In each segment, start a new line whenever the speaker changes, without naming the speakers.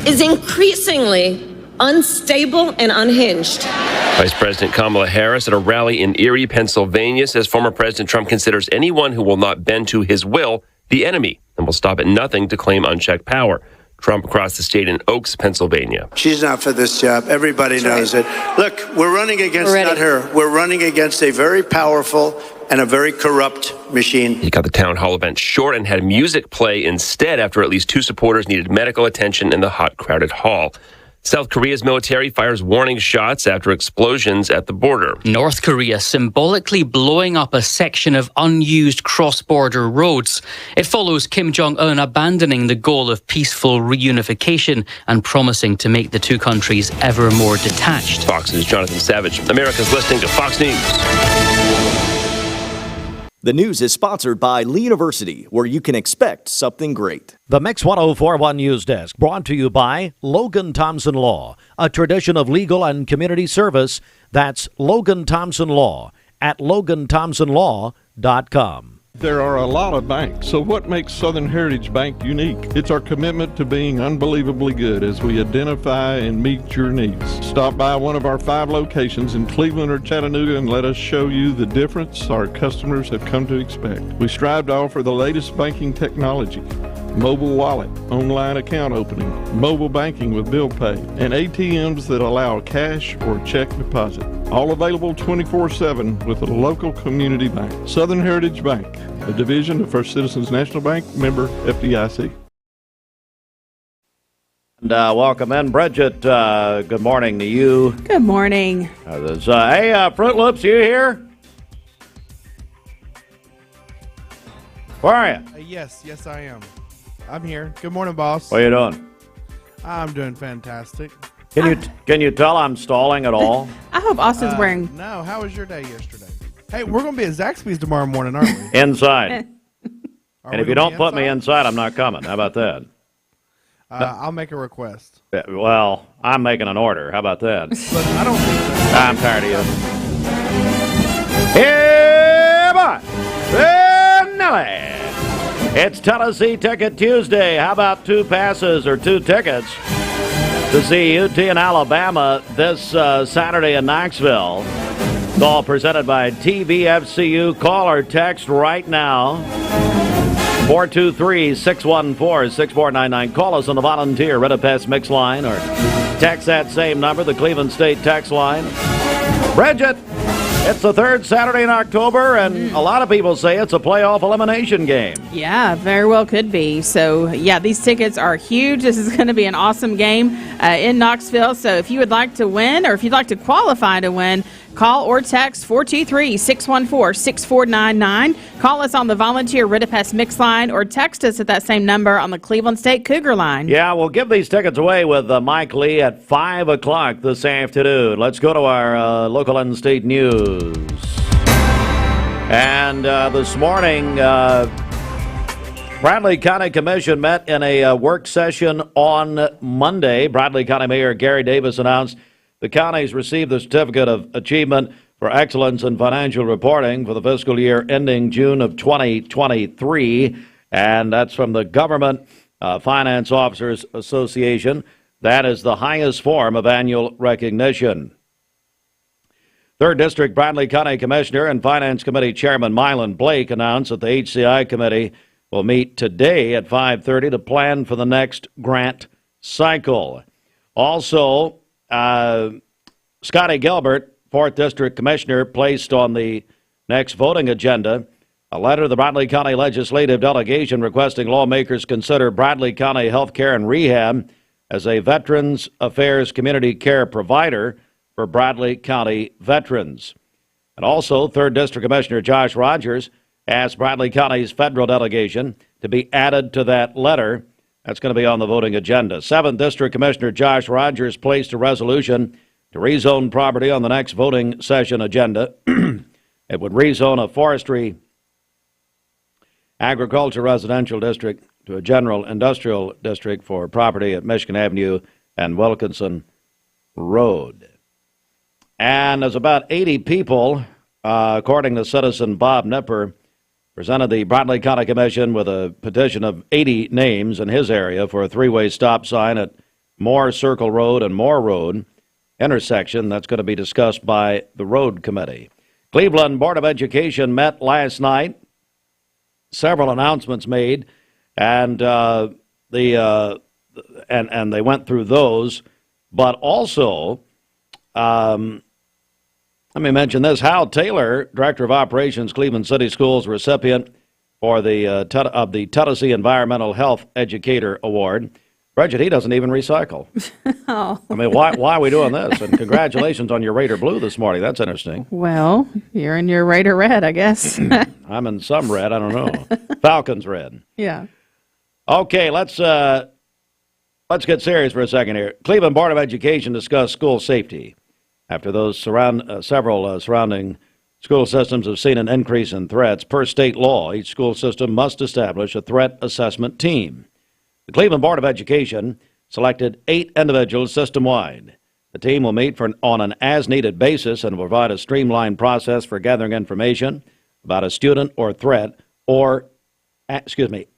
is increasingly unstable and unhinged.
Vice President Kamala Harris at a rally in Erie, Pennsylvania, says former President Trump considers anyone who will not bend to his will the enemy and will stop at nothing to claim unchecked power. Trump across the state in Oaks, Pennsylvania.
She's not for this job. Everybody knows it. Look, we're running against not her. We're running against a very powerful and a very corrupt machine.
He cut the town hall event short and had music play instead after at least two supporters needed medical attention in the hot, crowded hall. South Korea's military fires warning shots after explosions at the border.
North Korea symbolically blowing up a section of unused cross-border roads. It follows Kim Jong-un abandoning the goal of peaceful reunification and promising to make the two countries ever more detached.
Fox's Jonathan Savage. America's listening to Fox News.
The news is sponsored by Lee University, where you can expect something great.
The Mix 1041 News Desk, brought to you by Logan Thompson Law, a tradition of legal and community service. That's Logan Thompson Law at LoganThompsonLaw.com.
There are a lot of banks, so what makes Southern Heritage Bank unique? It's our commitment to being unbelievably good as we identify and meet your needs. Stop by one of our 5 locations in Cleveland or Chattanooga and let us show you the difference our customers have come to expect. We strive to offer the latest banking technology, mobile wallet, online account opening, mobile banking with bill pay, and ATMs that allow cash or check deposit. All available 24/7 with a local community bank. Southern Heritage Bank, a division of First Citizens National Bank, member FDIC.
And welcome in, Bridget. Good morning to you.
Good morning.
Hey, Fruit Loops, you here? Where are you?
Yes, I am. I'm here. Good morning, boss.
What are you doing?
I'm doing fantastic.
Can you tell I'm stalling at all?
I hope Austin's wearing...
No, how was your day yesterday? Hey, we're going to be at Zaxby's tomorrow morning, aren't we?
Inside. And if you don't put me inside, I'm not coming. How about that?
I'll make a request.
Well, I'm making an order. How about that?
But I don't think so.
I'm tired of you. Here, boy. Nelly. It's Tennessee Ticket Tuesday. How about 2 passes or 2 tickets to see UT in Alabama this Saturday in Knoxville? It's all presented by TVFCU. Call or text right now. 423-614-6499. Call us on the Volunteer Redpass Mix line or text that same number, the Cleveland State text line. Bridget, it's the 3rd Saturday in October, and a lot of people say it's a playoff elimination game.
Yeah, very well could be. So, yeah, these tickets are huge. This is going to be an awesome game in Knoxville. So if you would like to win or if you'd like to qualify to win, call or text 423-614-6499. Call us on the Volunteer Redpass Mix line or text us at that same number on the Cleveland State Cougar line.
Yeah, we'll give these tickets away with Mike Lee at 5 o'clock this afternoon. Let's go to our local and state news. And this morning, Bradley County Commission met in a work session on Monday. Bradley County Mayor Gary Davis announced the county's received the Certificate of Achievement for Excellence in Financial Reporting for the fiscal year ending June of 2023, and that's from the Government Finance Officers Association. That is the highest form of annual recognition. 3rd District Bradley County Commissioner and Finance Committee Chairman Mylan Blake announced that the HCI Committee will meet today at 5:30 to plan for the next grant cycle. Also, Scotty Gilbert, 4th District Commissioner, placed on the next voting agenda a letter to the Bradley County Legislative Delegation requesting lawmakers consider Bradley County Healthcare and Rehab as a Veterans Affairs community care provider for Bradley County veterans. And also, 3rd District Commissioner Josh Rogers asked Bradley County's federal delegation to be added to that letter. That's going to be on the voting agenda. 7th District Commissioner Josh Rogers placed a resolution to rezone property on the next voting session agenda. It would rezone a forestry agriculture residential district to a general industrial district for property at Michigan Avenue and Wilkinson Road. And there's about 80 people, according to citizen Bob Nipper, presented the Bradley County Commission with a petition of 80 names in his area for a 3-way stop sign at Moore Circle Road and Moore Road intersection. That's going to be discussed by the road committee. Cleveland Board of Education met last night. Several announcements made, and they went through those. But also, let me mention this: Hal Taylor, Director of Operations, Cleveland City Schools, recipient for the Tennessee Environmental Health Educator Award. Bridget, he doesn't even recycle.
Oh.
I mean, why are we doing this? And congratulations on your Raider Blue this morning. That's interesting.
Well, you're in your Raider Red, I guess.
I'm in some red. I don't know. Falcons red.
Yeah.
Okay, let's get serious for a second here. Cleveland Board of Education discussed school safety after those several surrounding school systems have seen an increase in threats. Per state law, each school system must establish a threat assessment team. The Cleveland Board of Education selected 8 individuals system-wide. The team will meet on an as-needed basis and will provide a streamlined process for gathering information about a student or threat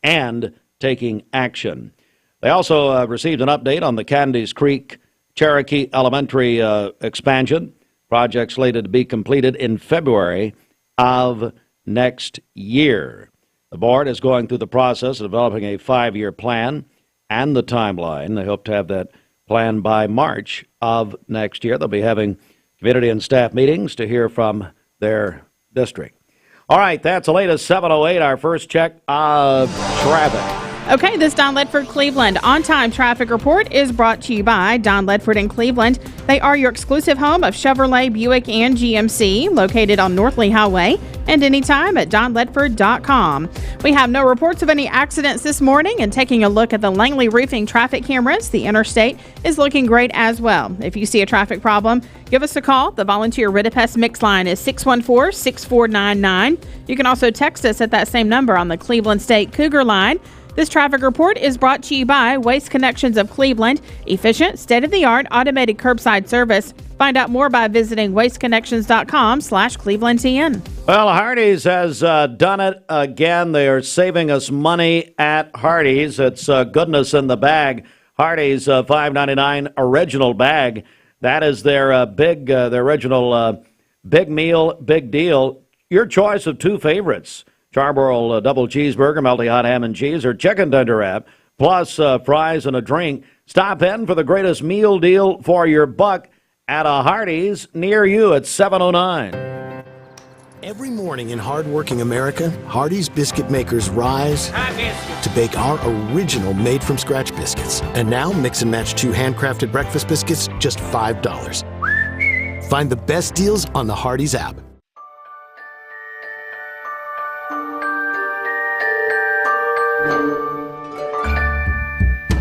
and taking action. They also received an update on the Candies Creek Cherokee Elementary expansion, project slated to be completed in February of next year. The board is going through the process of developing a 5-year plan and the timeline. They hope to have that plan by March of next year. They'll be having community and staff meetings to hear from their district. All right, that's the latest 7:08, our first check of traffic.
Okay, this Don Ledford Cleveland on-time traffic report is brought to you by Don Ledford in Cleveland. They are your exclusive home of Chevrolet, Buick, and GMC, located on North Lee Highway, and anytime at donledford.com. We have no reports of any accidents this morning, and taking a look at the Langley Roofing traffic cameras, the interstate is looking great as well. If you see a traffic problem, give us a call. The volunteer Ridipest mix line is 614-6499. You can also text us at that same number on the Cleveland State Cougar line. This traffic report is brought to you by Waste Connections of Cleveland, efficient, state-of-the-art automated curbside service. Find out more by visiting wasteconnections.com/ClevelandTN.
Well, Hardee's has done it again. They are saving us money at Hardee's. It's goodness in the bag. Hardee's $5.99 original bag. That is their their original big meal, big deal. Your choice of 2 favorites. Charbroil double cheeseburger, melty hot ham and cheese, or chicken tender wrap, plus fries and a drink. Stop in for the greatest meal deal for your buck at a Hardee's near you at 709.
Every morning in hardworking America, Hardee's biscuit makers rise to bake our original made-from-scratch biscuits. And now, mix and match 2 handcrafted breakfast biscuits, just $5. Find the best deals on the Hardee's app.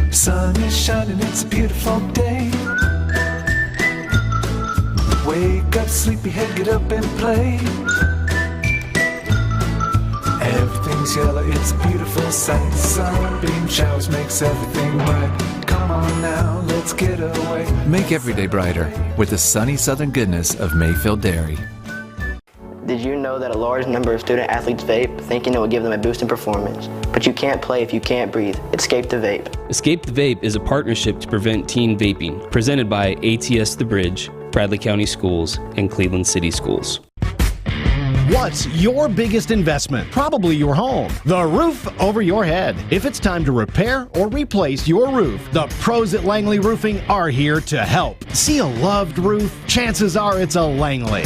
Sun is shining, it's a beautiful day. Wake up, sleepyhead, get up and play. Everything's yellow, it's a beautiful sight. Sunbeam showers makes everything bright. Come on now, let's get away.
Make every day brighter with the sunny southern goodness of Mayfield Dairy.
Did you know that a large number of student athletes vape, thinking it will give them a boost in performance? But you can't play if you can't breathe. Escape the Vape.
Escape the Vape is a partnership to prevent teen vaping, presented by ATS The Bridge, Bradley County Schools, and Cleveland City Schools.
What's your biggest investment? Probably your home. The roof over your head. If it's time to repair or replace your roof, the pros at Langley Roofing are here to help. See a loved roof? Chances are it's a Langley.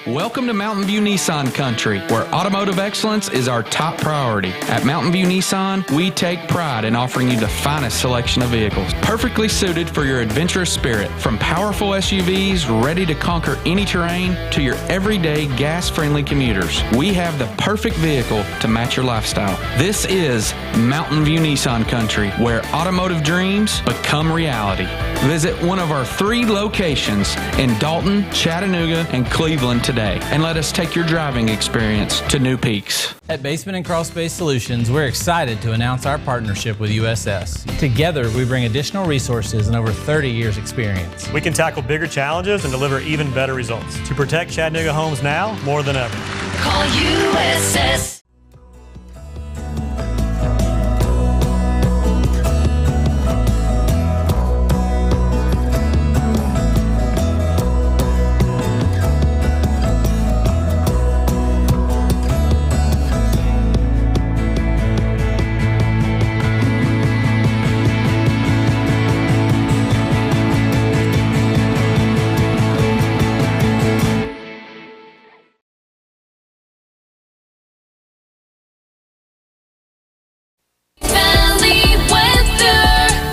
Welcome to Mountain View Nissan Country, where automotive excellence is our top priority. At Mountain View Nissan, we take pride in offering you the finest selection of vehicles, perfectly suited for your adventurous spirit. From powerful SUVs ready to conquer any terrain to your everyday gas-friendly commuters, we have the perfect vehicle to match your lifestyle. This is Mountain View Nissan Country, where automotive dreams become reality. Visit one of our 3 locations in Dalton, Chattanooga, and Cleveland today, and let us take your driving experience to new peaks.
At Basement and Crawl Space Solutions, we're excited to announce our partnership with USS. Together, we bring additional resources and over 30 years experience.
We can tackle bigger challenges and deliver even better results to protect Chattanooga homes now more than ever.
Call USS.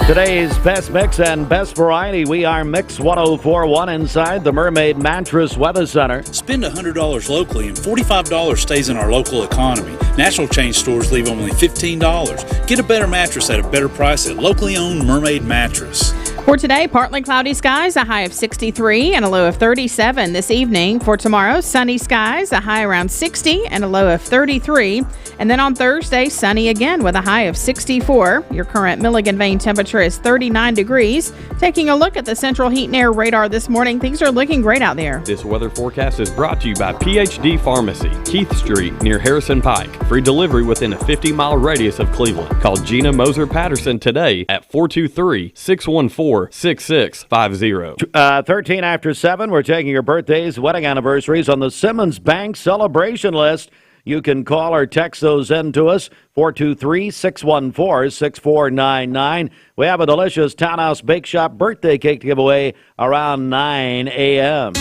Today's best mix and best variety. We are Mix 104.1 inside the Mermaid Mattress Weather Center.
Spend $100 locally and $45 stays in our local economy. National chain stores leave only $15. Get a better mattress at a better price at locally owned Mermaid Mattress.
For today, partly cloudy skies, a high of 63 and a low of 37 this evening. For tomorrow, sunny skies, a high around 60 and a low of 33. And then on Thursday, sunny again with a high of 64. Your current Milligan Vane temperature is 39 degrees. Taking a look at the Central Heat and Air radar this morning, things are looking great out there.
This weather forecast is brought to you by PhD Pharmacy, Keith Street near Harrison Pike. Free delivery within a 50-mile radius of Cleveland. Call Gina Moser Patterson today at 423-614-6650.
13 after 7, we're taking your birthdays, wedding anniversaries on the Simmons Bank celebration list. You can call or text those in to us, 423-614-6499. We have a delicious Townhouse Bake Shop birthday cake to give away around 9 a.m.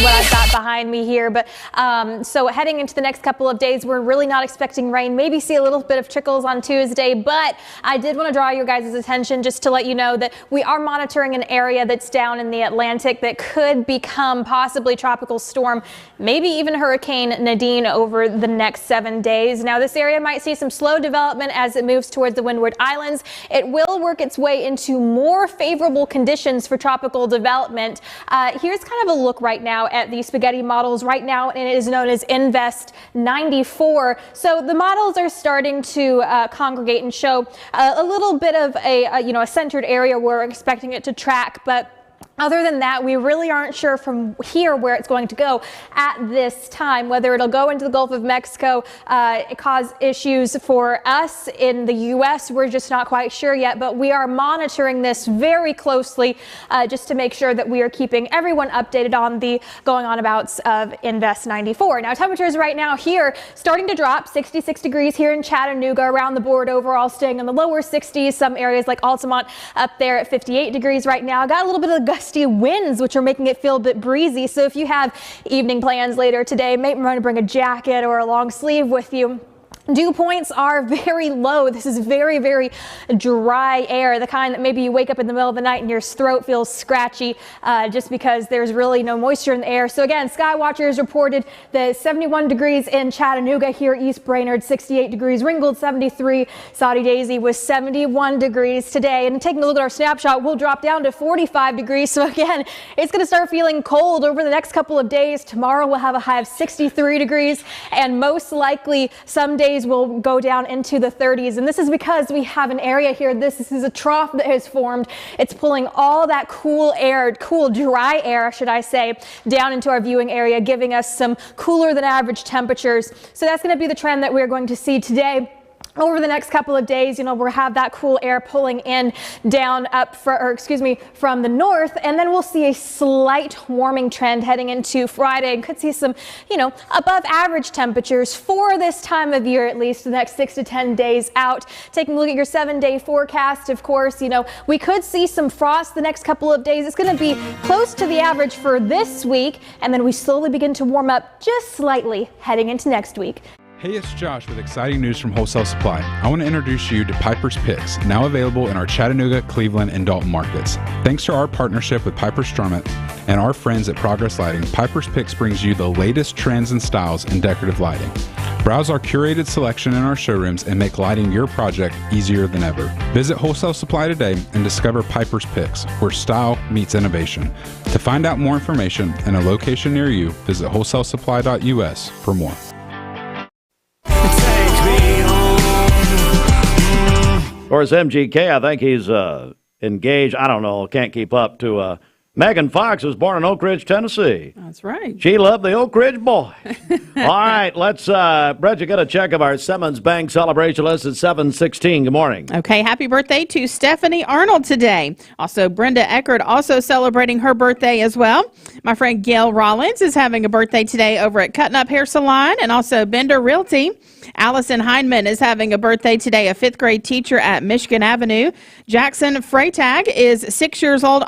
What I've got behind me here, but so heading into the next couple of days, we're really not expecting rain. Maybe see a little bit of trickles on Tuesday, but I did want to draw your guys' attention just to let you know that we are monitoring an area that's down in the Atlantic that could become possibly tropical storm, maybe even Hurricane Nadine over the next 7 days. Now, this area might see some slow development as it moves towards the Windward Islands. It will work its way into more favorable conditions for tropical development. Here's kind of a look right now at the spaghetti models right now, and it is known as Invest 94. So the models are starting to congregate and show a little bit of a centered area where we're expecting it to track, but other than that, we really aren't sure from here where it's going to go at this time, whether it'll go into the Gulf of Mexico, cause issues for us in the U.S. We're just not quite sure yet, but we are monitoring this very closely just to make sure that we are keeping everyone updated on the going on abouts of Invest 94. Now, temperatures right now here starting to drop, 66 degrees here in Chattanooga, around the board overall staying in the lower 60s. Some areas like Altamont up there at 58 degrees right now. Got a little bit of gusty winds, which are making it feel a bit breezy. So if you have evening plans later today, maybe want to bring a jacket or a long sleeve with you. Dew points are very low. This is very, very dry air, the kind that maybe you wake up in the middle of the night and your throat feels scratchy just because there's really no moisture in the air. So again, Sky Watchers reported the 71 degrees in Chattanooga here, East Brainerd 68 degrees, Ringgold 73, Saudi Daisy was 71 degrees today. And taking a look at our snapshot, we'll drop down to 45 degrees. So again, it's going to start feeling cold over the next couple of days. Tomorrow we'll have a high of 63 degrees, and most likely some days will go down into the 30s, and this is because we have an area here. This is a trough that has formed. It's pulling all that cool air, dry air, should I say, down into our viewing area, giving us some cooler than average temperatures. So that's going to be the trend that we're going to see today. Over the next couple of days, we'll have that cool air pulling in down from the north, and then we'll see a slight warming trend heading into Friday, and could see some, above average temperatures for this time of year, at least the next 6 to 10 days out. Taking a look at your 7-day forecast, of course, we could see some frost the next couple of days. It's going to be close to the average for this week, and then we slowly begin to warm up just slightly heading into next week.
Hey, it's Josh with exciting news from Wholesale Supply. I want to introduce you to Piper's Picks, now available in our Chattanooga, Cleveland, and Dalton markets. Thanks to our partnership with Piper Strummett and our friends at Progress Lighting, Piper's Picks brings you the latest trends and styles in decorative lighting. Browse our curated selection in our showrooms and make lighting your project easier than ever. Visit Wholesale Supply today and discover Piper's Picks, where style meets innovation. To find out more information and a location near you, visit wholesalesupply.us for more.
Of course, MGK, I think he's engaged. I don't know, can't keep up to Megan Fox, was born in Oak Ridge, Tennessee.
That's right.
She loved the Oak Ridge boys. All right, let's, Brett, you get a check of our Simmons Bank celebration list at 7:16. Good morning.
Okay, happy birthday to Stephanie Arnold today. Also, Brenda Eckert also celebrating her birthday as well. My friend Gail Rollins is having a birthday today over at Cutting Up Hair Salon, and also Bender Realty. Allison Heinman is having a birthday today, a 5th grade teacher at Michigan Avenue. Jackson Freytag is 6 years old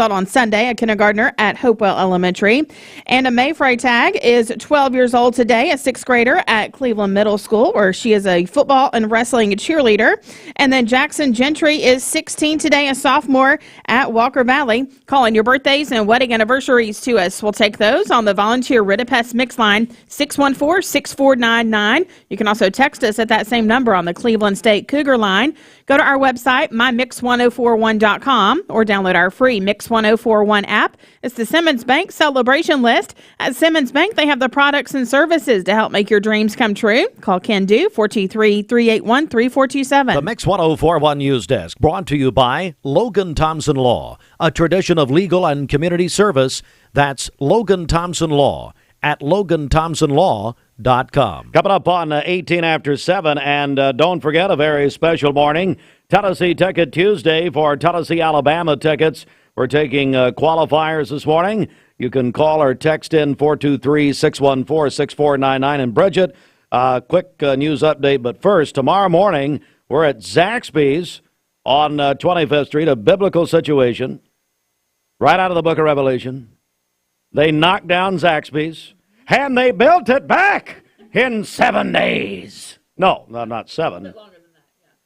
held on Sunday, a kindergartner at Hopewell Elementary. Anna Mae Freitag is 12 years old today, a sixth grader at Cleveland Middle School, where she is a football and wrestling cheerleader. And then Jackson Gentry is 16 today, a sophomore at Wacker Valley. Calling your birthdays and wedding anniversaries to us. We'll take those on the volunteer Ritapest mix line 614-6499. You can also text us at that same number on the Cleveland State Cougar line. Go to our website, mymix1041.com, or download our free Mix 1041 app. It's the Simmons Bank celebration list. At Simmons Bank, they have the products and services to help make your dreams come true. Call Ken Do, 423-381-3427.
The Mix 1041 News Desk, brought to you by Logan Thompson Law, a tradition of legal and community service. That's Logan Thompson Law at LoganThompsonLaw.com.
Coming up on 18 after 7, and don't forget a very special morning, Tennessee Ticket Tuesday for Tennessee, Alabama tickets. We're taking qualifiers this morning. You can call or text in 423-614-6499. And Bridget, quick news update, but first, tomorrow morning, we're at Zaxby's on 25th Street, a biblical situation, right out of the book of Revelation. They knocked down Zaxby's, and they built it back in 7 days. No, not 7.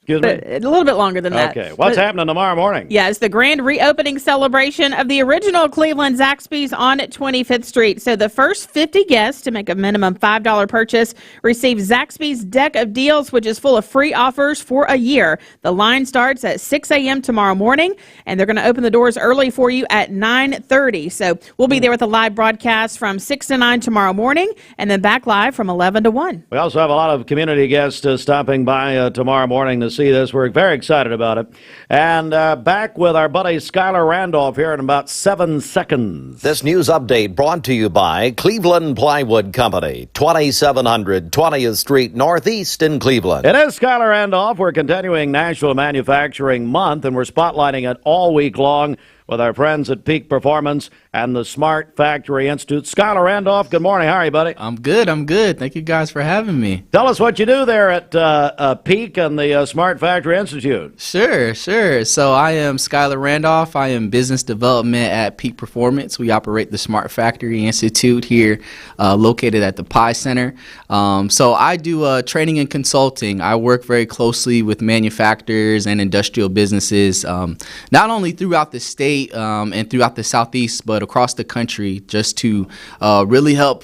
Excuse me?
A little bit longer than that.
Okay. What's happening tomorrow morning?
Yeah, it's the grand reopening celebration of the original Cleveland Zaxby's on 25th Street. So the first 50 guests to make a minimum $5 purchase receive Zaxby's Deck of Deals, which is full of free offers for a year. The line starts at 6 a.m. tomorrow morning, and they're going to open the doors early for you at 9:30. So we'll be there with a live broadcast from 6 to 9 tomorrow morning, and then back live from 11 to 1.
We also have a lot of community guests stopping by tomorrow morning to see this. We're very excited about it. And back with our buddy Skylar Randolph here in about 7 seconds.
This news update brought to you by Cleveland Plywood Company, 2700 20th Street Northeast in Cleveland.
It is Skylar Randolph. We're continuing National Manufacturing Month, and we're spotlighting it all week long with our friends at Peak Performance and the Smart Factory Institute. Skylar Randolph, good morning. How are you, buddy?
I'm good. Thank you guys for having me.
Tell us what you do there at Peak and the Smart Factory Institute.
Sure. So I am Skylar Randolph. I am business development at Peak Performance. We operate the Smart Factory Institute here, located at the Pi Center. So I do training and consulting. I work very closely with manufacturers and industrial businesses, not only throughout the state and throughout the Southeast, but across the country, just to really help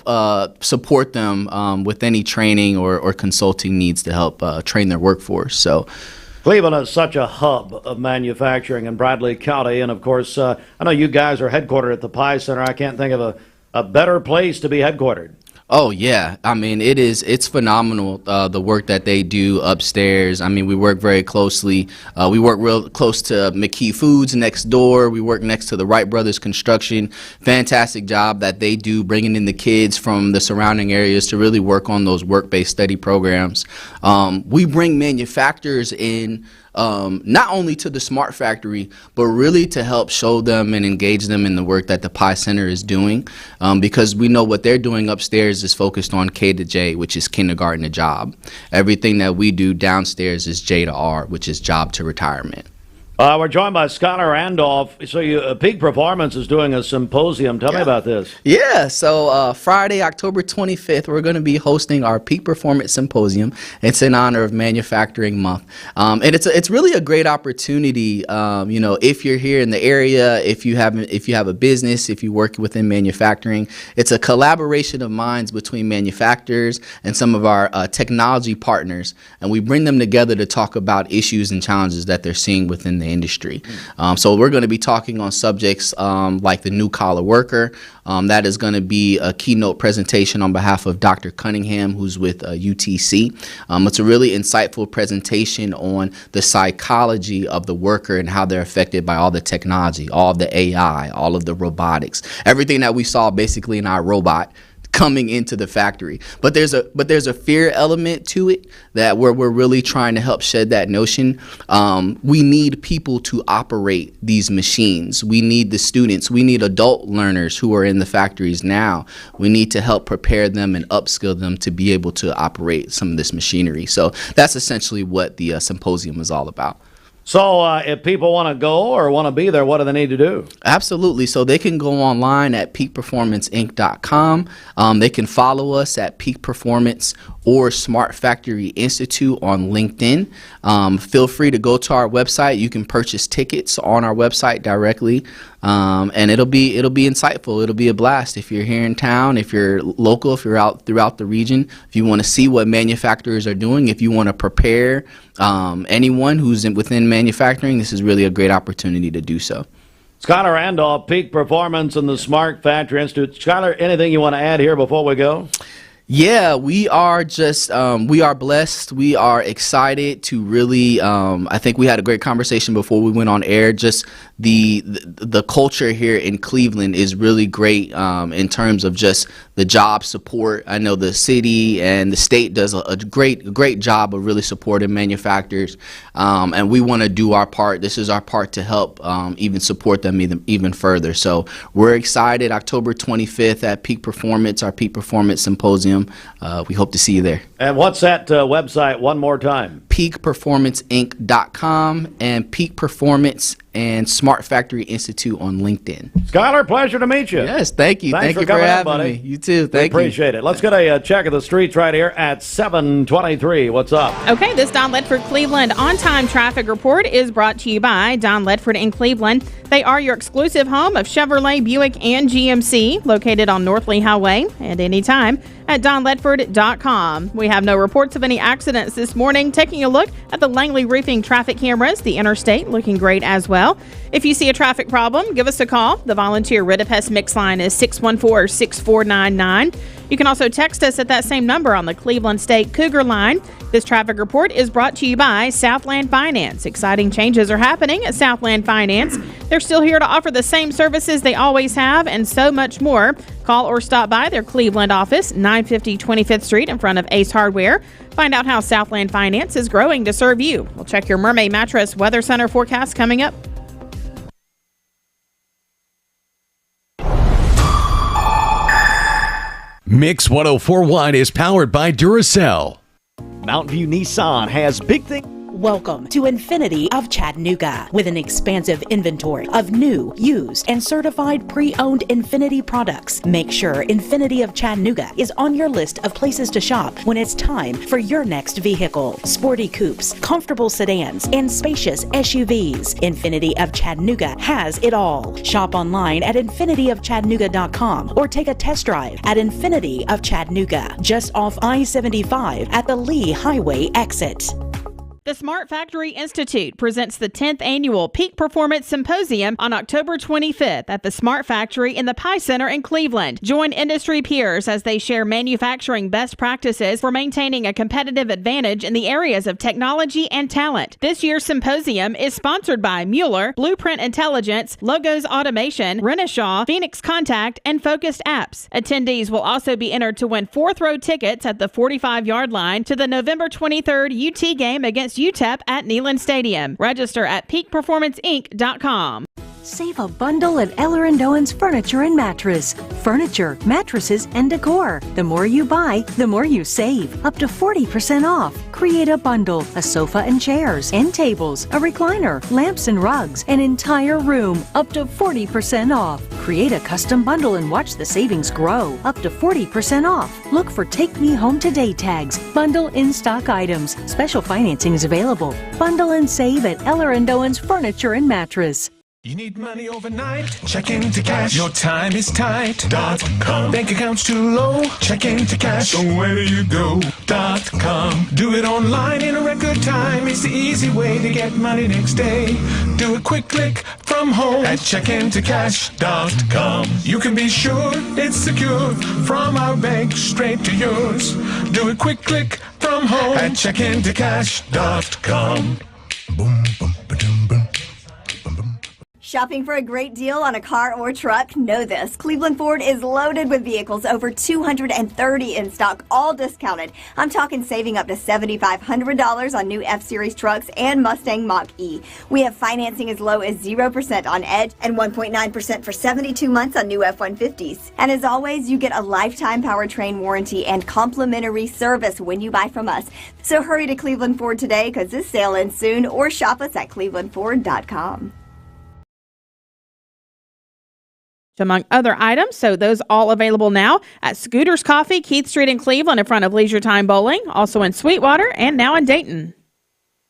support them with any training or consulting needs to help train their workforce. So
Cleveland is such a hub of manufacturing in Bradley County, and of course, I know you guys are headquartered at the Pi Center. I can't think of a better place to be headquartered.
Oh, yeah. I mean, it's phenomenal, the work that they do upstairs. I mean, we work very closely. We work real close to McKee Foods next door. We work next to the Wright Brothers Construction. Fantastic job that they do, bringing in the kids from the surrounding areas to really work on those work-based study programs. We bring manufacturers in, not only to the Smart Factory, but really to help show them and engage them in the work that the Pi Center is doing, because we know what they're doing upstairs is focused on K to J, which is kindergarten to job. Everything that we do downstairs is J to R, which is job to retirement.
We're joined by Skylar Randolph. So Peak Performance is doing a symposium. Tell me about this.
Yeah, so Friday, October 25th, we're going to be hosting our Peak Performance Symposium. It's in honor of Manufacturing Month. And it's really a great opportunity, if you're here in the area, if you have a business, if you work within manufacturing. It's a collaboration of minds between manufacturers and some of our technology partners, and we bring them together to talk about issues and challenges that they're seeing within the industry. So we're going to be talking on subjects like the new collar worker. That is going to be a keynote presentation on behalf of Dr. Cunningham, who's with UTC. It's a really insightful presentation on the psychology of the worker and how they're affected by all the technology, all of the AI, all of the robotics, everything that we saw basically in our robot coming into the factory. But there's a fear element to it that we're really trying to help shed that notion. We need people to operate these machines. We need the students. We need adult learners who are in the factories now. We need to help prepare them and upskill them to be able to operate some of this machinery. So that's essentially what the symposium is all about.
So if people want to go or want to be there, what do they need to do?
Absolutely. So they can go online at peakperformanceinc.com. They can follow us at Peak Performance or Smart Factory Institute on LinkedIn. Feel free to go to our website. You can purchase tickets on our website directly. And it'll be insightful. It'll be a blast. If you're here in town, if you're local, if you're out throughout the region, if you want to see what manufacturers are doing, if you want to prepare anyone who's within manufacturing, this is really a great opportunity to do so.
Skylar Randolph, Peak Performance and the Smart Factory Institute. Skylar, anything you want to add here before we go?
Yeah, we are just, we are blessed. We are excited to really, I think we had a great conversation before we went on air. Just the culture here in Cleveland is really great in terms of just the job support. I know the city and the state does a great job of really supporting manufacturers. And we want to do our part. This is our part to help even support them even further. So we're excited. October 25th at Peak Performance, our Peak Performance Symposium. We hope to see you there.
And what's that website one more time?
peakperformanceinc.com and Peak Performance and Smart Factory Institute on LinkedIn.
Skylar, pleasure to meet you.
Yes, thank you.
Thanks
Thank you
for
for having
buddy.
me. You too. Thank you.
Appreciate it. Let's get a check of the streets right here at 7:23. What's up?
Okay, this Don Ledford Cleveland on-time traffic report is brought to you by Don Ledford in Cleveland. They are your exclusive home of Chevrolet, Buick, and GMC, located on North Lee Highway, and anytime at donledford.com. We have no reports of any accidents this morning. Taking a look at the Langley Roofing traffic cameras, the interstate looking great as well. If you see a traffic problem, give us a call. The volunteer Rid of Pest Mix line is 614-6499. You can also text us at that same number on the Cleveland State Cougar line. This traffic report is brought to you by Southland Finance. Exciting changes are happening at Southland Finance. They're still here to offer the same services they always have and so much more. Call or stop by their Cleveland office, 950 25th Street in front of Ace Hardware. Find out how Southland Finance is growing to serve you. We'll check your Mermaid Mattress Weather Center forecast coming up.
Mix 104.1 is powered by Duracell.
Mountain View Nissan has big things.
Welcome to Infinity of Chattanooga with an expansive inventory of new, used, and certified pre-owned Infinity products. Make sure Infinity of Chattanooga is on your list of places to shop when it's time for your next vehicle. Sporty coupes, comfortable sedans, and spacious SUVs. Infinity of Chattanooga has it all. Shop online at infinityofchattanooga.com or take a test drive at Infinity of Chattanooga, just off I-75 at the Lee Highway exit.
The Smart Factory Institute presents the 10th annual Peak Performance Symposium on October 25th at the Smart Factory in the Pie Center in Cleveland. Join industry peers as they share manufacturing best practices for maintaining a competitive advantage in the areas of technology and talent. This year's symposium is sponsored by Mueller, Blueprint Intelligence, Logos Automation, Renishaw, Phoenix Contact, and Focused Apps. Attendees will also be entered to win fourth row tickets at the 45-yard line to the November 23rd UT game against UTEP at Neyland Stadium. Register at peakperformanceinc.com.
Save a bundle at Eller & Owen's Furniture and Mattress. Furniture, mattresses, and decor. The more you buy, the more you save. Up to 40% off. Create a bundle, a sofa and chairs, end tables, a recliner, lamps and rugs, an entire room. Up to 40% off. Create a custom bundle and watch the savings grow. Up to 40% off. Look for Take Me Home Today tags. Bundle in-stock items. Special financing is available. Bundle and save at Eller & Owen's Furniture and Mattress.
You need money overnight? Check into cash. Your time is tight.com. Bank accounts too low? Check into cash. So where do you go.com. Do it online in a record time. It's the easy way to get money next day. Do a quick click from home at checkintocash.com. You can be sure it's secure from our bank straight to yours. Do a quick click from home at checkintocash.com. Boom, boom, ba-doom, boom.
Shopping for a great deal on a car or truck? Know this. Cleveland Ford is loaded with vehicles, over 230 in stock, all discounted. I'm talking saving up to $7,500 on new F-Series trucks and Mustang Mach-E. We have financing as low as 0% on Edge and 1.9% for 72 months on new F-150s. And as always, you get a lifetime powertrain warranty and complimentary service when you buy from us. So hurry to Cleveland Ford today because this sale ends soon, or shop us at clevelandford.com.
Among other items, so those all available now at Scooters Coffee, Keith Street in Cleveland in front of Leisure Time Bowling, also in Sweetwater and now in Dayton.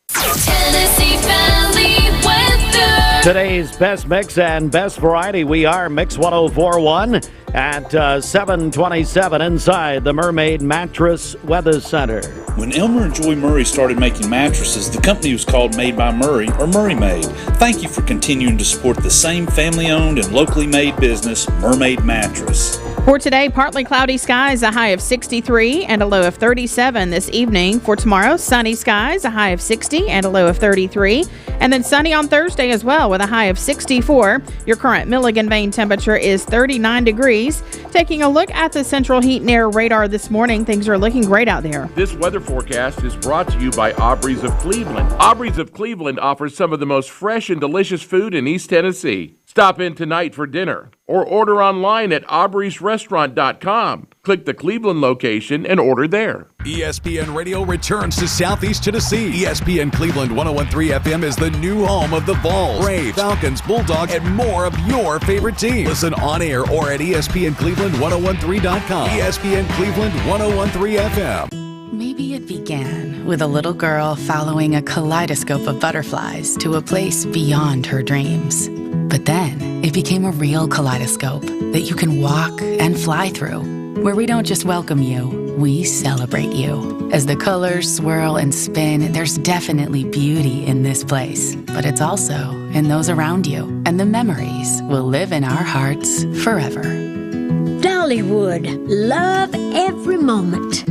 Tennessee Valley weather.
Today's best mix and best variety. We are Mix 1041 at 727 inside the Mermaid Mattress Weather Center.
When Elmer and Joy Murray started making mattresses, the company was called Made by Murray, or Murray Made. Thank you for continuing to support the same family-owned and locally made business, Mermaid Mattress.
For today, partly cloudy skies, a high of 63 and a low of 37 this evening. For tomorrow, sunny skies, a high of 60 and a low of 33. And then sunny on Thursday as well with a high of 64. Your current Milligan Vane temperature is 39 degrees. Taking a look at the central heat and air radar this morning, things are looking great out there.
This weather forecast is brought to you by Aubrey's of Cleveland. Aubrey's of Cleveland offers some of the most fresh and delicious food in East Tennessee. Stop in tonight for dinner or order online at aubreysrestaurant.com. Click the Cleveland location and order there.
ESPN Radio returns to Southeast Tennessee. ESPN Cleveland 101.3 FM is the new home of the Vols, Braves, Falcons, Bulldogs, and more of your favorite teams. Listen on air or at ESPNCleveland1013.com. ESPN Cleveland 101.3 FM.
Maybe it began with a little girl following a kaleidoscope of butterflies to a place beyond her dreams. But then it became a real kaleidoscope that you can walk and fly through, where we don't just welcome you, we celebrate you. As the colors swirl and spin, there's definitely beauty in this place, but it's also in those around you, and the memories will live in our hearts forever.
Dollywood, love every moment.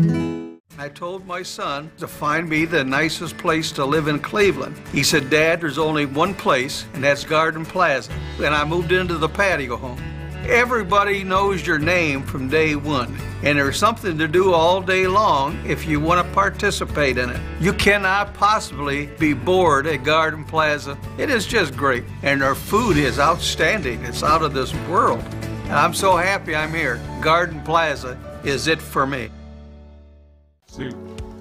I told my son to find me the nicest place to live in Cleveland. He said, Dad, there's only one place, and that's Garden Plaza. And I moved into the patio home. Everybody knows your name from day one, and there's something to do all day long if you want to participate in it. You cannot possibly be bored at Garden Plaza. It is just great, and their food is outstanding. It's out of this world. And I'm so happy I'm here. Garden Plaza is it for me.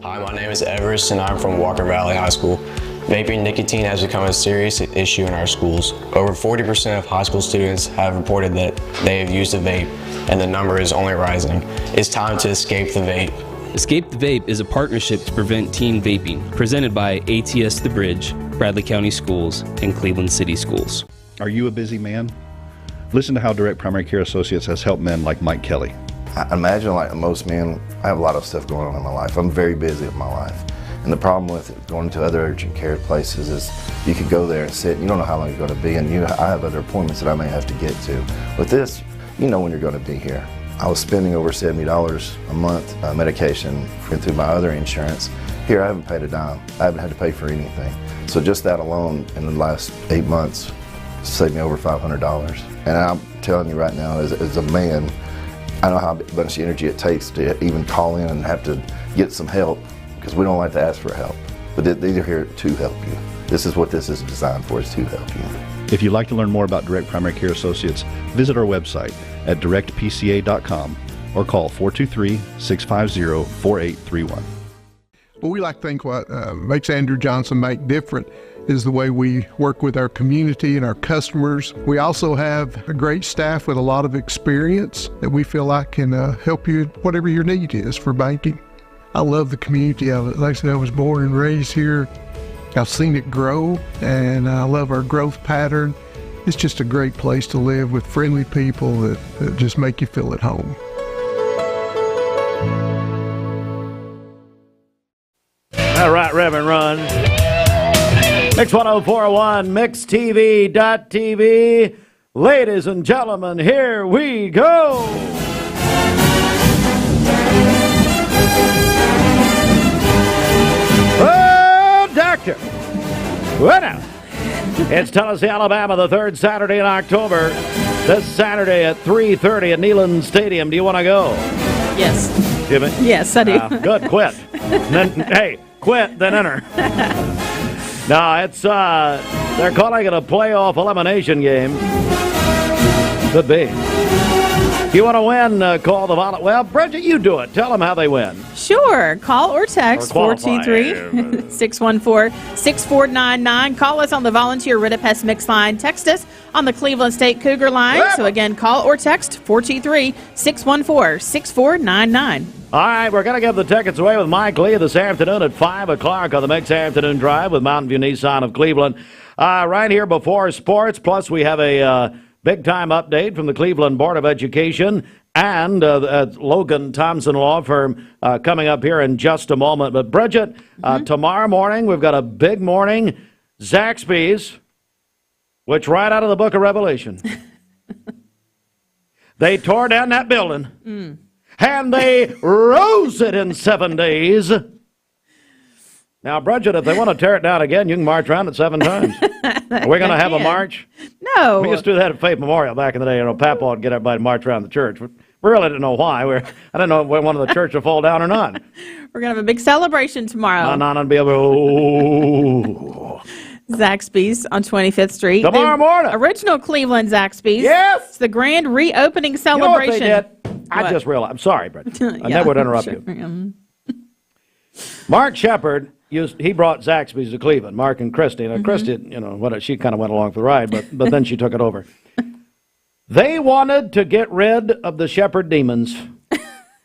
Hi, my name is Everest and I'm from Wacker Valley High School. Vaping nicotine has become a serious issue in our schools. Over 40% of high school students have reported that they have used a vape, and the number is only rising. It's time to escape the vape.
Escape the Vape is a partnership to prevent teen vaping, presented by ATS The Bridge, Bradley County Schools, and Cleveland City Schools.
Are you a busy man? Listen to how Direct Primary Care Associates has helped men like Mike Kelly.
I imagine like most men, I have a lot of stuff going on in my life. I'm very busy with my life. And the problem with going to other urgent care places is you could go there and sit, you don't know how long you're going to be, and I have other appointments that I may have to get to. With this, you know when you're going to be here. I was spending over $70 a month medication through my other insurance. Here, I haven't paid a dime. I haven't had to pay for anything. So just that alone in the last 8 months saved me over $500. And I'm telling you right now, as a man, I know how much energy it takes to even call in and have to get some help, because we don't like to ask for help. But these are here to help you. This is what this is designed for, is to help you.
If you'd like to learn more about Direct Primary Care Associates, visit our website at directpca.com or call 423-650-4831.
Well, we like to think what makes Andrew Johnson Make different is the way we work with our community and our customers. We also have a great staff with a lot of experience that we feel like can help you whatever your need is for banking. I love the community of it. Like I said, I was born and raised here. I've seen it grow, and I love our growth pattern. It's just a great place to live with friendly people that just make you feel at home.
All right, Reverend Run. Mix 1041, MixTV.tv. Ladies and gentlemen, here we go. Oh, doctor. What now? It's Tennessee, Alabama, the third Saturday in October. This Saturday at 3:30 at Neyland Stadium. Do you want to go?
Yes.
Jimmy?
Yes, I do.
Good, quit. Then, hey, quit, then enter. No, it's, they're calling it a playoff elimination game. Could be. If you want to win, call the Violet. Well, Bridget, you do it. Tell them how they win.
Sure. Call or text 423-614-6499. Call us on the Volunteer Ridipest Mix line. Text us on the Cleveland State Cougar line. So again, call or text 423-614-6499.
All right, we're going to give the tickets away with Mike Lee this afternoon at 5 o'clock on the Mix Afternoon Drive with Mountain View Nissan of Cleveland. Right here before sports, plus we have a big-time update from the Cleveland Board of Education and Logan Thompson Law Firm coming up here in just a moment. But, Bridget, tomorrow morning we've got a big morning. Zaxby's, which right out of the book of Revelation. They tore down that building, and they rose it in 7 days. Now, Bridget, if they want to tear it down again, you can march around it 7 times. Are we going to have a march?
No.
We used to do that at Faith Memorial back in the day. You know, Papa would get everybody to march around the church. We really didn't know why. I didn't know when one of the church would fall down or not.
We're going to have a big celebration tomorrow.
I'd be able to...
Zaxby's on 25th Street.
Tomorrow morning.
Original Cleveland Zaxby's.
Yes.
It's the grand reopening celebration.
You know what they did? I just realized. I'm sorry, Bridget. I never would interrupt you. Mark Shepard, he brought Zaxby's to Cleveland, Mark and Christy. Now, Christy, you know, she kind of went along for the ride, but then she took it over. They wanted to get rid of the Shepard demons.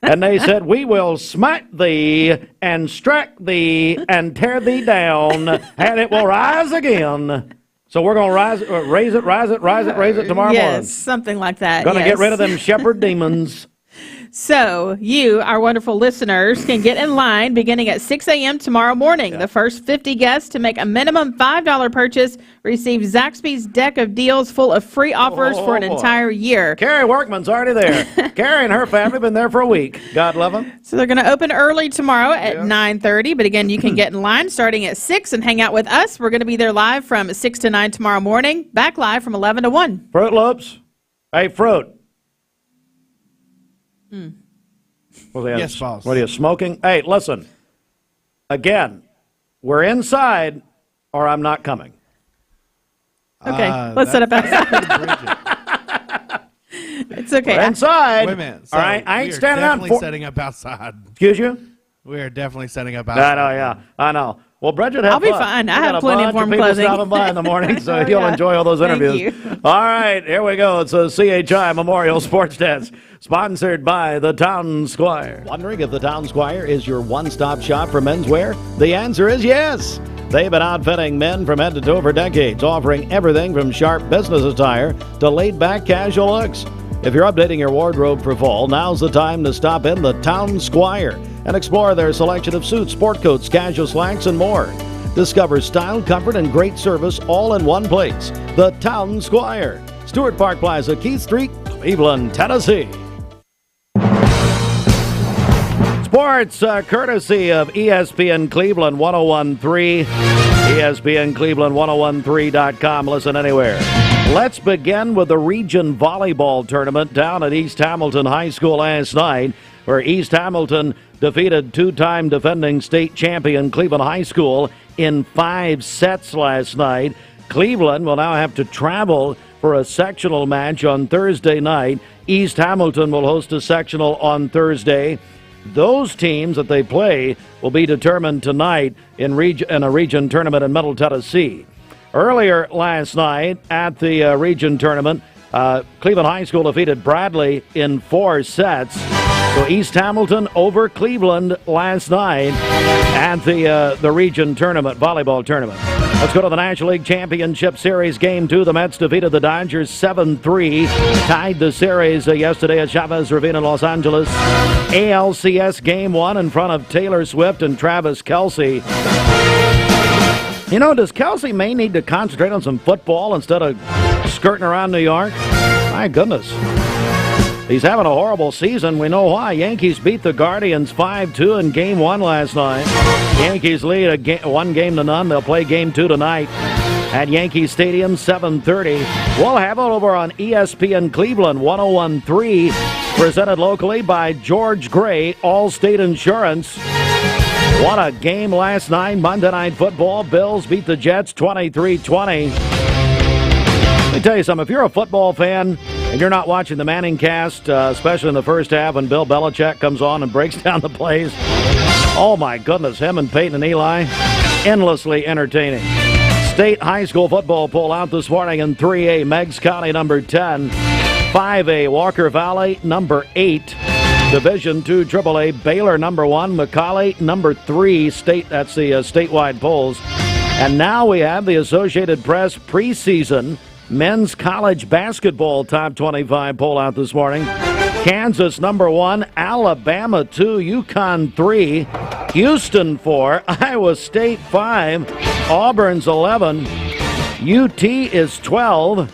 And they said, we will smite thee and strike thee and tear thee down, and it will rise again. So we're going to raise it tomorrow morning.
Yes, something like that.
Going to get rid of them Shepard demons.
So you, our wonderful listeners, can get in line beginning at 6 a.m. tomorrow morning. The first 50 guests to make a minimum $5 purchase receive Zaxby's deck of deals full of free offers for an entire year.
Carrie Workman's already there. Carrie and her family have been there for a week. God love them.
So they're going to open early tomorrow at 9:30. But again, you can get in line starting at 6 and hang out with us. We're going to be there live from 6 to 9 tomorrow morning. Back live from 11 to 1.
Fruit Loops. Hey, Fruit.
Yes, boss.
What are you, smoking? Hey, listen. Again, we're inside or I'm not coming.
Okay, let's set up outside. It's okay.
We're inside.
Wait a minute. So
all right, I ain't standing out.
Definitely setting up outside.
Excuse you?
We are definitely setting up outside.
I know, yeah. I know. Well, Bridget, have
I'll be
fun.
fine. I
We
have
got a
plenty of
bunch
warm
people
clothing.
stopping by in the morning, so
Oh,
you'll
yeah.
enjoy all those
Thank
interviews.
you.
All right, here we go. It's a CHI Memorial Sports Desk, sponsored by the Town Squire. Wondering if the Town Squire is your one-stop shop for menswear? The answer is yes. They've been outfitting men from head to toe for decades, offering everything from sharp business attire to laid-back casual looks. If you're updating your wardrobe for fall, now's the time to stop in the Town Squire and explore their selection of suits, sport coats, casual slacks, and more. Discover style, comfort, and great service all in one place. The Town Squire. Stewart Park Plaza, Keith Street, Cleveland, Tennessee. Sports courtesy of ESPN Cleveland 1013. ESPN Cleveland 1013.com. Listen anywhere. Let's begin with the region volleyball tournament down at East Hamilton High School last night, where East Hamilton defeated two-time defending state champion Cleveland High School in 5 sets last night. Cleveland will now have to travel for a sectional match on Thursday night. East Hamilton will host a sectional on Thursday. Those teams that they play will be determined tonight in a region tournament in Middle Tennessee. Earlier last night at the region tournament, Cleveland High School defeated Bradley in 4 sets. So East Hamilton over Cleveland last night at the region tournament, volleyball tournament. Let's go to the National League Championship Series Game 2. The Mets defeated the Dodgers 7-3. Tied the series yesterday at Chavez Ravine in Los Angeles. ALCS Game 1 in front of Taylor Swift and Travis Kelce. You know, does Kelce may need to concentrate on some football instead of skirting around New York? My goodness. He's having a horrible season. We know why. Yankees beat the Guardians 5-2 in Game 1 last night. Yankees lead 1-0. They'll play Game 2 tonight. at Yankee Stadium, 7:30. We'll have it over on ESPN Cleveland 101.3, presented locally by George Gray, Allstate Insurance. What a game last night, Monday Night Football. Bills beat the Jets 23-20. Let me tell you something. If you're a football fan and you're not watching the Manning cast, especially in the first half when Bill Belichick comes on and breaks down the plays, oh my goodness, him and Peyton and Eli, endlessly entertaining. State high school football poll out this morning in 3A. Meigs County, number 10. 5A, Wacker Valley, number 8. Division II AAA, Baylor, number 1. McCallie, number 3. That's the statewide polls. And now we have the Associated Press preseason men's college basketball top 25 poll out this morning. Kansas, number 1. Alabama, 2. UConn, 3. Houston, 4. Iowa State, 5. Auburn's 11. UT is 12.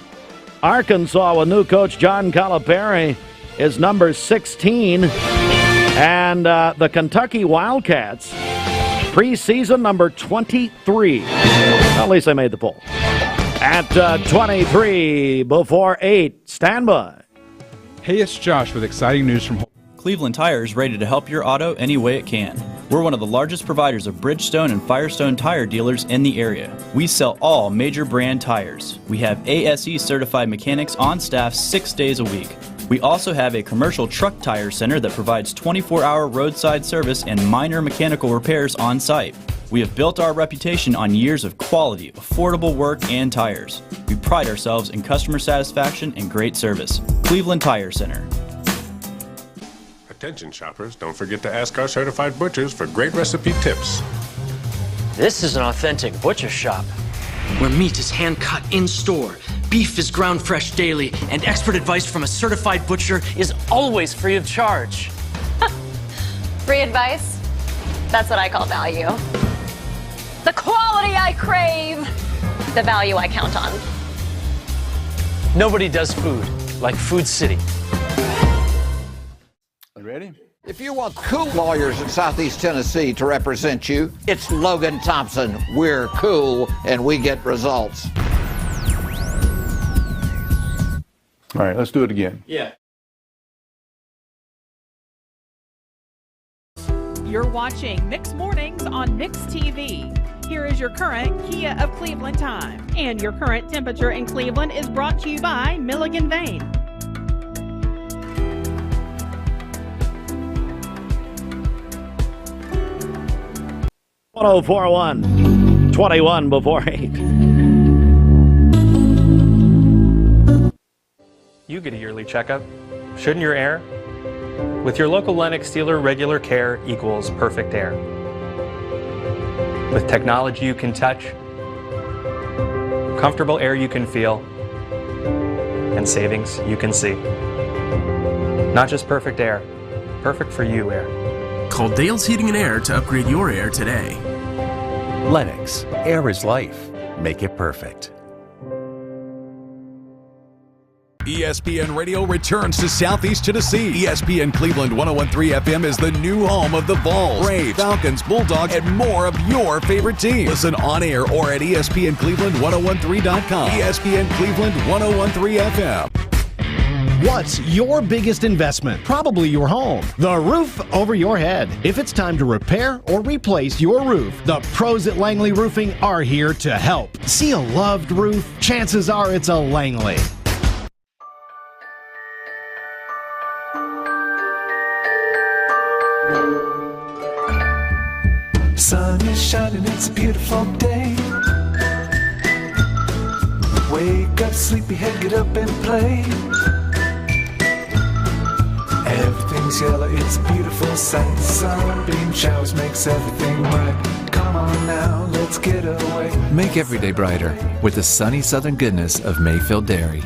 Arkansas with new coach John Calipari is number 16. And the Kentucky Wildcats, preseason number 23. Well, at least they made the poll. At 23 before 8. Stand by.
Hey, it's Josh with exciting news from
Cleveland Tire is ready to help your auto any way it can. We're one of the largest providers of Bridgestone and Firestone tire dealers in the area. We sell all major brand tires. We have ASE certified mechanics on staff 6 days a week. We also have a commercial truck tire center that provides 24-hour roadside service and minor mechanical repairs on site. We have built our reputation on years of quality, affordable work and tires. We pride ourselves in customer satisfaction and great service. Cleveland Tire Center.
Attention shoppers, don't forget to ask our certified butchers for great recipe tips.
This is an authentic butcher shop, where meat is hand-cut in-store, beef is ground fresh daily, and expert advice from a certified butcher is always free of charge.
Free advice? That's what I call value. The quality I crave, the value I count on.
Nobody does food like Food City.
Ready? If you want cool lawyers in Southeast Tennessee to represent you, it's Logan Thompson. We're cool and we get results.
All right, let's do it again.
Yeah.
You're watching Mix Mornings on Mix TV. Here is your current Kia of Cleveland time. And your current temperature in Cleveland is brought to you by Milligan Vane.
1041, 21 before 8.
You get a yearly checkup. Shouldn't your air? With your local Lennox dealer, regular care equals perfect air. With technology you can touch, comfortable air you can feel, and savings you can see. Not just perfect air, perfect for you air.
Call Dale's Heating and Air to upgrade your air today.
Lennox, air is life. Make it perfect.
ESPN Radio returns to Southeast Tennessee. ESPN Cleveland 101.3 FM is the new home of the Vols, Braves, Falcons, Bulldogs, and more of your favorite teams. Listen on air or at ESPNCleveland1013.com. ESPN Cleveland 101.3 FM.
What's your biggest investment? Probably your home. The roof over your head. If it's time to repair or replace your roof, the pros at Langley Roofing are here to help. See a loved roof? Chances are it's a Langley.
Sun is shining, it's a beautiful day. Wake up, sleepyhead, get up and play. Everything's yellow, it's a beautiful sight. Sunbeam showers makes everything right. Come on now, let's get away.
Make every day brighter with the sunny southern goodness of Mayfield Dairy.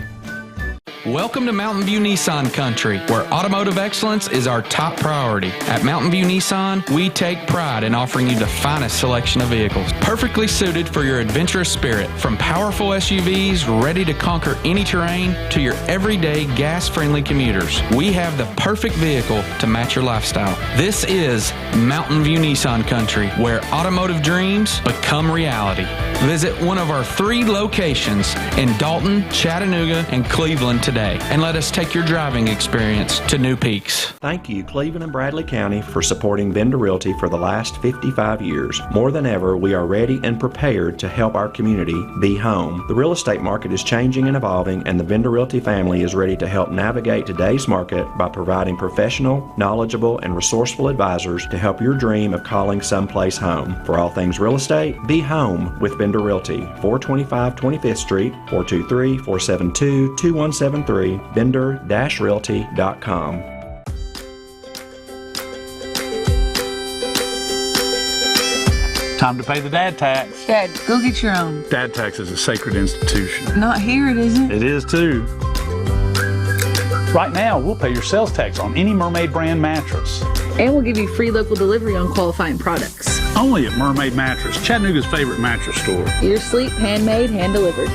Welcome to Mountain View Nissan Country, where automotive excellence is our top priority. At Mountain View Nissan, we take pride in offering you the finest selection of vehicles, perfectly suited for your adventurous spirit. From powerful SUVs ready to conquer any terrain to your everyday gas-friendly commuters, we have the perfect vehicle to match your lifestyle. This is Mountain View Nissan Country, where automotive dreams become reality. Visit one of our 3 locations in Dalton, Chattanooga, and Cleveland today, and let us take your driving experience to new peaks.
Thank you, Cleveland and Bradley County, for supporting Vendor Realty for the last 55 years. More than ever, we are ready and prepared to help our community be home. The real estate market is changing and evolving, and the Vendor Realty family is ready to help navigate today's market by providing professional, knowledgeable, and resourceful advisors to help your dream of calling someplace home. For all things real estate, be home with Vendor Realty, 425 25th Street, 423-472-2173, vendor-realty.com.
Time to pay the dad tax.
Dad, go get your own.
Dad tax is a sacred institution.
Not here, it isn't.
It is too. Right now, we'll pay your sales tax on any Mermaid brand mattress.
And we'll give you free local delivery on qualifying products.
Only at Mermaid Mattress, Chattanooga's favorite mattress store.
Your sleep, handmade, hand-delivered.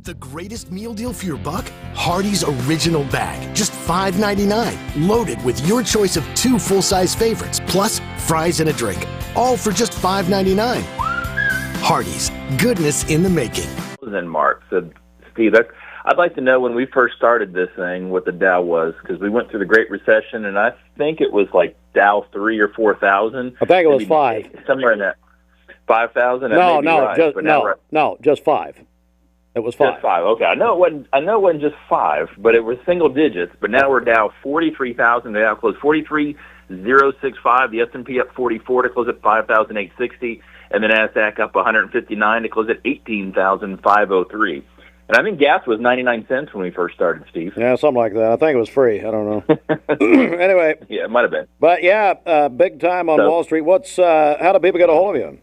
The greatest meal deal for your buck? Hardee's Original Bag. Just $5.99. Loaded with your choice of 2 full-size favorites, plus fries and a drink. All for just $5.99. Hardee's. Goodness in the making.
Then Mark said, Steve, I'd like to know when we first started this thing what the Dow was, because we went through the Great Recession, and I think it was like Dow 3,000 or 4,000.
I think it was 5.
Somewhere in that 5,000.
No, just 5. It was 5.
Just 5. Okay, I know it wasn't just 5, but it was single digits. But now we're down 43,000. The Dow closed 43,065. The S&P up 44 to close at 5,860, and the Nasdaq up 159 to close at 18,503. And I think gas was 99 cents when we first started, Steve.
Yeah, something like that. I think it was free. I don't know. Anyway.
Yeah, it might have been.
But, yeah, big time on Wall Street. How do people get a hold of you?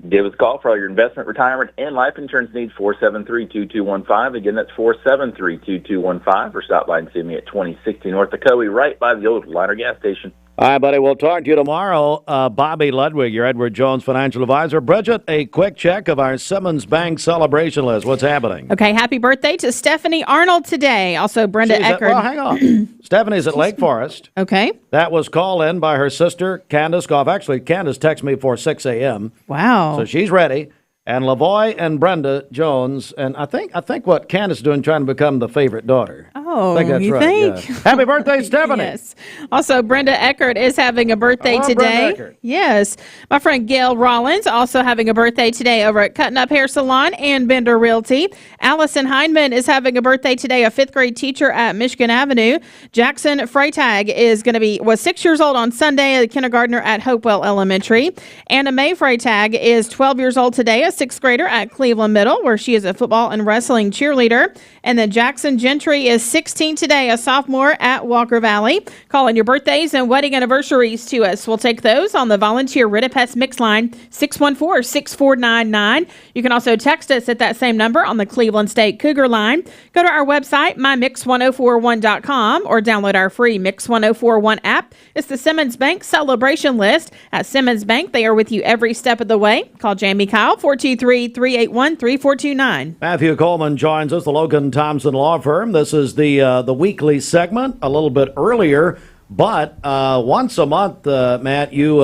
Give us a call for all your investment, retirement, and life insurance needs, 473-2215. Again, that's 473-2215. Or stop by and see me at 2060 North Ocoee, right by the old Liner gas station.
All right, buddy. We'll talk to you tomorrow. Bobby Ludwig, your Edward Jones financial advisor. Bridget, a quick check of our Simmons Bank celebration list. What's happening?
Okay, happy birthday to Stephanie Arnold today. Also, Brenda Eckert.
Well, hang on. Stephanie's at Lake Forest.
Okay.
That was called in by her sister, Candace Goff. Actually, Candace texted me before 6 a.m.
Wow.
So she's ready. And Lavoy and Brenda Jones, and I think what Candace is doing, trying to become the favorite daughter.
Oh,
I think that's right.
think?
Yeah. Happy birthday, Stephanie.
Yes. Also, Brenda Eckert is having a birthday today.
Brenda Eckert.
Yes. My friend Gail Rollins also having a birthday today over at Cutting Up Hair Salon and Bender Realty. Allison Hindman is having a birthday today, a 5th grade teacher at Michigan Avenue. Jackson Freytag was 6 years old on Sunday, a kindergartner at Hopewell Elementary. Anna Mae Freytag is 12 years old today, a 6th grader at Cleveland Middle, where she is a football and wrestling cheerleader. And then Jackson Gentry is 16 today, a sophomore at Wacker Valley. Call in your birthdays and wedding anniversaries to us. We'll take those on the volunteer Ritapest mix line, 614-6499. You can also text us at that same number on the Cleveland State Cougar line. Go to our website, mymix1041.com, or download our free Mix 1041 app. It's the Simmons Bank celebration list. At Simmons Bank, they are with you every step of the way. Call Jamie Kyle, 423-381-3429.
Matthew Coleman joins us, the Logan Thompson Law Firm. This is the weekly segment, a little bit earlier, but once a month, Matt, you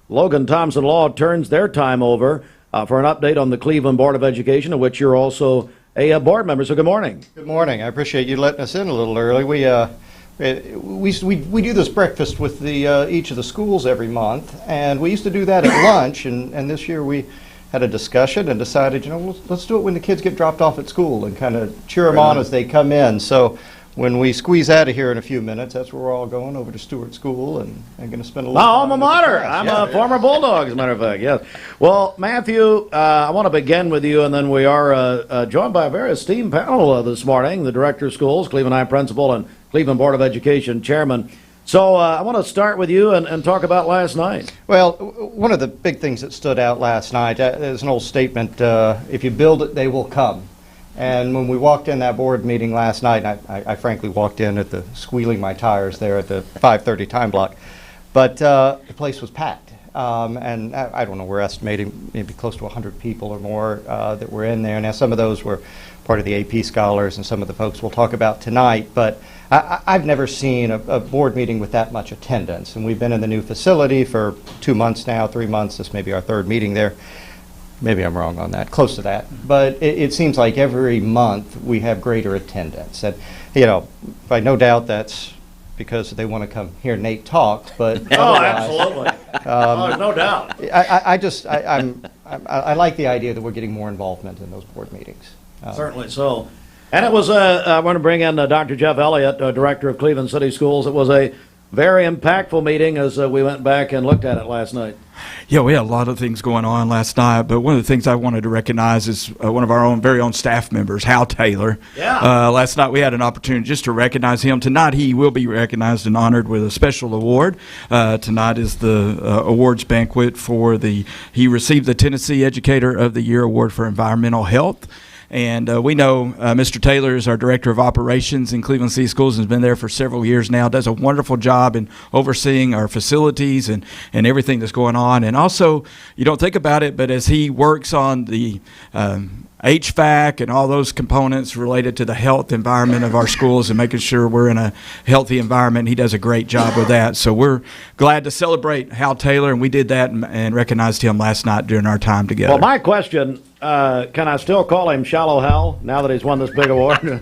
Logan Thompson Law turns their time over for an update on the Cleveland Board of Education, of which you're also a board member. So good morning.
Good morning. I appreciate you letting us in a little early. We do this breakfast with each of the schools every month, and we used to do that at lunch, and this year we had a discussion and decided, let's do it when the kids get dropped off at school and kind of cheer them on as they come in. So when we squeeze out of here in a few minutes, that's where we're all going, over to Stewart School, and going to spend a little time.
My alma mater. I'm a former Bulldog, as a matter of fact, yes. Well, Matthew, I want to begin with you, and then we are joined by a very esteemed panel this morning, the Director of Schools, Cleveland High Principal, and Cleveland Board of Education Chairman. So I want to start with you and talk about last night.
Well, one of the big things that stood out last night, there's an old statement, if you build it, they will come. And when we walked in that board meeting last night, I frankly walked in at the squealing my tires there at the 5:30 time block, but the place was packed. And I don't know, we're estimating maybe close to 100 people or more that were in there. Now, some of those were part of the AP scholars and some of the folks we'll talk about tonight, but I've never seen a board meeting with that much attendance. And we've been in the new facility for 2 months now, 3 months. This may be our third meeting there. Maybe I'm wrong on that, close to that. But it seems like every month we have greater attendance. And, you know, I no doubt that's because they want to come hear Nate talk, but
absolutely. There's no doubt.
I like the idea that we're getting more involvement in those board meetings.
Certainly so. And it was, I want to bring in Dr. Jeff Elliott, Director of Cleveland City Schools. It was a very impactful meeting as we went back and looked at it last night.
Yeah, we had a lot of things going on last night, but one of the things I wanted to recognize is one of our very own staff members, Hal Taylor.
Yeah.
Last night we had an opportunity just to recognize him. Tonight he will be recognized and honored with a special award. Tonight is the awards banquet he received the Tennessee Educator of the Year Award for Environmental Health. And we know Mr. Taylor is our Director of Operations in Cleveland City Schools and has been there for several years now, does a wonderful job in overseeing our facilities and everything that's going on. And also, you don't think about it, but as he works on the HVAC and all those components related to the health environment of our schools and making sure we're in a healthy environment, he does a great job with that. So we're glad to celebrate Hal Taylor, and we did that and recognized him last night during our time together.
Well, my question, can I still call him Shallow Hal now that he's won this big award?
You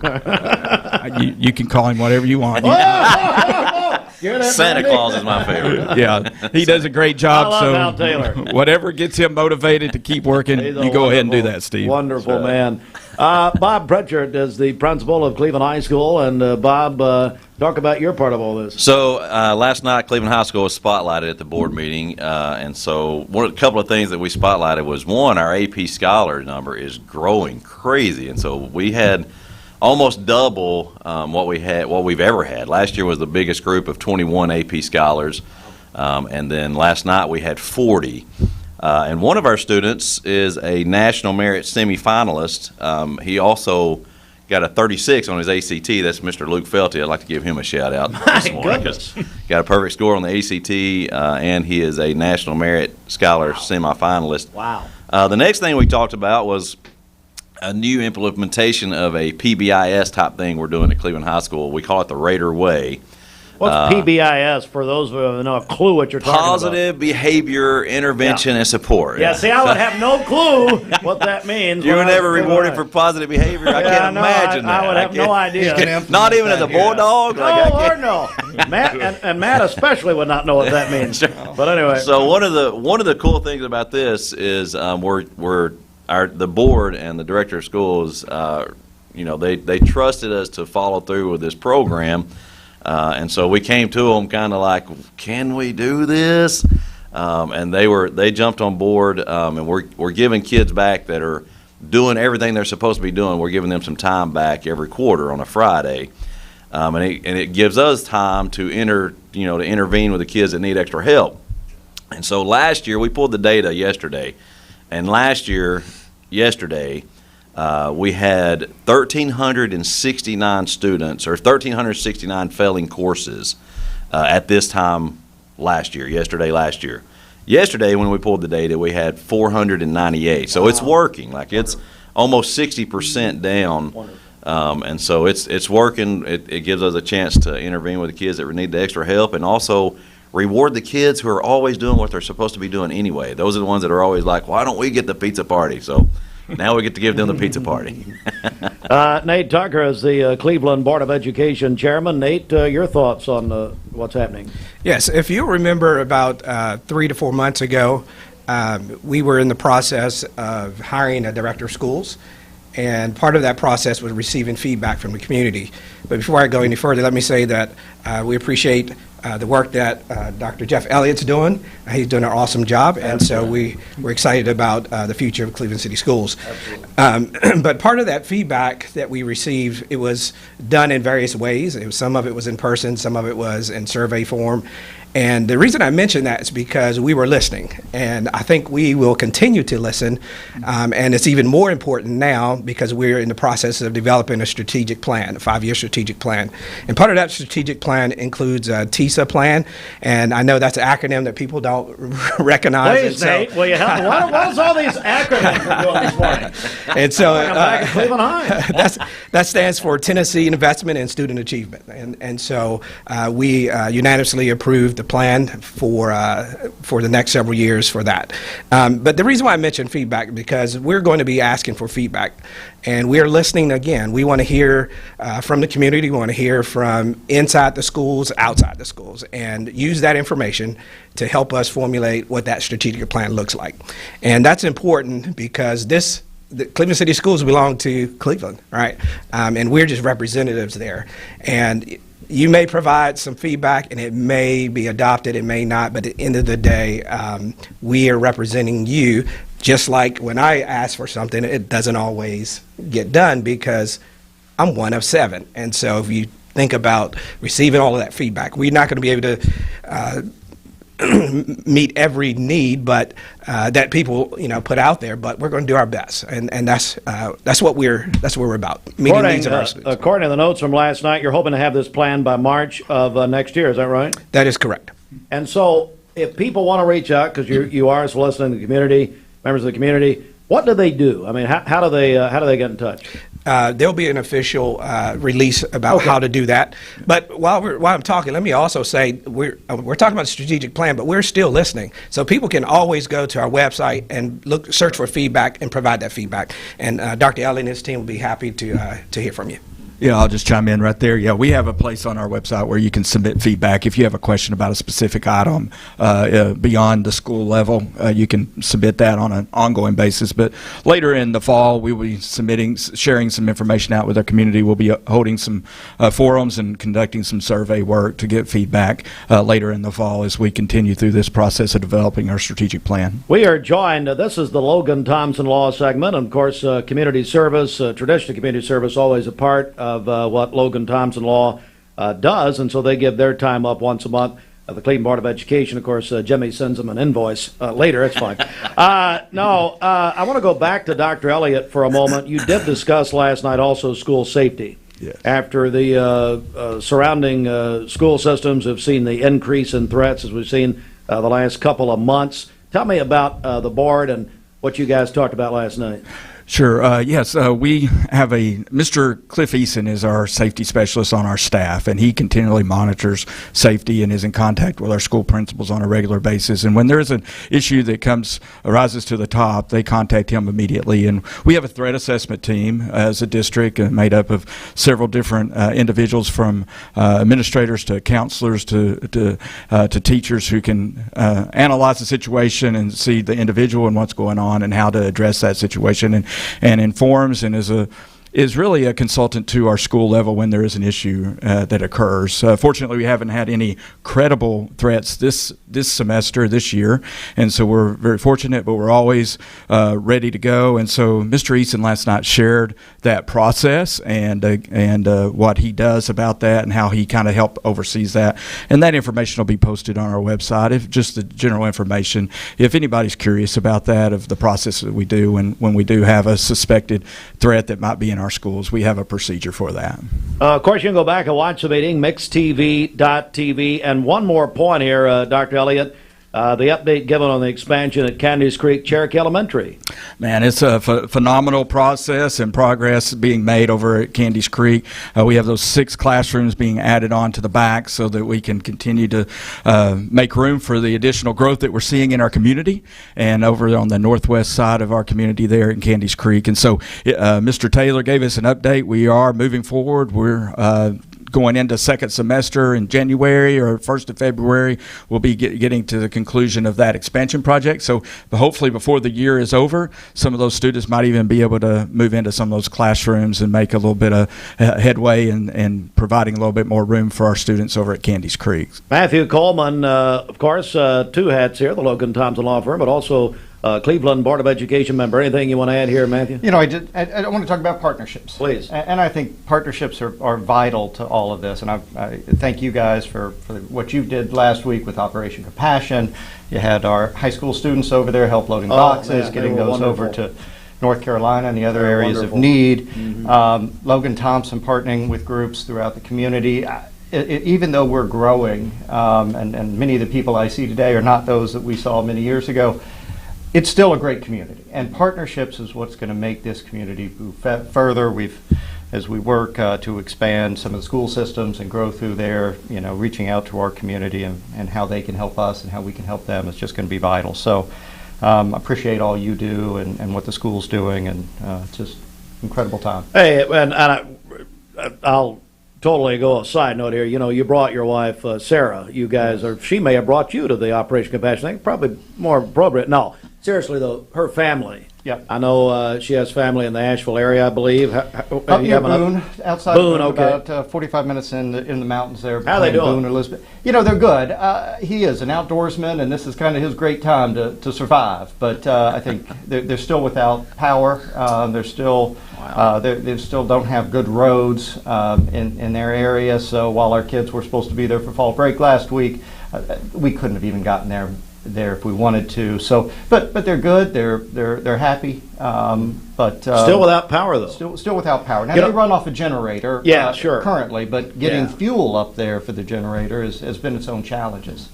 can call him whatever you want.
Santa Claus is my favorite.
Yeah, he does a great job.
I love Hal Taylor.
Whatever gets him motivated to keep working, you go ahead and do that, Steve.
Wonderful man. Bob Pritchard is the principal of Cleveland High School, and Bob, talk about your part of all this.
So last night, Cleveland High School was spotlighted at the board meeting, and so a couple of things that we spotlighted was, one, our AP Scholar number is growing crazy, and so we had almost double what we've ever had. Last year was the biggest group of 21 AP Scholars, and then last night we had 40. And one of our students is a National Merit semifinalist. He also got a 36 on his ACT. That's Mr. Luke Felty. I'd like to give him a shout out this morning. Got a perfect score on the ACT, and he is a National Merit Scholar semifinalist.
Wow.
The next thing we talked about was a new implementation of a PBIS type thing we're doing at Cleveland High School. We call it the Raider Way.
What's PBIS for those who have no clue what you're talking about?
Positive Behavior Intervention and Support.
Yeah, see, I would have no clue what that means.
You were never rewarded for positive behavior? I can't imagine that.
I would have no idea.
Not even as a bulldog?
No, Lord, no. Matt, and Matt especially would not know what that means. But anyway.
So one of the cool things about this is the board and the director of schools, they trusted us to follow through with this program. And so we came to them kind of like, can we do this? And they jumped on board, and we're giving kids back that are doing everything they're supposed to be doing. We're giving them some time back every quarter on a Friday, and it gives us time to intervene with the kids that need extra help. And so last year we pulled the data yesterday, and yesterday. We had 1,369 students, or 1,369 failing courses at this time last year. Yesterday, when we pulled the data, we had 498. So it's working. Like, it's almost 60% down. And so it's working. It gives us a chance to intervene with the kids that need the extra help, and also reward the kids who are always doing what they're supposed to be doing anyway. Those are the ones that are always like, why don't we get the pizza party? So now we get to give them the pizza party.
Nate Tucker is the Cleveland Board of Education chairman. Nate, your thoughts on what's happening?
Yes, if you remember about 3 to 4 months ago, we were in the process of hiring a director of schools, and part of that process was receiving feedback from the community. But before I go any further, let me say that we appreciate the work that Dr. Jeff Elliott's doing. He's doing an awesome job, and so we're excited about the future of Cleveland City Schools. But part of that feedback that we received, it was done in various ways. Some of it was in person, some of it was in survey form. And the reason I mention that is because we were listening, and I think we will continue to listen, and it's even more important now because we're in the process of developing a strategic plan, a 5-year strategic plan. And part of that strategic plan includes a TISA plan, and I know that's an acronym that people don't recognize.
Please, Nate, will you help me? What is all these acronyms we're doing this morning?
And so
I'm back at Cleveland High.
that stands for Tennessee Investment in Student Achievement, and so we unanimously approved the plan for the next several years for that. But the reason why I mentioned feedback, because we're going to be asking for feedback, and we're listening again. We want to hear from the community. We want to hear from inside the schools, outside the schools, and use that information to help us formulate what that strategic plan looks like. And that's important because the Cleveland City Schools belong to Cleveland, right? And we're just representatives there. And you may provide some feedback, and it may be adopted, it may not, but at the end of the day, we are representing you. Just like when I ask for something, it doesn't always get done because I'm one of 7. And so if you think about receiving all of that feedback, we're not going to be able to meet every need, but that people put out there. But we're going to do our best, and that's what we're about, meeting needs of our students.
According to the notes from last night, you're hoping to have this plan by March of next year. Is that right?
That is correct.
And so, if people want to reach out, because you are soliciting the community, members of the community, what do they do? I mean, how do they get in touch?
There'll be an official release about how to do that. But while I'm talking, let me also say we're talking about a strategic plan, but we're still listening. So people can always go to our website and search for feedback and provide that feedback. And Dr. Ellie and his team will be happy to hear from you.
Yeah, I'll just chime in right there. Yeah, we have a place on our website where you can submit feedback. If you have a question about a specific item beyond the school level, you can submit that on an ongoing basis. But later in the fall, we will be sharing some information out with our community. We'll be holding some forums and conducting some survey work to get feedback later in the fall as we continue through this process of developing our strategic plan.
We are joined, this is the Logan Thompson Law segment, and of course, community service, traditional community service, always a part of what Logan Thompson Law does, and so they give their time up once a month. The Cleveland Board of Education, of course, Jimmy sends them an invoice later. It's fine. I want to go back to Dr. Elliott for a moment. You did discuss last night also school safety. Yes. After the surrounding school systems have seen the increase in threats as we've seen the last couple of months. Tell me about the board and what you guys talked about last night.
Sure. Yes, we have Mr. Cliff Eason is our safety specialist on our staff, and he continually monitors safety and is in contact with our school principals on a regular basis. And when there's an issue that arises to the top, they contact him immediately. And we have a threat assessment team as a district made up of several different individuals, from administrators to counselors to teachers, who can analyze the situation and see the individual and what's going on and how to address that situation, and informs and is really a consultant to our school level when there is an issue that occurs. Fortunately, we haven't had any credible threats this semester, this year, and so we're very fortunate, but we're always ready to go. And so Mr. Eason last night shared that process and what he does about that and how he kind of oversees that. And that information will be posted on our website, if just the general information. If anybody's curious about that, of the process that we do when we do have a suspected threat that might be in our schools, we have a procedure for that.
Of course, you can go back and watch the meeting, mixtv.tv. And one more point here, Dr. Elliott, the update given on the expansion at Candies Creek Cherokee Elementary.
Man, it's a phenomenal process and progress being made over at Candies Creek. We have those 6 classrooms being added on to the back so that we can continue to make room for the additional growth that we're seeing in our community and over on the northwest side of our community there in Candies Creek. And so Mr. Taylor gave us an update. We are moving forward. We're going into second semester in January or 1st of February, we'll be getting to the conclusion of that expansion project. So hopefully before the year is over, some of those students might even be able to move into some of those classrooms and make a little bit of headway and providing a little bit more room for our students over at Candies Creek.
Matthew Coleman, of course, two hats here, the Logan Thompson Law Firm, but also Cleveland Board of Education member. Anything you want to add here, Matthew?
You know, I want to talk about partnerships.
Please.
And I think partnerships are vital to all of this. And I thank you guys for what you did last week with Operation Compassion. You had our high school students over there help loading boxes, getting those over to North Carolina and the other areas of need. Logan Thompson partnering with groups throughout the community. Even though we're growing, and many of the people I see today are not those that we saw many years ago, it's still a great community, and partnerships is what's going to make this community move further. As we work to expand some of the school systems and grow through there, reaching out to our community and how they can help us and how we can help them is just going to be vital. So appreciate all you do and what the school's doing, and just incredible time.
Hey, and I'll totally go a side note here. You brought your wife, Sarah. You guys, or she may have brought you to the Operation Compassion. I think probably more appropriate. No, seriously though, her family.
Yep.
I know she has family in the Asheville area, I believe.
Up near Boone, outside
Boone,
of Boone,
okay.
about 45 minutes in the mountains there.
How they doing?
Boone and Elizabeth. They're good. He is an outdoorsman, and this is kind of his great time to survive. But I think they're still without power. They're still they still don't have good roads in their area. So while our kids were supposed to be there for fall break last week, we couldn't have even gotten there if we wanted to. So, but they're good. They're happy. But
still without power though.
Still without power. Now they run off a generator.
Yeah, sure.
Currently, but getting fuel up there for the generator has been its own challenges.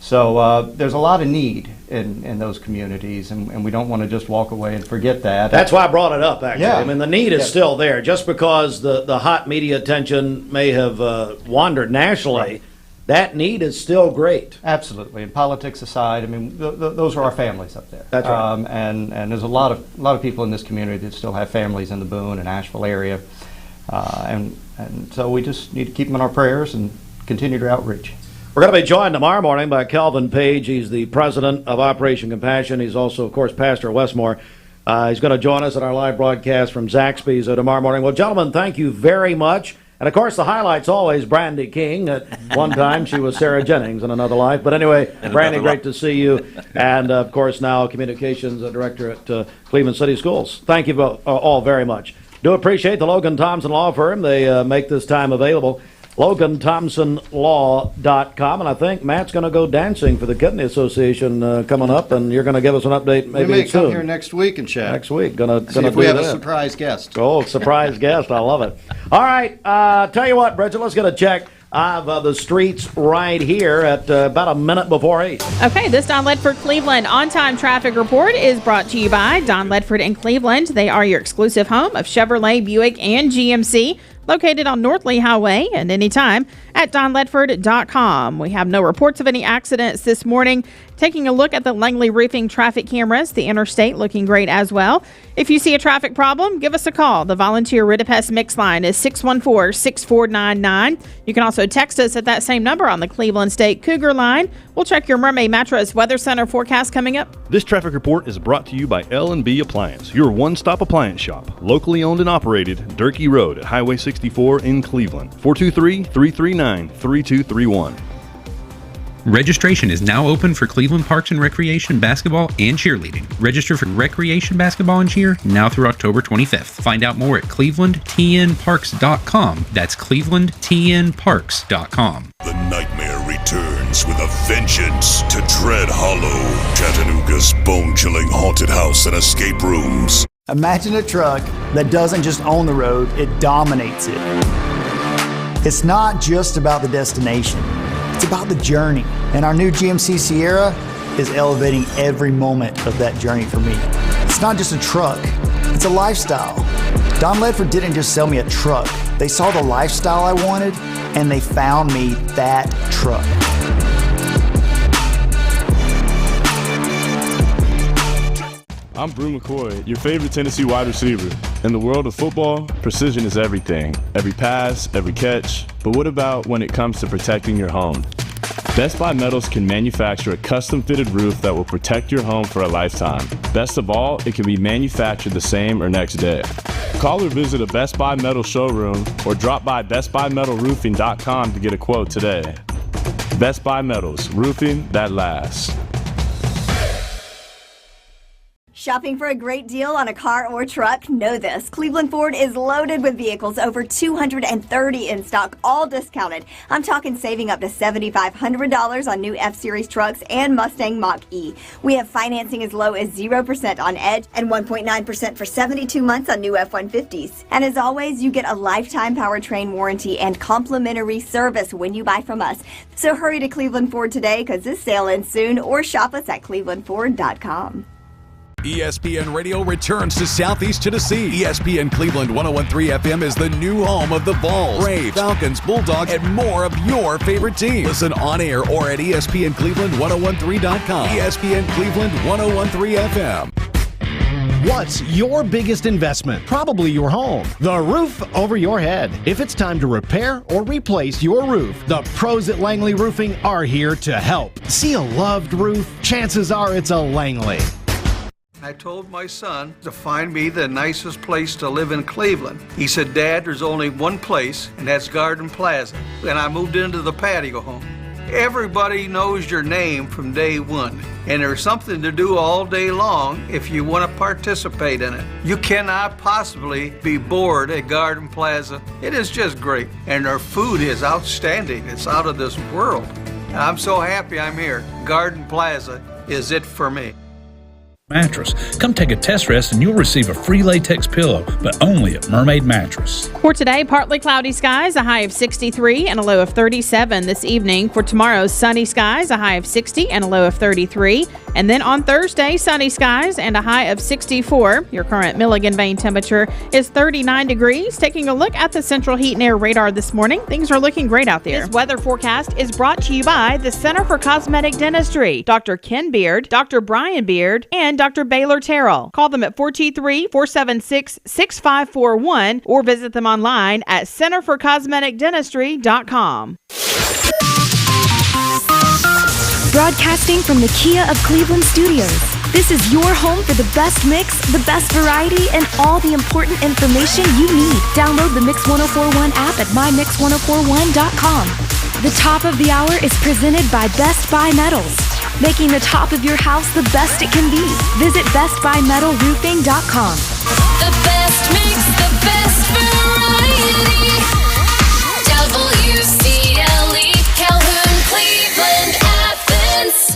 So there's a lot of need in those communities, and we don't want to just walk away and forget that.
That's why I brought it up, actually.
Yeah.
I mean, the need is still there. Just because the hot media attention may have wandered nationally, right. That need is still great.
Absolutely. And politics aside, I mean, those are our families up there.
That's right.
And there's a lot of people in this community that still have families in the Boone and Asheville area. And so we just need to keep them in our prayers and continue to outreach.
We're going to be joined tomorrow morning by Calvin Page. He's the president of Operation Compassion. He's also, of course, pastor of Westmore. He's going to join us at our live broadcast from Zaxby's tomorrow morning. Well, gentlemen, thank you very much. And, of course, the highlight's always Brandy King. At one time, she was Sarah Jennings in another life. But anyway, Brandy, great to see you. And, of course, now Communications Director at Cleveland City Schools. Thank you all very much. Do appreciate the Logan Thompson Law Firm. They make this time available. LoganThompsonLaw.com. And I think Matt's going to go dancing for the Kidney Association coming up, and you're going to give us an update maybe soon.
We may come here next week and chat.
Next week. Gonna
see if we have a surprise guest.
Oh, surprise guest. I love it. All right. Tell you what, Bridget, let's get a check of the streets right here at about a minute before 8.
Okay, this Don Ledford Cleveland on-time traffic report is brought to you by Don Ledford in Cleveland. They are your exclusive home of Chevrolet, Buick, and GMC. Located on North Lee Highway and anytime at donledford.com. We have no reports of any accidents this morning. Taking a look at the Langley Roofing traffic cameras, the interstate looking great as well. If you see a traffic problem, give us a call. The volunteer Ridipest mix line is 614-6499. You can also text us at that same number on the Cleveland State Cougar line. We'll check your Mermaid Mattress Weather Center forecast coming up.
This traffic report is brought to you by L&B Appliance, your one-stop appliance shop. Locally owned and operated, Durkee Road at Highway 64 in Cleveland. 423-339-3231.
Registration is now open for Cleveland Parks and Recreation basketball and cheerleading. Register for recreation basketball and cheer now through October 25th. Find out more at clevelandtnparks.com. That's clevelandtnparks.com.
The nightmare returns with a vengeance to Dread Hollow, Chattanooga's bone-chilling haunted house and escape rooms.
Imagine a truck that doesn't just own the road, it dominates it. It's not just about the destination. It's about the journey, and our new GMC Sierra is elevating every moment of that journey for me. It's not just a truck, it's a lifestyle. Don Ledford didn't just sell me a truck. They saw the lifestyle I wanted, and they found me that truck.
I'm Brew McCoy, your favorite Tennessee wide receiver. In the world of football, precision is everything. Every pass, every catch. But what about when it comes to protecting your home? Best Buy Metals can manufacture a custom-fitted roof that will protect your home for a lifetime. Best of all, it can be manufactured the same or next day. Call or visit a Best Buy Metal showroom or drop by bestbuymetalroofing.com to get a quote today. Best Buy Metals, roofing that lasts. Shopping for a great deal on a car or truck? Know this. Cleveland Ford is loaded with vehicles, over 230 in stock, all discounted. I'm talking saving up to $7,500 on new F-Series trucks and Mustang Mach-E. We have financing as low as 0% on Edge and 1.9% for 72 months on new F-150s. And as always, you get a lifetime powertrain warranty and complimentary service when you buy from us. So hurry to Cleveland Ford today because this sale ends soon, or shop us at clevelandford.com.
ESPN Radio returns to Southeast Tennessee. ESPN Cleveland 101.3 FM is the new home of the Vols, Braves, Falcons, Bulldogs, and more of your favorite teams. Listen on air or at ESPNCleveland1013.com. ESPN Cleveland 101.3 FM.
What's your biggest investment? Probably your home. The roof over your head. If it's time to repair or replace your roof, the pros at Langley Roofing are here to help. See a loved roof? Chances are it's a Langley.
I told my son to find me the nicest place to live in Cleveland. He said, Dad, there's only one place, and that's Garden Plaza. And I moved into the patio home. Everybody knows your name from day one, and there's something to do all day long if you want to participate in it. You cannot possibly be bored at Garden Plaza. It is just great, and their food is outstanding. It's out of this world. And I'm so happy I'm here. Garden Plaza is it for me.
Mattress. Come take a test rest and you'll receive a free latex pillow, but only at Mermaid Mattress.
For today, partly cloudy skies, a high of 63 and a low of 37 this evening. For tomorrow, sunny skies, a high of 60 and a low of 33. And then on Thursday, sunny skies and a high of 64. Your current Milligan Vane temperature is 39 degrees. Taking a look at the Central Heat and Air radar this morning, things are looking great out there. This weather forecast is brought to you by the Center for Cosmetic Dentistry, Dr. Ken Beard, Dr. Brian Beard, and Dr. Baylor Terrell. Call them at 423-476-6541 or visit them online at centerforcosmeticdentistry.com.
Broadcasting from the Kia of Cleveland studios. This is your home for the best mix, the best variety, and all the important information you need. Download the Mix 1041 app at mymix1041.com. The top of the hour is presented by Best Buy Metals, making the top of your house the best it can be. Visit bestbuymetalroofing.com.
The best mix, the best variety. WCLE, Calhoun, Cleveland, Athens.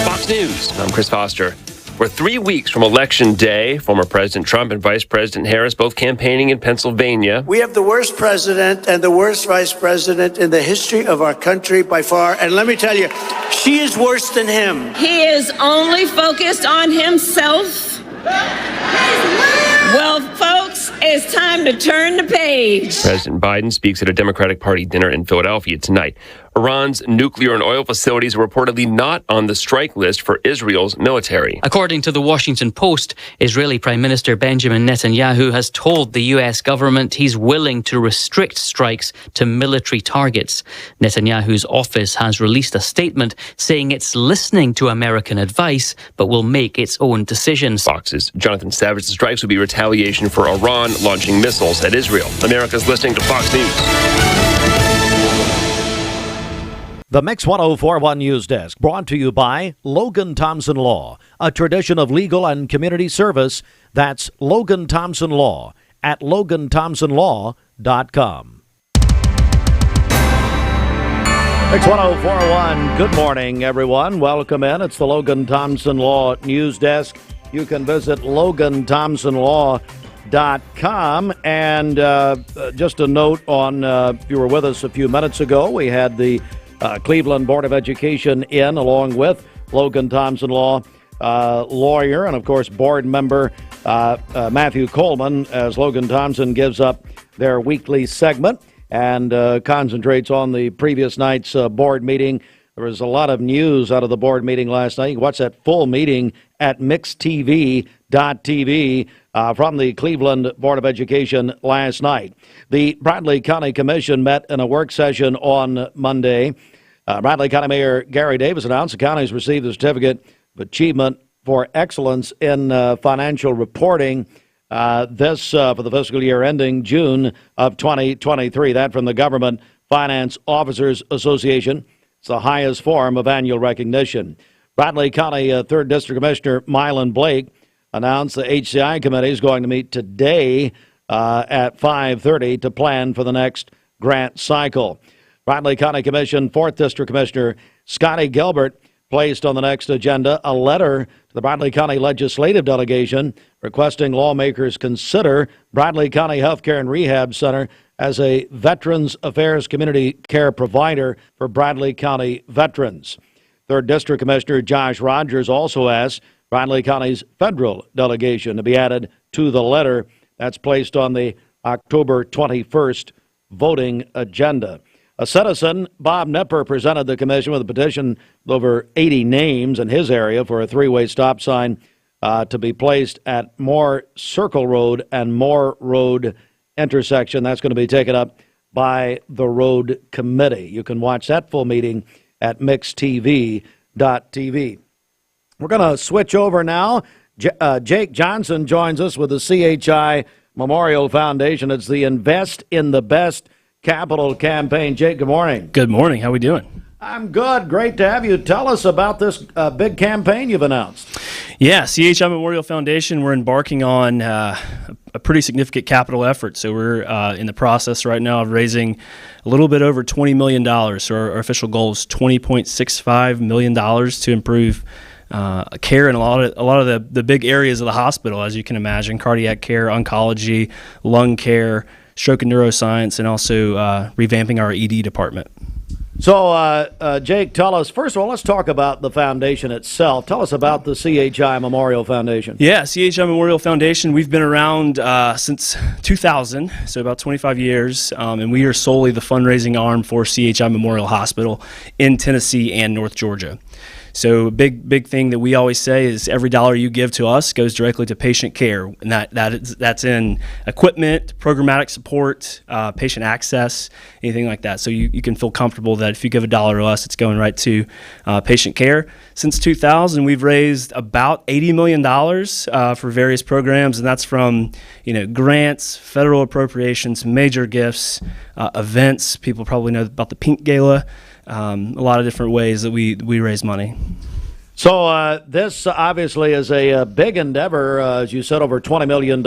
Fox News, I'm Chris Foster. We're 3 weeks from Election Day. Former President Trump and Vice President Harris both campaigning in Pennsylvania.
We have the worst president and the worst vice president in the history of our country by far. And let me tell you, she is worse than him.
He is only focused on himself. Well, folks, it's time to turn the page.
President Biden speaks at a Democratic Party dinner in Philadelphia tonight. Iran's nuclear and oil facilities are reportedly not on the strike list for Israel's military.
According to the Washington Post, Israeli Prime Minister Benjamin Netanyahu has told the U.S. government he's willing to restrict strikes to military targets. Netanyahu's office has released a statement saying it's listening to American advice, but will make its own decisions.
Fox's Jonathan Savage, the strikes would be retaliation for Iran launching missiles at Israel. America's listening to Fox News.
The Mix 1041 News Desk, brought to you by Logan Thompson Law, a tradition of legal and community service. That's Logan Thompson Law at LoganThompsonLaw.com. Mix 1041, good morning, everyone. Welcome in. It's the Logan Thompson Law News Desk. You can visit LoganThompsonLaw.com. And just a note on, if you were with us a few minutes ago, we had the Cleveland Board of Education in, along with Logan Thompson Law lawyer and, of course, board member Matthew Coleman, as Logan Thompson gives up their weekly segment and concentrates on the previous night's board meeting There was a lot of news out of the board meeting last night. You can watch that full meeting at mixtv.tv from the Cleveland Board of Education last night. The Bradley County Commission met in a work session on Monday. Bradley County Mayor Gary Davis announced the county has received the Certificate of Achievement for Excellence in Financial Reporting. This for the fiscal year ending June of 2023. That from the Government Finance Officers Association. It's the highest form of annual recognition. Bradley County 3rd District Commissioner Mylan Blake announced the HCI committee is going to meet today at 5:30 to plan for the next grant cycle. Bradley County Commission 4th District Commissioner Scotty Gilbert placed on the next agenda a letter to the Bradley County Legislative Delegation requesting lawmakers consider Bradley County Healthcare and Rehab Center as a Veterans Affairs community care provider for Bradley County veterans. 3rd District Commissioner Josh Rogers also asked Bradley County's federal delegation to be added to the letter that's placed on the October 21st voting agenda. A citizen, Bob Nipper, presented the commission with a petition with over 80 names in his area for a three-way stop sign to be placed at Moore Circle Road and Moore Road intersection. That's going to be taken up by the road committee. You can watch that full meeting at mixtv.tv. We're going to switch over now. Jake Johnson joins us with the CHI Memorial Foundation. It's the Invest in the Best Capital campaign. Jake, good morning.
Good morning. How are we doing?
I'm good. Great to have you. Tell us about this big campaign you've announced.
Yeah, CHI Memorial Foundation, we're embarking on a pretty significant capital effort. So we're in the process right now of raising a little bit over $20 million. So our official goal is $20.65 million to improve care in a lot of the big areas of the hospital, as you can imagine: cardiac care, oncology, lung care, stroke and neuroscience, and also revamping our ED department.
So, Jake, tell us, first of all, let's talk about the foundation itself. Tell us about the CHI Memorial Foundation.
Yeah, CHI Memorial Foundation, we've been around since 2000, so about 25 years, and we are solely the fundraising arm for CHI Memorial Hospital in Tennessee and North Georgia. So a big thing that we always say is every dollar you give to us goes directly to patient care, and that's in equipment, programmatic support, patient access, anything like that. So you can feel comfortable that if you give a dollar to us, it's going right to patient care. Since 2000, we've raised about $80 million for various programs, and that's from grants, federal appropriations, major gifts, events. People probably know about the Pink Gala. A lot of different ways that we raise money.
So this obviously is a big endeavor. As you said, over $20 million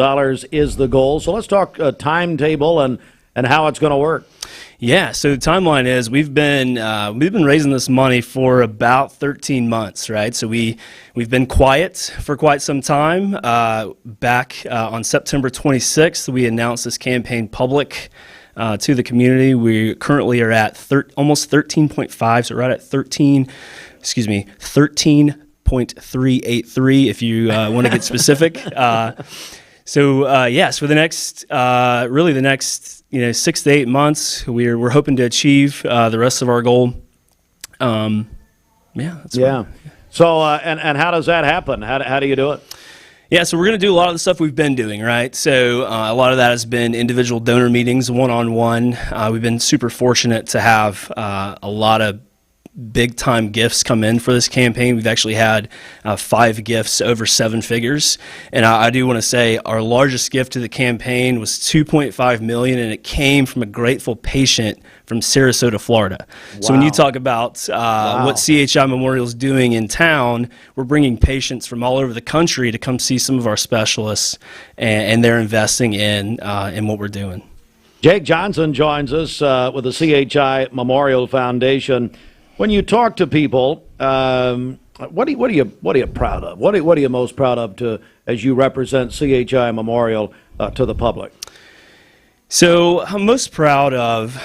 is the goal. So let's talk timetable and how it's going to work.
Yeah, so the timeline is we've been raising this money for about 13 months, right? So we've been quiet for quite some time. Back on September 26th, we announced this campaign public to the community. We currently are at almost 13.5, so right at 13.383 if you want to get specific. Yes, for the next, really the next 6 to 8 months, we're hoping to achieve the rest of our goal. So
and how does that happen? How do you do it?
Yeah, so we're going to do a lot of the stuff we've been doing, right? So a lot of that has been individual donor meetings, one-on-one. We've been super fortunate to have a lot of big-time gifts come in for this campaign. We've actually had 5 gifts over 7 figures. And I do want to say our largest gift to the campaign was $2.5 million, and it came from a grateful patient from Sarasota, Florida. Wow. So when you talk about what CHI Memorial is doing in town, we're bringing patients from all over the country to come see some of our specialists, and they're investing in what we're doing.
Jake Johnson joins us with the CHI Memorial Foundation. When you talk to people, what are you proud of? What are you most proud of as you represent CHI Memorial to the public?
So I'm most proud of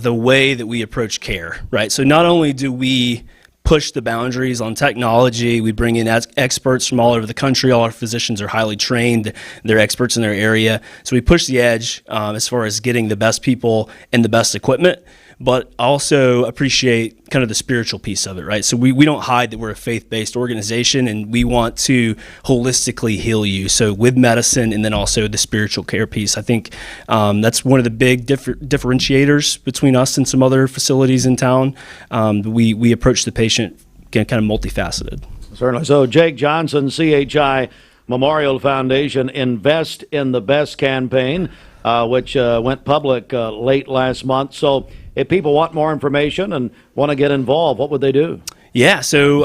the way that we approach care, right? So not only do we push the boundaries on technology, we bring in experts from all over the country. All our physicians are highly trained. They're experts in their area. So we push the edge as far as getting the best people and the best equipment. but also appreciate kind of the spiritual piece of it, right? So we don't hide that we're a faith-based organization, and we want to holistically heal you. So with medicine and then also the spiritual care piece, I think that's one of the big differentiators between us and some other facilities in town. We approach the patient kind of multifaceted.
Certainly. So Jake Johnson, CHI Memorial Foundation, Invest in the Best campaign, which went public late last month. So if people want more information and want to get involved, what would they do?
Yeah, so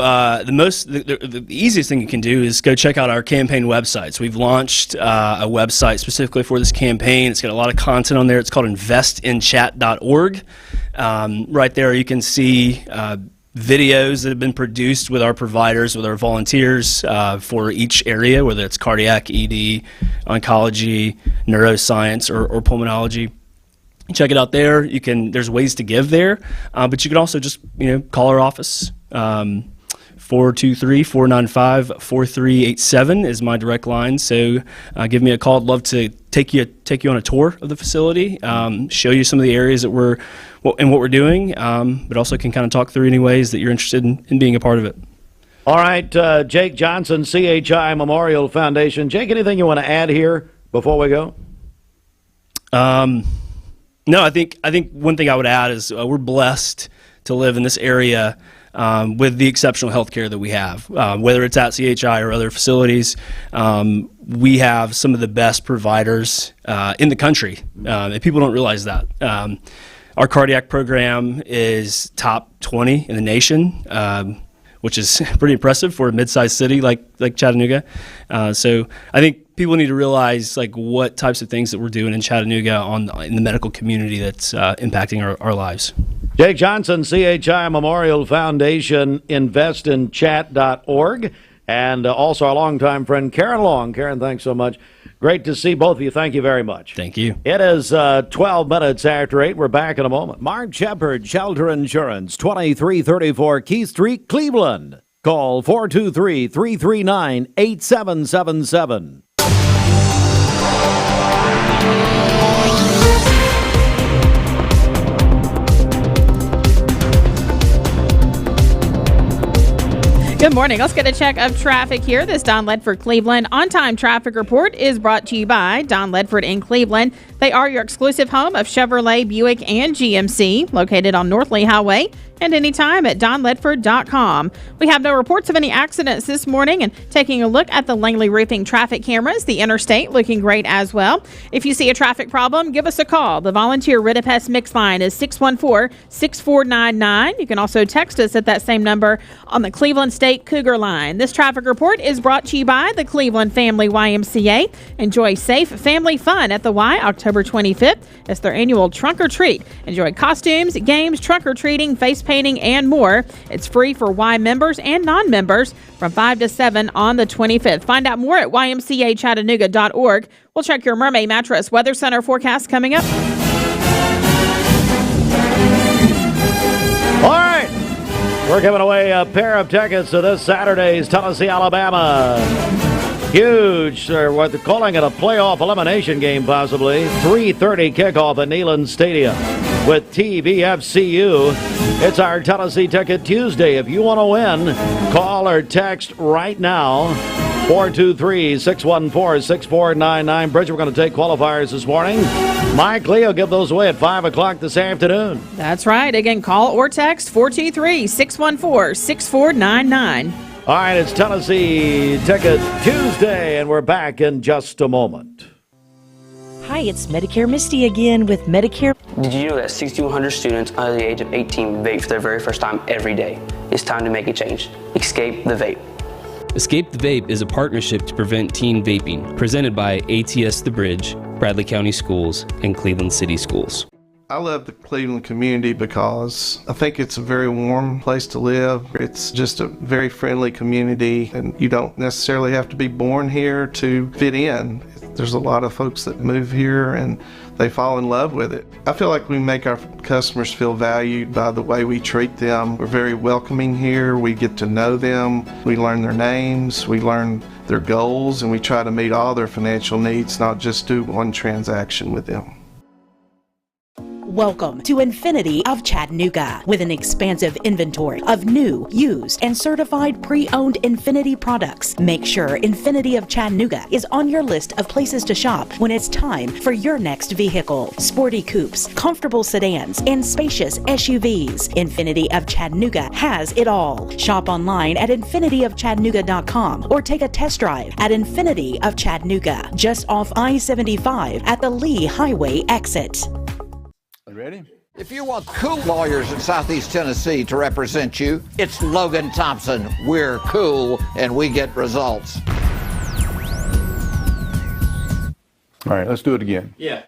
the easiest thing you can do is go check out our campaign websites. We've launched a website specifically for this campaign. It's got a lot of content on there. It's called investinchat.org. Right there you can see videos that have been produced with our providers, with our volunteers for each area, whether it's cardiac, ED, oncology, neuroscience, or pulmonology. Check it out there. There's ways to give there, but you can also just call our office. 423-495-4387 is my direct line. So give me a call. I'd love to take you on a tour of the facility, show you some of the areas that what we're doing, but also can kind of talk through any ways that you're interested in being a part of it.
All right, Jake Johnson, CHI Memorial Foundation. Jake, anything you want to add here before we go?
No, I think one thing I would add is we're blessed to live in this area with the exceptional health care that we have. Whether it's at CHI or other facilities, we have some of the best providers in the country, and people don't realize that. Our cardiac program is top 20 in the nation, which is pretty impressive for a mid-sized city like Chattanooga. So I think people need to realize what types of things that we're doing in Chattanooga in the medical community that's impacting our lives.
Jake Johnson, CHI Memorial Foundation, investinchat.org, and also our longtime friend Karen Long. Karen, thanks so much. Great to see both of you. Thank you very much.
Thank you.
It is 12 minutes after 8. We're back in a moment. Mark Shepard, Shelter Insurance, 2334 Key Street, Cleveland. Call 423-339-8777.
Good morning. Let's get a check of traffic here. This Don Ledford Cleveland on-time traffic report is brought to you by Don Ledford in Cleveland. They are your exclusive home of Chevrolet, Buick, and GMC, located on North Lee Highway, and anytime at donledford.com. We have no reports of any accidents this morning, and taking a look at the Langley Roofing traffic cameras, the interstate looking great as well. If you see a traffic problem, give us a call. The volunteer Ridipest mix line is 614-6499. You can also text us at that same number on the Cleveland State Cougar line. This traffic report is brought to you by the Cleveland Family YMCA. Enjoy safe family fun at the Y October 25th. It's their annual trunk or treat. Enjoy costumes, games, trunk or treating, face painting, and more. It's free for Y members and non-members from 5 to 7 on the 25th. Find out more at ymcachattanooga.org. We'll check your Mermaid Mattress Weather Center forecast coming up.
All right. We're giving away a pair of tickets to this Saturday's Tennessee-Alabama. Huge, what they're calling it a playoff elimination game, possibly. 3:30 kickoff at Neyland Stadium with TVFCU. It's our Tennessee Ticket Tuesday. If you want to win, call or text right now. 423-614-6499. Bridget, we're going to take qualifiers this morning. Mike Lee will give those away at 5 o'clock this afternoon.
That's right. Again, call or text 423-614-6499.
All right, it's Tennessee Ticket Tuesday, and we're back in just a moment.
Hi, it's Medicare Misty again with Medicare.
Did you know that 6,100 students under the age of 18 vape for their very first time every day? It's time to make a change. Escape the vape.
Escape the Vape is a partnership to prevent teen vaping, presented by ATS The Bridge, Bradley County Schools, and Cleveland City Schools.
I love the Cleveland community because I think it's a very warm place to live. It's just a very friendly community, and you don't necessarily have to be born here to fit in. There's a lot of folks that move here and they fall in love with it. I feel like we make our customers feel valued by the way we treat them. We're very welcoming here. We get to know them. We learn their names. We learn their goals, and we try to meet all their financial needs, not just do one transaction with them.
Welcome to Infinity of Chattanooga. With an expansive inventory of new, used, and certified pre-owned Infinity products, make sure Infinity of Chattanooga is on your list of places to shop when it's time for your next vehicle. Sporty coupes, comfortable sedans, and spacious SUVs. Infinity of Chattanooga has it all. Shop online at infinityofchattanooga.com or take a test drive at Infinity of Chattanooga, just off I-75 at the Lee Highway exit.
Ready? If you want cool lawyers in Southeast Tennessee to represent you, it's Logan Thompson. We're cool and we get results.
All right, let's do it again.
Yeah.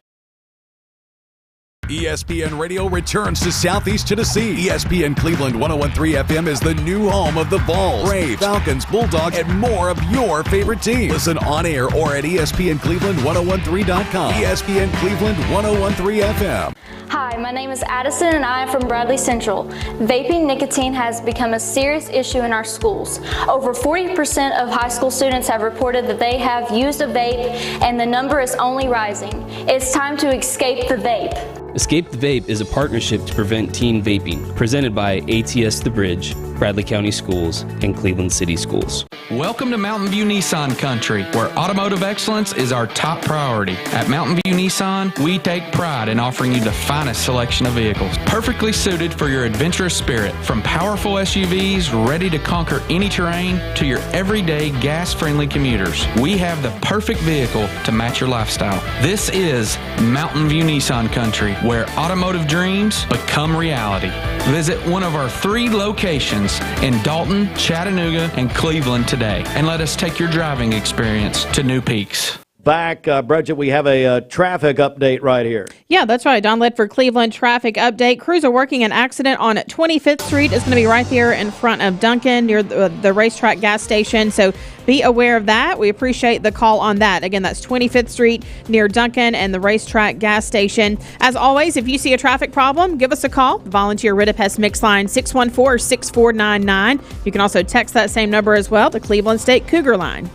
ESPN Radio returns to Southeast Tennessee. ESPN Cleveland 101.3 FM is the new home of the Vols, Braves, Falcons, Bulldogs, and more of your favorite teams. Listen on air or at ESPNCleveland1013.com. ESPN Cleveland 101.3 FM.
Hi, my name is Addison and I am from Bradley Central. Vaping nicotine has become a serious issue in our schools. Over 40% of high school students have reported that they have used a vape, and the number is only rising. It's time to escape the vape.
Escape the Vape is a partnership to prevent teen vaping, presented by ATS The Bridge, Bradley County Schools, and Cleveland City Schools.
Welcome to Mountain View Nissan Country, where automotive excellence is our top priority. At Mountain View Nissan, we take pride in offering you the finest selection of vehicles, perfectly suited for your adventurous spirit. From powerful SUVs ready to conquer any terrain to your everyday gas-friendly commuters, we have the perfect vehicle to match your lifestyle. This is Mountain View Nissan Country, where automotive dreams become reality. Visit one of our 3 locations in Dalton, Chattanooga, and Cleveland today, and let us take your driving experience to new peaks.
Back, Bridget, we have a traffic update right here.
Yeah, that's right. Don Ledford, Cleveland traffic update. Crews are working an accident on 25th Street. It's going to be right there in front of Duncan near the racetrack gas station. So be aware of that. We appreciate the call on that. Again, that's 25th Street near Duncan and the racetrack gas station. As always, if you see a traffic problem, give us a call. Volunteer Ritipest Mix Line 614-6499. You can also text that same number as well, the Cleveland State Cougar line.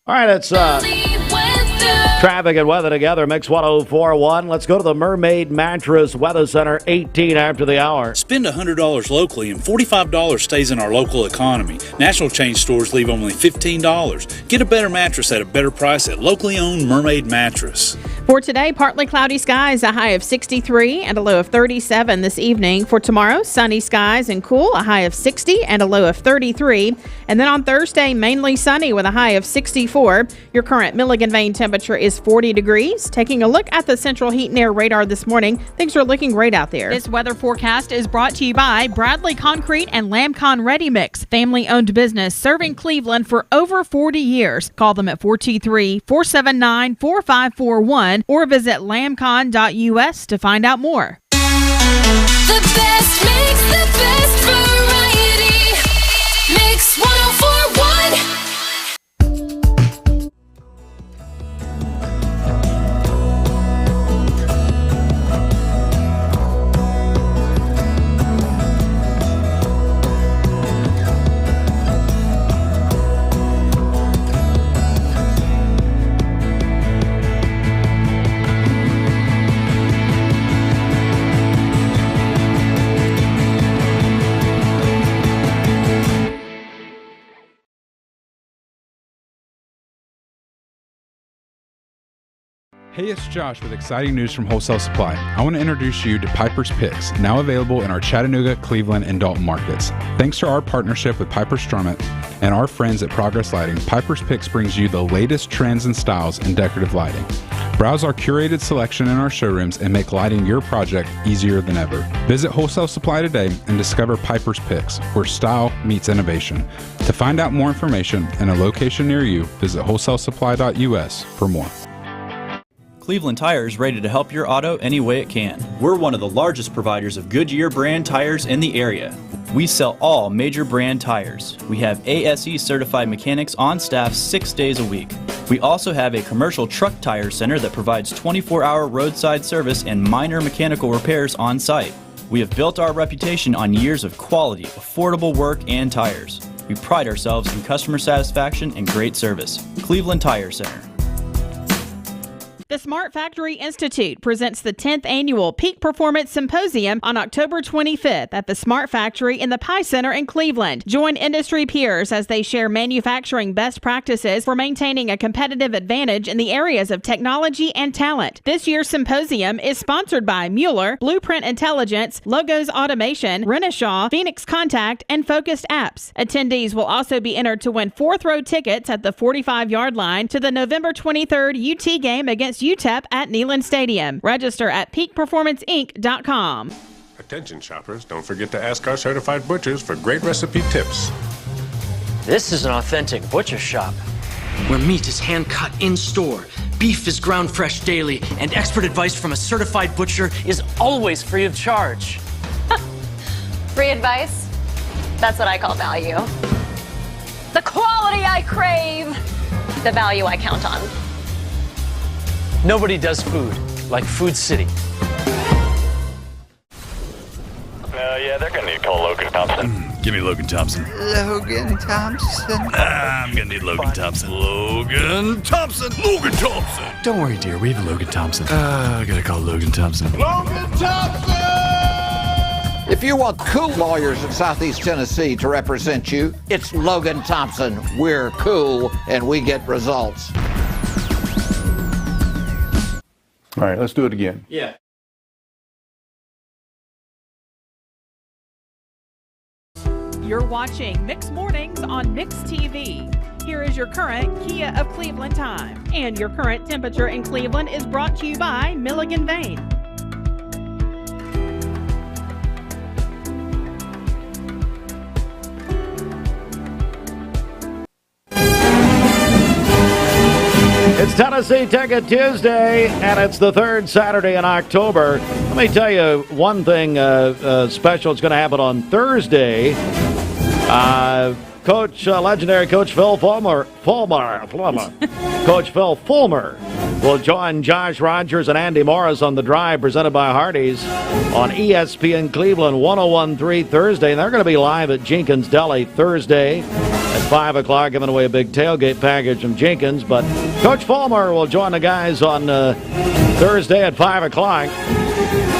All right, it's traffic and weather together, Mix 104.1. Let's go to the Mermaid Mattress Weather Center, 18 after the hour.
Spend $100 locally and $45 stays in our local economy. National chain stores leave only $15. Get a better mattress at a better price at locally owned Mermaid Mattress.
For today, partly cloudy skies, a high of 63 and a low of 37 this evening. For tomorrow, sunny skies and cool, a high of 60 and a low of 33. And then on Thursday, mainly sunny with a high of 64. Your current Milligan Vane temperature is 40 degrees. Taking a look at the central heat and air radar this morning, things are looking great out there. This weather forecast is brought to you by Bradley Concrete and Lamcon Ready Mix, family-owned business serving Cleveland for over 40 years. Call them at 423-479-4541 or visit lamcon.us to find out more.
The best mix, the best variety. Mix 104.1.
Hey, it's Josh with exciting news from Wholesale Supply. I want to introduce you to Piper's Picks, now available in our Chattanooga, Cleveland, and Dalton markets. Thanks to our partnership with Piper Strummett and our friends at Progress Lighting, Piper's Picks brings you the latest trends and styles in decorative lighting. Browse our curated selection in our showrooms and make lighting your project easier than ever. Visit Wholesale Supply today and discover Piper's Picks, where style meets innovation. To find out more information and a location near you, visit wholesalesupply.us for more.
Cleveland Tire is ready to help your auto any way it can. We're one of the largest providers of Goodyear brand tires in the area. We sell all major brand tires. We have ASE certified mechanics on staff 6 days a week. We also have a commercial truck tire center that provides 24-hour roadside service and minor mechanical repairs on site. We have built our reputation on years of quality, affordable work and tires. We pride ourselves in customer satisfaction and great service. Cleveland Tire Center.
The Smart Factory Institute presents the 10th annual Peak Performance Symposium on October 25th at the Smart Factory in the Pie Center in Cleveland. Join industry peers as they share manufacturing best practices for maintaining a competitive advantage in the areas of technology and talent. This year's symposium is sponsored by Mueller, Blueprint Intelligence, Logos Automation, Renishaw, Phoenix Contact, and Focused Apps. Attendees will also be entered to win fourth-row tickets at the 45-yard line to the November 23rd UT game against UTEP at Neyland Stadium. Register at peakperformanceinc.com.
Attention shoppers, don't forget to ask our certified butchers for great recipe tips.
This is an authentic butcher shop, where meat is hand-cut in-store, beef is ground fresh daily, and expert advice from a certified butcher is always free of charge.
Free advice? That's what I call value. The quality I crave, the value I count on.
Nobody does food like Food City.
Yeah, they're gonna need to call Logan Thompson.
Give me Logan Thompson.
Logan Thompson.
I'm gonna need Logan Thompson. Logan Thompson. Logan Thompson. Don't worry, dear. We have a Logan Thompson. I gotta call Logan Thompson.
Logan Thompson! If you want cool lawyers in Southeast Tennessee to represent you, it's Logan Thompson. We're cool and we get results.
All right, let's do it again.
Yeah.
You're watching Mix Mornings on Mix TV. Here is your current Kia of Cleveland time. And your current temperature in Cleveland is brought to you by Milligan Vane.
It's Tennessee Ticket Tuesday, and it's the third Saturday in October. Let me tell you one thing special is going to happen on Thursday. Legendary Coach Phil Fulmer, Coach Phil Fulmer will join Josh Rogers and Andy Morris on The Drive, presented by Hardee's on ESPN Cleveland 101.3 Thursday. And they're going to be live at Jenkins Deli Thursday at 5 o'clock, giving away a big tailgate package from Jenkins. But Coach Fulmer will join the guys on Thursday at 5 o'clock.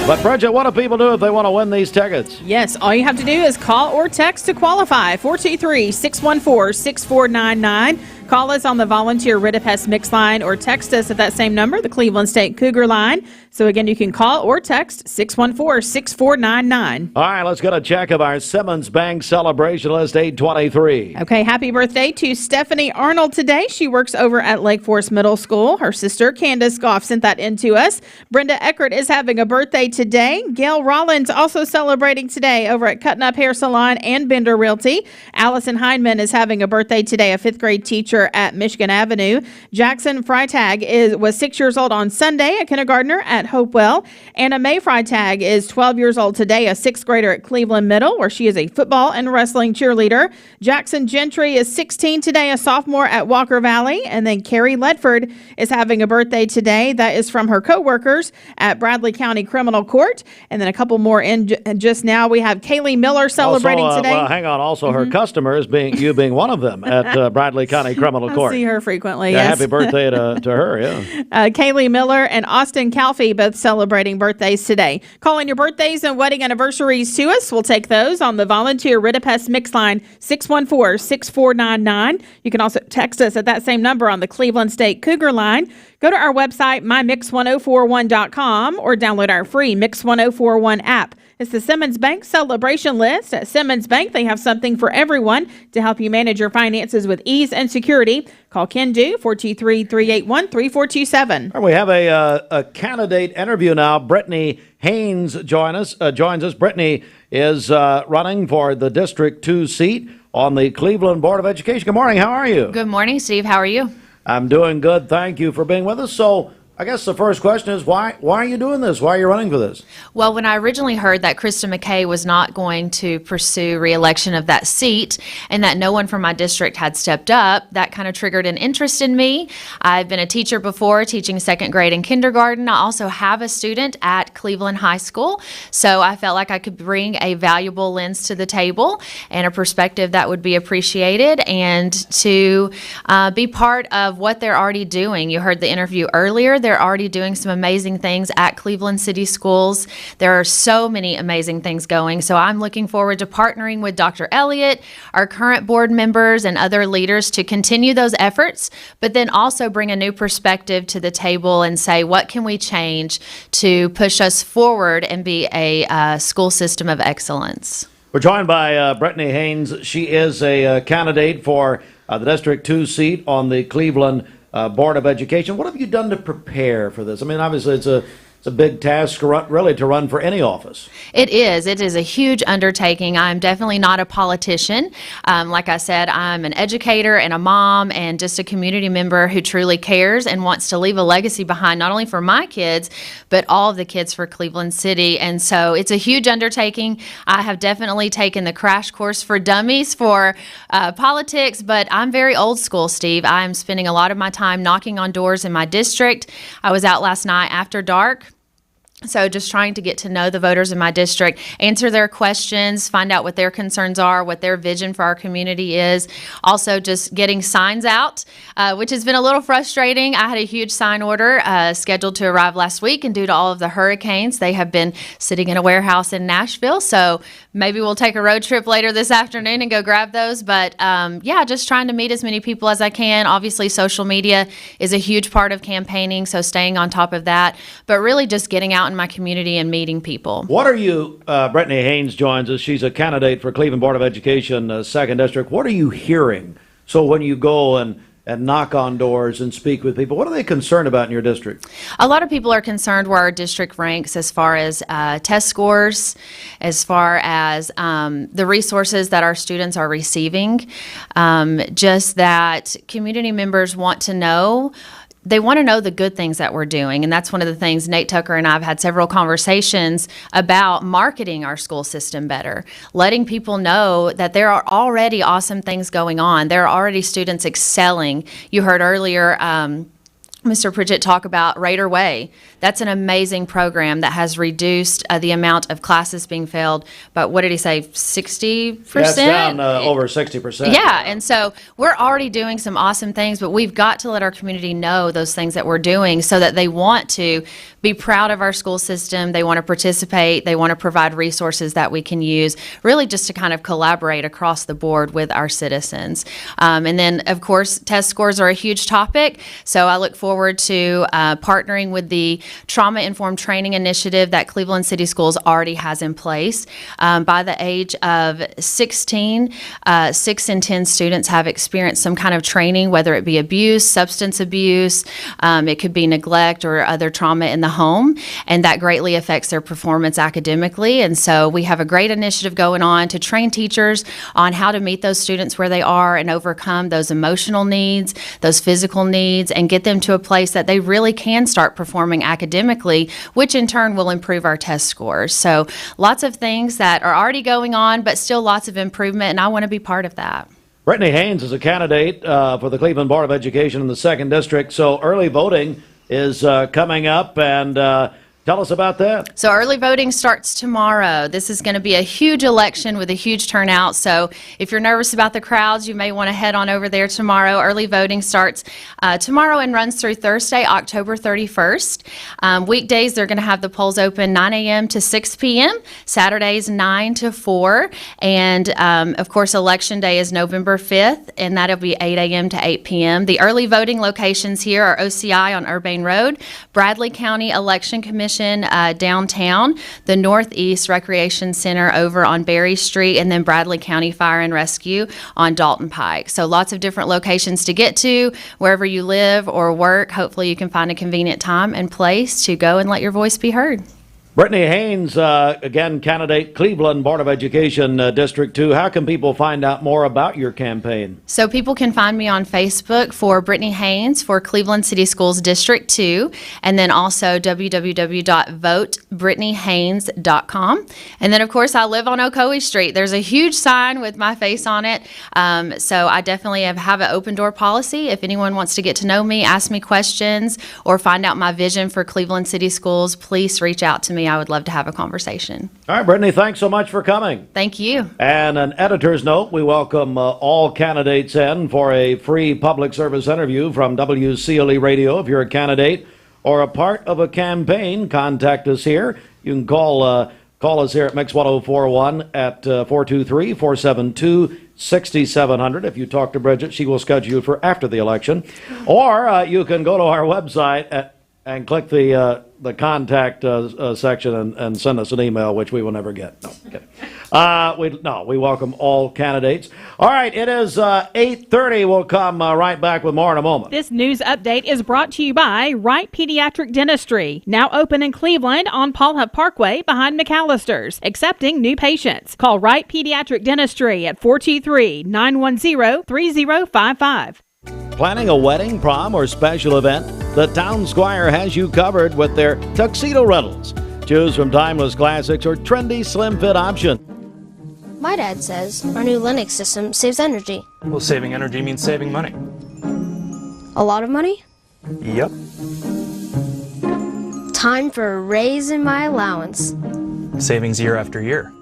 But, Bridget, what do people do if they want to win these tickets?
Yes, all you have to do is call or text to qualify, 423-614-6499. Call us on the Volunteer Ridipest Mix line or text us at that same number, the Cleveland State Cougar line. So, again, you can call or text 614-6499.
All right, let's get a check of our Simmons Bank celebration list, 823.
Okay, happy birthday to Stephanie Arnold today. She works over at Lake Forest Middle School. Her sister, Candace Goff, sent that in to us. Brenda Eckert is having a birthday today. Gail Rollins also celebrating today over at Cutting Up Hair Salon and Bender Realty. Allison Heinman is having a birthday today, a fifth grade teacher at Michigan Avenue. Jackson Freitag was 6 years old on Sunday, a kindergartner at Hopewell. Anna Mae Freitag is 12 years old today, a sixth grader at Cleveland Middle, where she is a football and wrestling cheerleader. Jackson Gentry is 16 today, a sophomore at Wacker Valley. And then Carrie Ledford is having a birthday today. That is from her co-workers at Bradley County Criminal Court. And then a couple more in just now. We have Kaylee Miller celebrating today.
Well, hang on. Also, her customers, being one of them at Bradley County Criminal Court.
I see her frequently,
yeah,
yes.
Happy birthday to her, yeah.
Kaylee Miller and Austin Calfee both celebrating birthdays today. Calling your birthdays and wedding anniversaries to us. We'll take those on the Volunteer Ridipest Mix line, 614-6499. You can also text us at that same number on the Cleveland State Cougar line. Go to our website, mymix1041.com, or download our free Mix 1041 app. It's the Simmons Bank celebration list. At Simmons Bank, they have something for everyone to help you manage your finances with ease and security. Call Ken Do, 423-381-3427.
We have a candidate interview now. Brittany Haynes joins us. Brittany is running for the District 2 seat on the Cleveland Board of Education. Good morning. How are you?
Good morning, Steve. How are you?
I'm doing good. Thank you for being with us. So, I guess the first question is, why are you doing this? Why are you running for this?
Well, when I originally heard that Krista McKay was not going to pursue re-election of that seat and that no one from my district had stepped up, that kind of triggered an interest in me. I've been a teacher before, teaching second grade and kindergarten. I also have a student at Cleveland High School, so I felt like I could bring a valuable lens to the table and a perspective that would be appreciated, and to be part of what they're already doing. You heard the interview earlier. They're already doing some amazing things at Cleveland City Schools. There are so many amazing things going. So I'm looking forward to partnering with Dr. Elliott, our current board members, and other leaders to continue those efforts, but then also bring a new perspective to the table and say, what can we change to push us forward and be a school system of excellence?
We're joined by Brittany Haynes. She is a candidate for the District 2 seat on the Cleveland Board of Education. What have you done to prepare for this? I mean, obviously it's a big task really to run for any office.
It is. It is a huge undertaking. I'm definitely not a politician. Like I said, I'm an educator and a mom and just a community member who truly cares and wants to leave a legacy behind, not only for my kids, but all of the kids for Cleveland City. And so it's a huge undertaking. I have definitely taken the crash course for dummies for politics, but I'm very old school, Steve. I'm spending a lot of my time knocking on doors in my district. I was out last night after dark. So just trying to get to know the voters in my district, answer their questions, find out what their concerns are, what their vision for our community is. Also just getting signs out, which has been a little frustrating. I had a huge sign order scheduled to arrive last week, and due to all of the hurricanes, they have been sitting in a warehouse in Nashville. So maybe we'll take a road trip later this afternoon and go grab those. But yeah, just trying to meet as many people as I can. Obviously, social media is a huge part of campaigning, so staying on top of that. But really just getting out in my community and meeting people.
What are you, Brittany Haynes joins us. She's a candidate for Cleveland Board of Education, 2nd District. What are you hearing? So when you go and knock on doors and speak with people, what are they concerned about in your district?
A lot of people are concerned where our district ranks as far as test scores, as far as the resources that our students are receiving. Just that community members want to know. They want to know the good things that we're doing, and that's one of the things Nate Tucker and I have had several conversations about, marketing our school system better, letting people know that there are already awesome things going on. There are already students excelling. You heard earlier Mr. Pridgett talk about Raider Way. That's an amazing program that has reduced the amount of classes being failed, but what did he say, 60%?
Yeah, it's down over 60%.
Yeah, and so we're already doing some awesome things, but we've got to let our community know those things that we're doing so that they want to be proud of our school system, they want to participate, they want to provide resources that we can use, really just to kind of collaborate across the board with our citizens. And then, of course, test scores are a huge topic, so I look forward to partnering with the Trauma-Informed Training Initiative that Cleveland City Schools already has in place. By the age of 16, 6 in 10 students have experienced some kind of training, whether it be abuse, substance abuse, it could be neglect or other trauma in the home, and that greatly affects their performance academically. And so we have a great initiative going on to train teachers on how to meet those students where they are and overcome those emotional needs, those physical needs, and get them to a place that they really can start performing academically, which in turn will improve our test scores. So lots of things that are already going on, but still lots of improvement, and I want to be part of that.
Brittany Haynes is a candidate for the Cleveland Board of Education in the 2nd District. So early voting is coming up, and tell us about that.
So early voting starts tomorrow. This is going to be a huge election with a huge turnout. So if you're nervous about the crowds, you may want to head on over there tomorrow. Early voting starts tomorrow and runs through Thursday, October 31st. Weekdays, they're going to have the polls open 9 a.m. to 6 p.m. Saturdays, 9 to 4. And, of course, Election Day is November 5th, and that'll be 8 a.m. to 8 p.m. The early voting locations here are OCI on Urbane Road, Bradley County Election Commission downtown, the Northeast Recreation Center over on Berry Street, and then Bradley County Fire and Rescue on Dalton Pike. So lots of different locations to get to. Wherever you live or work, hopefully you can find a convenient time and place to go and let your voice be heard.
Brittany Haynes, again, candidate, Cleveland Board of Education, District 2. How can people find out more about your campaign?
So people can find me on Facebook for Brittany Haynes for Cleveland City Schools District 2, and then also www.votebrittanyhaynes.com. And then, of course, I live on Ocoee Street. There's a huge sign with my face on it. So I definitely have an open door policy. If anyone wants to get to know me, ask me questions, or find out my vision for Cleveland City Schools, please reach out to me. I would love to have a conversation.
All right, Brittany, thanks so much for coming.
Thank you.
And an editor's note, we welcome all candidates in for a free public service interview from WCLE Radio. If you're a candidate or a part of a campaign, contact us here. You can call us here at Mix 1041 at 423-472-6700. If you talk to Bridget, she will schedule you for after the election. Or you can go to our website and click the contact section and send us an email, which we will never get. No, okay. We welcome all candidates. All right, it is 8:30. We'll come right back with more in a moment.
This news update is brought to you by Wright Pediatric Dentistry, now open in Cleveland on Paul Huff Parkway behind McAllister's, accepting new patients. Call Wright Pediatric Dentistry at 423-910-3055.
Planning a wedding, prom, or special event? The Town Squire has you covered with their tuxedo rentals. Choose from timeless classics or trendy slim fit options.
My dad says our new Linux system saves energy.
Well, saving energy means saving money.
A lot of money?
Yep.
Time for a raise in my allowance.
Savings year after year.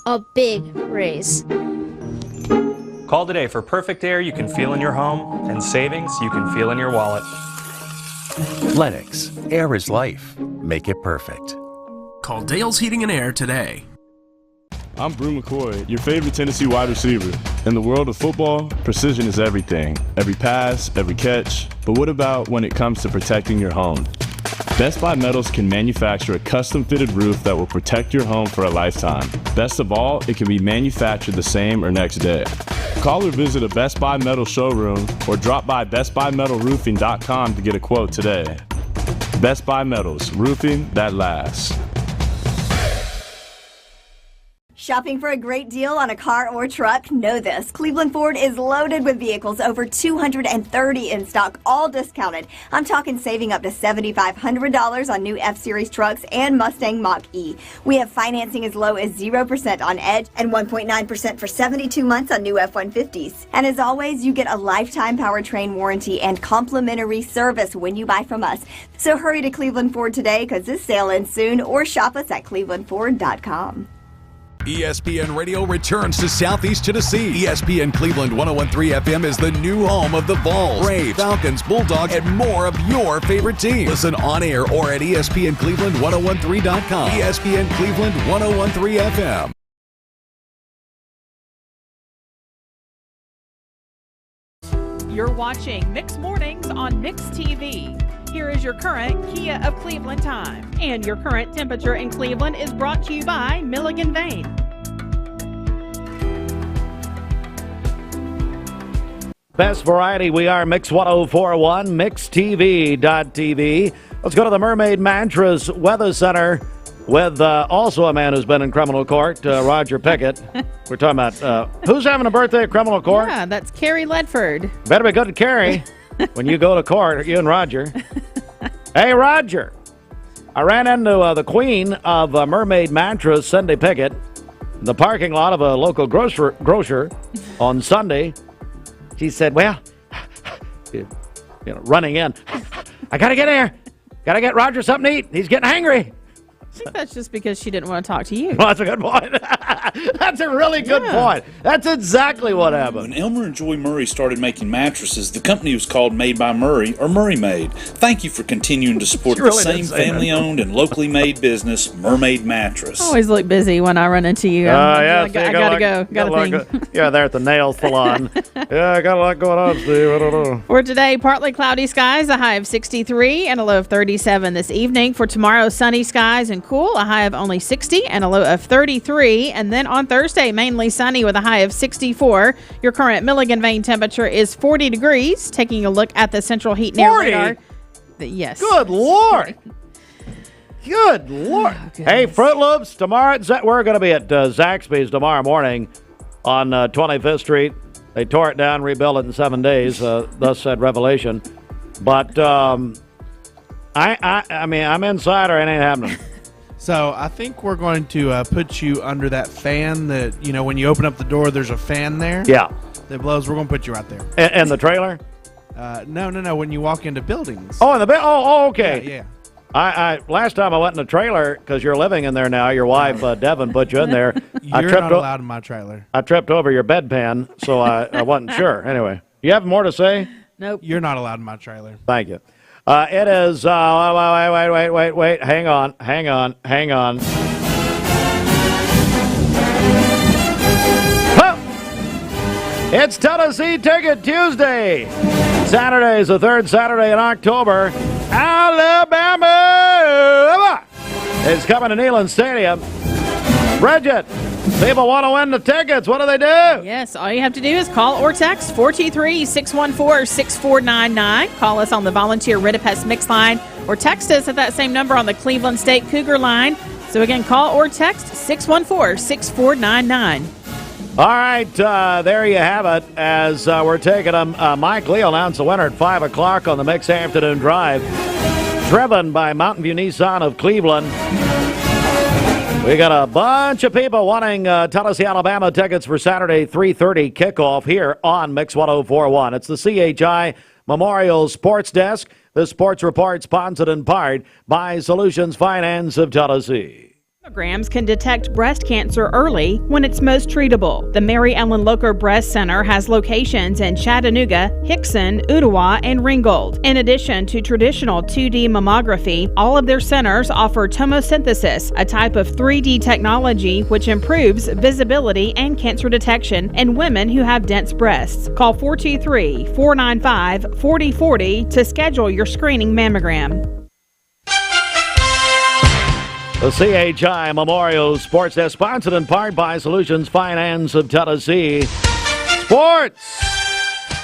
A big raise.
Call today for perfect air you can feel in your home and savings you can feel in your wallet.
Lennox. Air is life. Make it perfect.
Call Dale's Heating and Air today.
I'm Brew McCoy, your favorite Tennessee wide receiver. In the world of football, precision is everything. Every pass, every catch. But what about when it comes to protecting your home? Best Buy Metals can manufacture a custom-fitted roof that will protect your home for a lifetime. Best of all, it can be manufactured the same or next day. Call or visit a Best Buy Metal showroom or drop by bestbuymetalroofing.com to get a quote today. Best Buy Metals, roofing that lasts.
Shopping for a great deal on a car or truck? Know this. Cleveland Ford is loaded with vehicles, over 230 in stock, all discounted. I'm talking saving up to $7,500 on new F-Series trucks and Mustang Mach-E. We have financing as low as 0% on Edge and 1.9% for 72 months on new F-150s. And as always, you get a lifetime powertrain warranty and complimentary service when you buy from us. So hurry to Cleveland Ford today because this sale ends soon, or shop us at clevelandford.com.
ESPN Radio returns to Southeast Tennessee. ESPN Cleveland 101.3 FM is the new home of the Vols, Braves, Falcons, Bulldogs, and more of your favorite teams. Listen on air or at ESPNCleveland1013.com. ESPN Cleveland 101.3 FM.
You're watching Mix Mornings on Mix TV. Here is your current Kia of Cleveland time. And your current temperature in Cleveland is brought to you by Milligan Vane.
Best variety, we are Mix 1041, MixTV.tv. Let's go to the Mermaid Mattress Weather Center with also a man who's been in criminal court, Roger Pickett. We're talking about who's having a birthday at criminal court?
Yeah, that's Carrie Ledford.
Better be good to Carrie when you go to court, you and Roger. Hey, Roger. I ran into the queen of Mermaid Mattress, Cindy Pickett, in the parking lot of a local grocer on Sunday. She said, well, running in, I got to get here. Got to get Roger something to eat. He's getting hangry.
I think that's just because she didn't want to talk to you.
Well, that's a good point. That's a really good point. That's exactly what happened.
When Elmer and Joy Murray started making mattresses, the company was called Made by Murray or Murray Made. Thank you for continuing to support the same family-owned and locally made business, Mermaid Mattress.
I always look busy when I run into you.
Yeah,
I gotta go. Got a thing.
Yeah, there at the nail salon. Yeah, I got a lot going on, Steve. I don't know.
For today, partly cloudy skies, a high of 63 and a low of 37 this evening. For tomorrow, sunny skies and cool, a high of only 60 and a low of 33. And then on Thursday, mainly sunny with a high of 64. Your current Milligan Vane temperature is 40 degrees. Taking a look at the central heat and air radar. Yes.
Good Lord. Good Lord. Hey, Fruit Loops, tomorrow, we're going to be at Zaxby's tomorrow morning on 25th Street. They tore it down, rebuilt it in 7 days, thus said Revelation. But, I mean, I'm inside or it ain't happening.
So I think we're going to put you under that fan that, when you open up the door, there's a fan there.
Yeah.
That blows. We're going to put you right there.
And the trailer?
No. When you walk into buildings.
Oh, in the okay.
Yeah.
I last time I went in the trailer, because you're living in there now, your wife, Devin, put you in there.
You're not allowed in my trailer.
I tripped over your bedpan, so I wasn't sure. Anyway, you have more to say?
Nope.
You're not allowed in my trailer.
Thank you. It is, wait. Hang on. Huh. It's Tennessee Ticket Tuesday. Saturday is the third Saturday in October. Alabama is coming to Neyland Stadium. Bridget, people want to win the tickets. What do they do?
Yes, all you have to do is call or text 423-614-6499. Call us on the Volunteer Ridipest Mix line or text us at that same number on the Cleveland State Cougar line. So again, call or text 614-6499.
All right, there you have it. As we're taking them, Mike Lee announced the winner at 5 o'clock on the Mix Afternoon Drive, driven by Mountain View Nissan of Cleveland. We got a bunch of people wanting Tennessee, Alabama tickets for Saturday 3:30 kickoff here on Mix 104.1. It's the CHI Memorial Sports Desk. The Sports Report sponsored in part by Solutions Finance of Tennessee.
Mammograms can detect breast cancer early when it's most treatable. The Mary Ellen Locher Breast Center has locations in Chattanooga, Hickson, Ottawa, and Ringgold. In addition to traditional 2D mammography, all of their centers offer tomosynthesis, a type of 3D technology which improves visibility and cancer detection in women who have dense breasts. Call 423-495-4040 to schedule your screening mammogram.
The CHI Memorial Sports Desk, sponsored in part by Solutions Finance of Tennessee. Sports,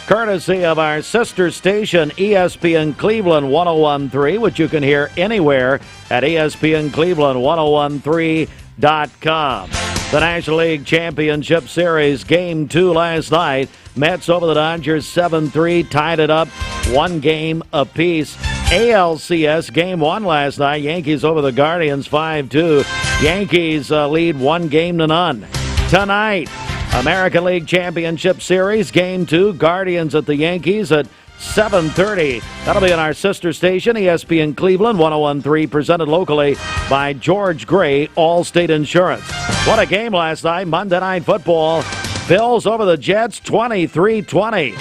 courtesy of our sister station, ESPN Cleveland 101.3, which you can hear anywhere at ESPNCleveland1013.com. The National League Championship Series, Game 2 last night. Mets over the Dodgers 7-3, tied it up, one game apiece. ALCS Game 1 last night. Yankees over the Guardians 5-2. Yankees lead 1-0. Tonight, American League Championship Series Game 2. Guardians at the Yankees at 7:30. That'll be on our sister station, ESPN Cleveland 101.3, presented locally by George Gray, Allstate Insurance. What a game last night. Monday Night Football. Bills over the Jets 23-20.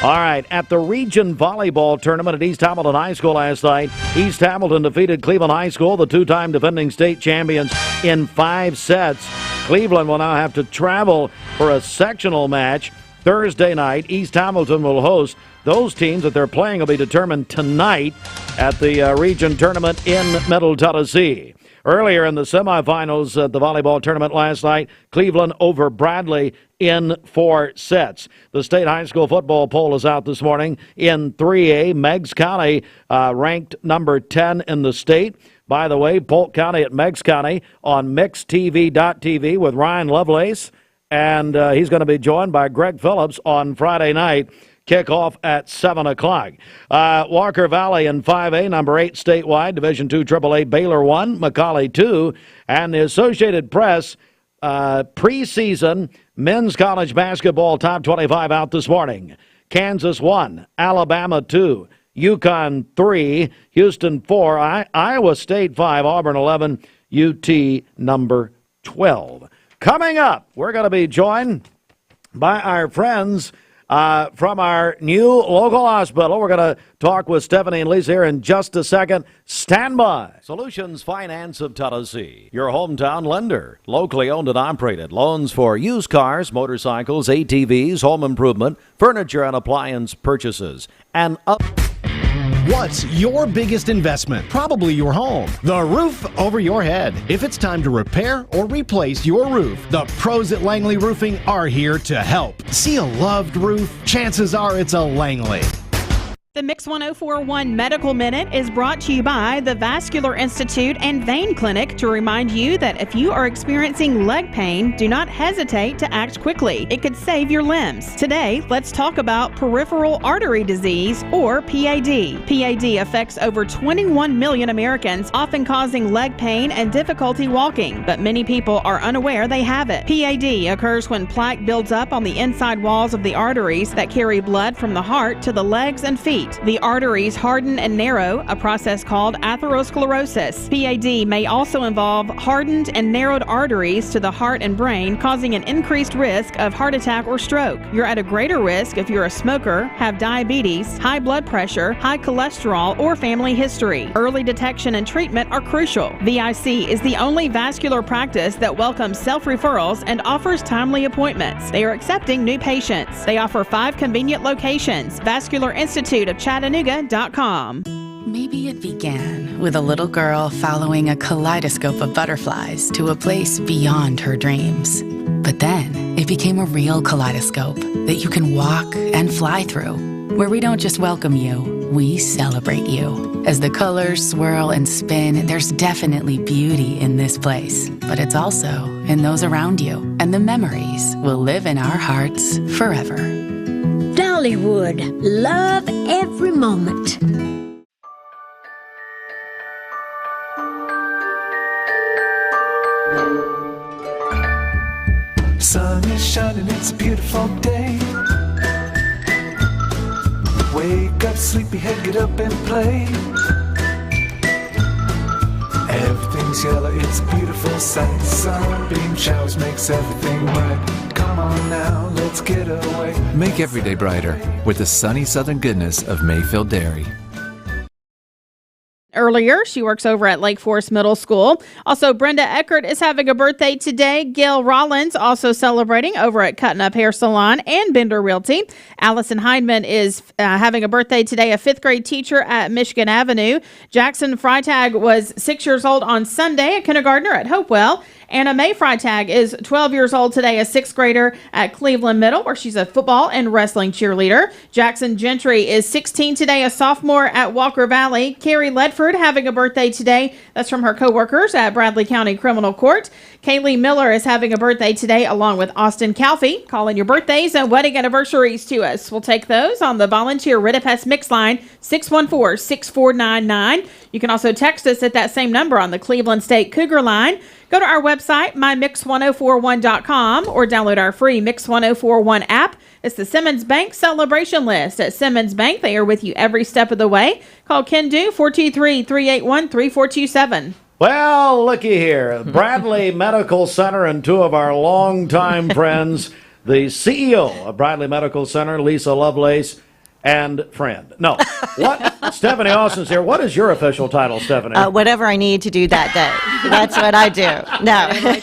All right, at the Region Volleyball Tournament at East Hamilton High School last night, East Hamilton defeated Cleveland High School, the two-time defending state champions, in 5 sets. Cleveland will now have to travel for a sectional match Thursday night. East Hamilton will host. Those teams that they're playing will be determined tonight at the region tournament in Middle Tennessee. Earlier in the semifinals at the volleyball tournament last night, Cleveland over Bradley in 4 sets. The state high school football poll is out this morning. In 3A, Meigs County ranked number 10 in the state. By the way, Polk County at Meigs County on mixtv.tv with Ryan Lovelace. And he's going to be joined by Greg Phillips on Friday night. Kickoff at 7 o'clock. Wacker Valley in 5A, number 8 statewide, Division II AAA, Baylor 1, McCallie 2, and the Associated Press preseason men's college basketball top 25 out this morning. Kansas 1, Alabama 2, UConn 3, Houston 4, Iowa State 5, Auburn 11, UT number 12. Coming up, we're going to be joined by our friends from our new local hospital. We're going to talk with Stephanie and Lisa here in just a second. Stand by. Solutions Finance of Tennessee, your hometown lender. Locally owned and operated. Loans for used cars, motorcycles, ATVs, home improvement, furniture and appliance purchases, and up.
What's your biggest investment? Probably your home. The roof over your head. If it's time to repair or replace your roof, the pros at Langley Roofing are here to help. See a loved roof? Chances are it's a Langley.
The Mix 104.1 Medical Minute is brought to you by the Vascular Institute and Vein Clinic to remind you that if you are experiencing leg pain, do not hesitate to act quickly. It could save your limbs. Today, let's talk about peripheral artery disease, or PAD. PAD affects over 21 million Americans, often causing leg pain and difficulty walking, but many people are unaware they have it. PAD occurs when plaque builds up on the inside walls of the arteries that carry blood from the heart to the legs and feet. feet. The arteries harden and narrow, a process called atherosclerosis. PAD may also involve hardened and narrowed arteries to the heart and brain, causing an increased risk of heart attack or stroke. You're at a greater risk if you're a smoker, have diabetes, high blood pressure, high cholesterol, or family history. Early detection and treatment are crucial. VIC is the only vascular practice that welcomes self-referrals and offers timely appointments. They are accepting new patients. They offer 5 convenient locations. Vascular Institute of Chattanooga.com.
Maybe it began with a little girl following a kaleidoscope of butterflies to a place beyond her dreams. But then it became a real kaleidoscope that you can walk and fly through, where we don't just welcome you, we celebrate you. As the colors swirl and spin, there's definitely beauty in this place, but it's also in those around you, and the memories will live in our hearts forever.
Dollywood, love every moment.
Sun is shining, it's a beautiful day. Wake up, sleepyhead, get up and play. Everything's yellow, it's a beautiful sight. Sunbeam showers makes everything right. Come on now, let's get away.
Make every day brighter with the sunny southern goodness of Mayfield Dairy.
Earlier, she works over at Lake Forest Middle School. Also, Brenda Eckert is having a birthday today. Gail Rollins also celebrating over at Cutting Up Hair Salon and Bender Realty. Allison Heineman is having a birthday today, a 5th grade teacher at Michigan Avenue. Jackson Freitag was 6 years old on Sunday, a kindergartner at Hopewell. Anna Mae Freitag is 12 years old today, a 6th grader at Cleveland Middle, where she's a football and wrestling cheerleader. Jackson Gentry is 16 today, a sophomore at Walker Valley. Carrie Ledford having a birthday today. That's from her coworkers at Bradley County Criminal Court. Kaylee Miller is having a birthday today, along with Austin Calfee. Call in your birthdays and wedding anniversaries to us. We'll take those on the volunteer Ridipest Mix line, 614-6499. You can also text us at that same number on the Cleveland State Cougar line. Go to our website, mymix1041.com, or download our free Mix 1041 app. It's the Simmons Bank celebration list. At Simmons Bank, they are with you every step of the way. Call Ken Du, 423-381-3427.
Well, looky here. Bradley Medical Center and 2 of our longtime friends, the CEO of Bradley Medical Center, Lisa Lovelace, and friend. No. What? Stephanie Austin's here. What is your official title, Stephanie?
Whatever I need to do that day. That's what I do. No.
There we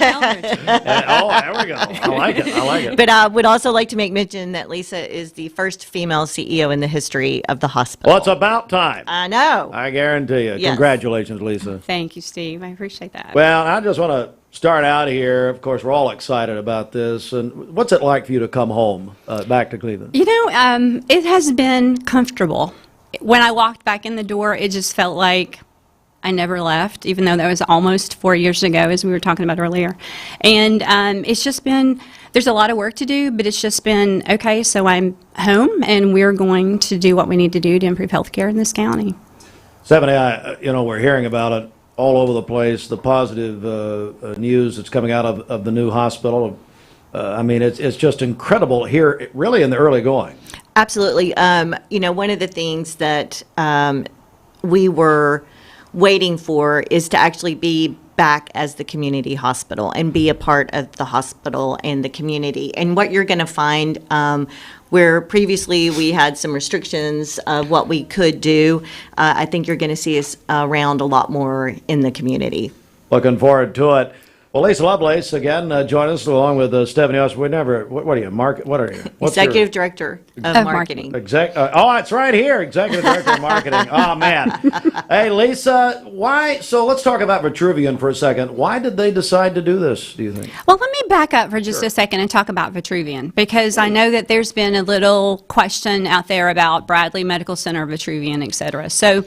go. I like it.
But I would also like to make mention that Lisa is the first female CEO in the history of the hospital.
Well, it's about time.
I know.
I guarantee you.
Yes.
Congratulations, Lisa.
Thank you, Steve. I appreciate that.
Well, I just want to start out here. Of course, we're all excited about this. And what's it like for you to come home back to Cleveland?
You know, it has been comfortable. When I walked back in the door, it just felt like I never left, even though that was almost 4 years ago, as we were talking about earlier. And it's just been, there's a lot of work to do, but it's just been, okay, so I'm home, and we're going to do what we need to do to improve health care in this county.
Stephanie, we're hearing about it all over the place, the positive news that's coming out of the new hospital. It's just incredible here, really, in the early going.
Absolutely. One of the things that we were waiting for is to actually be back as the community hospital and be a part of the hospital and the community. And what you're going to find, where previously we had some restrictions of what we could do, I think you're going to see us around a lot more in the community.
Looking forward to it. Well, Lisa Lovelace, again, join us along with Stephanie Austin. What are you, what are you?
Executive Director of Marketing.
It's right here, Executive Director of Marketing. Oh, man. Hey, Lisa, so let's talk about Vitruvian for a second. Why did they decide to do this, do you think?
Well, let me back up for just a second and talk about Vitruvian, because I know that there's been a little question out there about Bradley Medical Center, Vitruvian, et cetera. So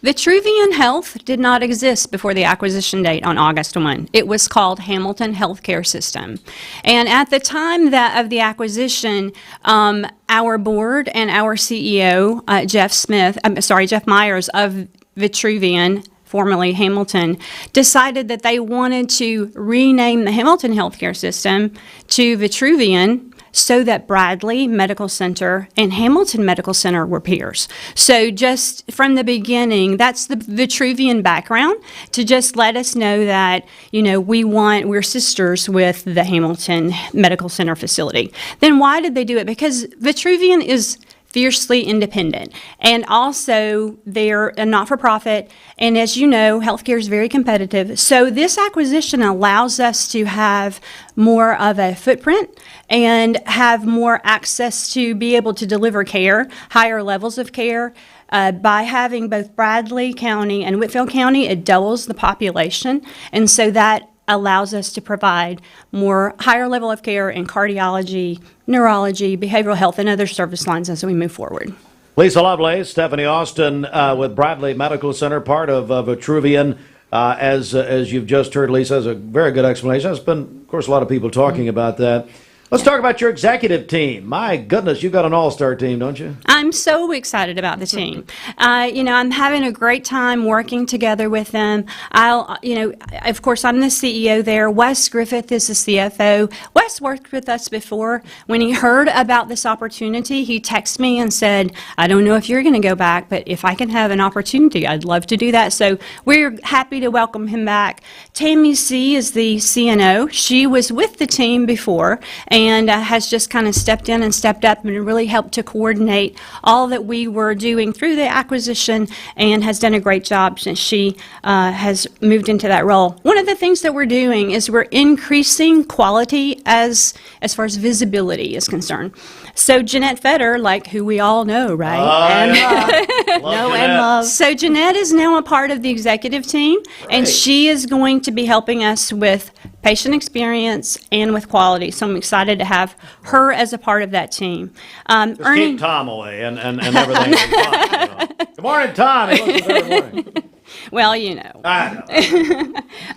Vitruvian Health did not exist before the acquisition date on August 1. It was called Hamilton Healthcare System. And at the time of the acquisition, our board and our CEO, Jeff Myers of Vitruvian, formerly Hamilton, decided that they wanted to rename the Hamilton Healthcare System to Vitruvian, so that Bradley Medical Center and Hamilton Medical Center were peers. So just from the beginning, that's the Vitruvian background, to just let us know that, we're sisters with the Hamilton Medical Center facility. Then why did they do it? Because Vitruvian is fiercely independent, and also they're a not-for-profit, and as you know, healthcare is very competitive. So this acquisition allows us to have more of a footprint and have more access to be able to deliver care, higher levels of care. By having both Bradley County and Whitfield County, it doubles the population, and so that allows us to provide more higher level of care in cardiology, neurology, behavioral health, and other service lines as we move forward.
Lisa Lovelace, Stephanie Austin with Bradley Medical Center, part of Vitruvian. As you've just heard, Lisa has a very good explanation. There's been, of course, a lot of people talking about that. Let's talk about your executive team. My goodness, you've got an all-star team, don't you?
I'm so excited about the team. I'm having a great time working together with them. Of course, I'm the CEO there. Wes Griffith is the CFO. Wes worked with us before. When he heard about this opportunity, he texted me and said, I don't know if you're going to go back, but if I can have an opportunity, I'd love to do that. So we're happy to welcome him back. Tammy C. is the CNO. She was with the team before, and has just kind of stepped in and stepped up and really helped to coordinate all that we were doing through the acquisition, and has done a great job since she has moved into that role. One of the things that we're doing is we're increasing quality as far as visibility is concerned. So Jeanette Fetter, like who we all know, right? Love. So Jeanette is now a part of the executive team, and she is going to be helping us with patient experience and with quality. So I'm excited to have her as a part of that team.
Just keep Tom away and everything. Good morning, Tom. He listens every morning.
Well,
I know.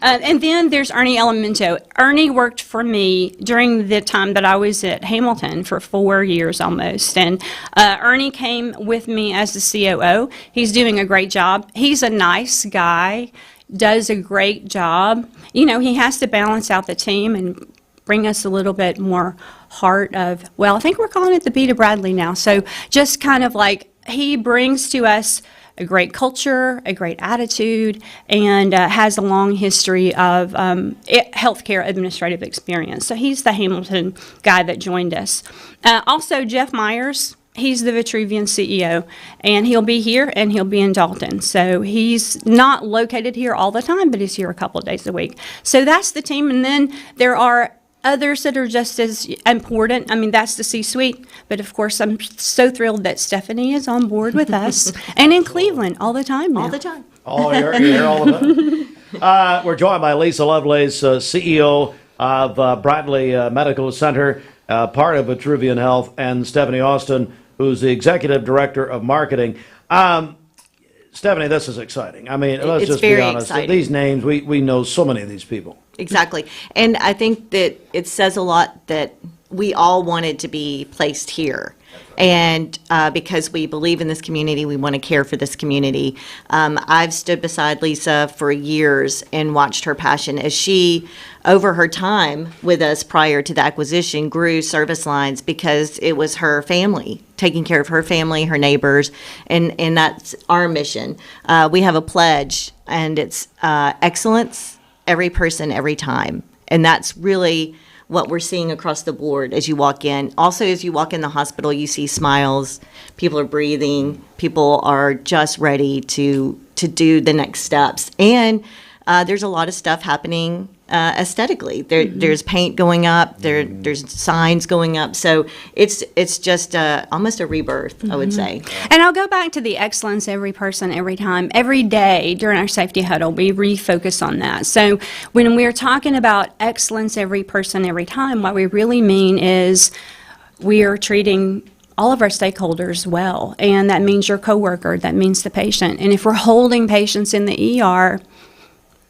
And then there's Ernie Elemento. Ernie worked for me during the time that I was at Hamilton for 4 years almost. And Ernie came with me as the COO. He's doing a great job. He's a nice guy, does a great job. He has to balance out the team and bring us a little bit more heart of, I think we're calling it the Beat of Bradley now. So just kind of like he brings to us a great culture, a great attitude, and has a long history of healthcare administrative experience. So he's the Hamilton guy that joined us. Also, Jeff Myers, he's the Vitruvian CEO, and he'll be here and he'll be in Dalton. So he's not located here all the time, but he's here a couple of days a week. So that's the team, and then there are others that are just as important. I mean, that's the C-suite. But, of course, I'm so thrilled that Stephanie is on board with us and in Cleveland all the time now.
All the time.
Oh, you're here all the time. We're joined by Lisa Lovelace, CEO of Bradley Medical Center, part of Vitruvian Health, and Stephanie Austin, who's the Executive Director of Marketing. Stephanie, this is exciting. I mean, let's just be honest.
Exciting.
These names, we know so many of these people.
Exactly. And I think that it says a lot that we all wanted to be placed here. And because we believe in this community, we want to care for this community. I've stood beside Lisa for years and watched her passion as she, over her time with us prior to the acquisition, grew service lines because it was her family, taking care of her family, her neighbors, and that's our mission. We have a pledge, and it's excellence, every person, every time. And that's really what we're seeing across the board as you walk in. Also, as you walk in the hospital, you see smiles. People are breathing. People are just ready to do the next steps. And there's a lot of stuff happening aesthetically. There's paint going up. There's signs going up. So it's just almost a rebirth, I would say.
And I'll go back to the excellence, every person, every time. Every day during our safety huddle, we refocus on that. So when we're talking about excellence, every person, every time, what we really mean is we are treating all of our stakeholders well. And that means your coworker, that means the patient. And if we're holding patients in the ER,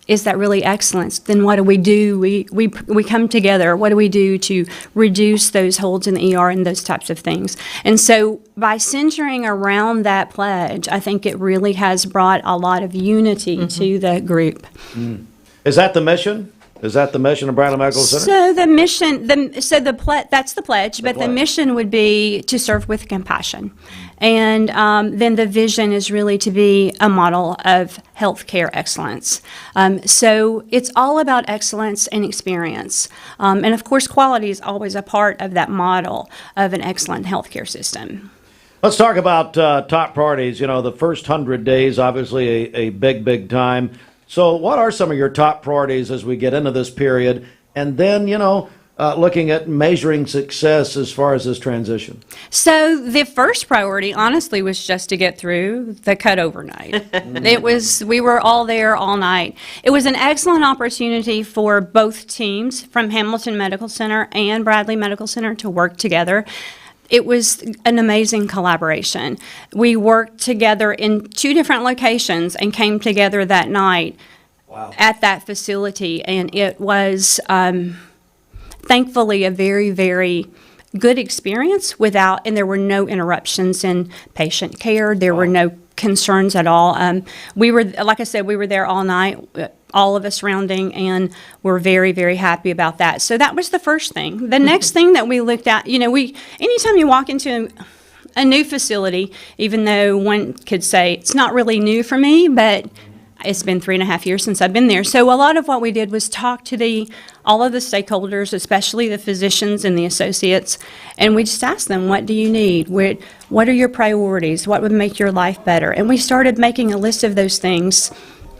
is that really excellence? Then what do? We come together. What do we do to reduce those holds in the ER and those types of things? And so by centering around that pledge, I think it really has brought a lot of unity to the group.
Is that the mission? Is that the mission of Bradley Medical Center?
So the mission, that's the pledge, but the mission would be to serve with compassion. And then the vision is really to be a model of healthcare excellence. So it's all about excellence and experience. And of course, quality is always a part of that model of an excellent healthcare system.
Let's talk about top priorities. You know, the first 100 days, obviously a big, big time. So what are some of your top priorities as we get into this period? And then, looking at measuring success as far as this transition.
So the first priority, honestly, was just to get through the cutover night. We were all there all night. It was an excellent opportunity for both teams from Hamilton Medical Center and Bradley Medical Center to work together. It was an amazing collaboration. We worked together in 2 different locations and came together that night at that facility. And it was thankfully a very, very good experience and there were no interruptions in patient care. There were no concerns at all. Like I said, we were there all night, all of us rounding, and we're very, very happy about that. So that was the first thing. The next thing that we looked at, anytime you walk into a new facility, even though one could say it's not really new for me, but it's been 3.5 years since I've been there. So a lot of what we did was talk to all of the stakeholders, especially the physicians and the associates, and we just asked them, what do you need? What are your priorities? What would make your life better? And we started making a list of those things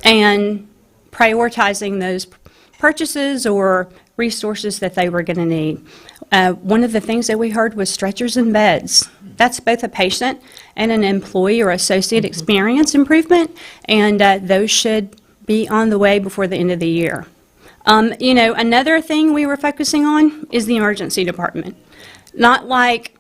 and prioritizing those purchases or resources that they were going to need. One of the things that we heard was stretchers and beds. That's both a patient and an employee or associate experience improvement, and those should be on the way before the end of the year. Another thing we were focusing on is the emergency department. Not like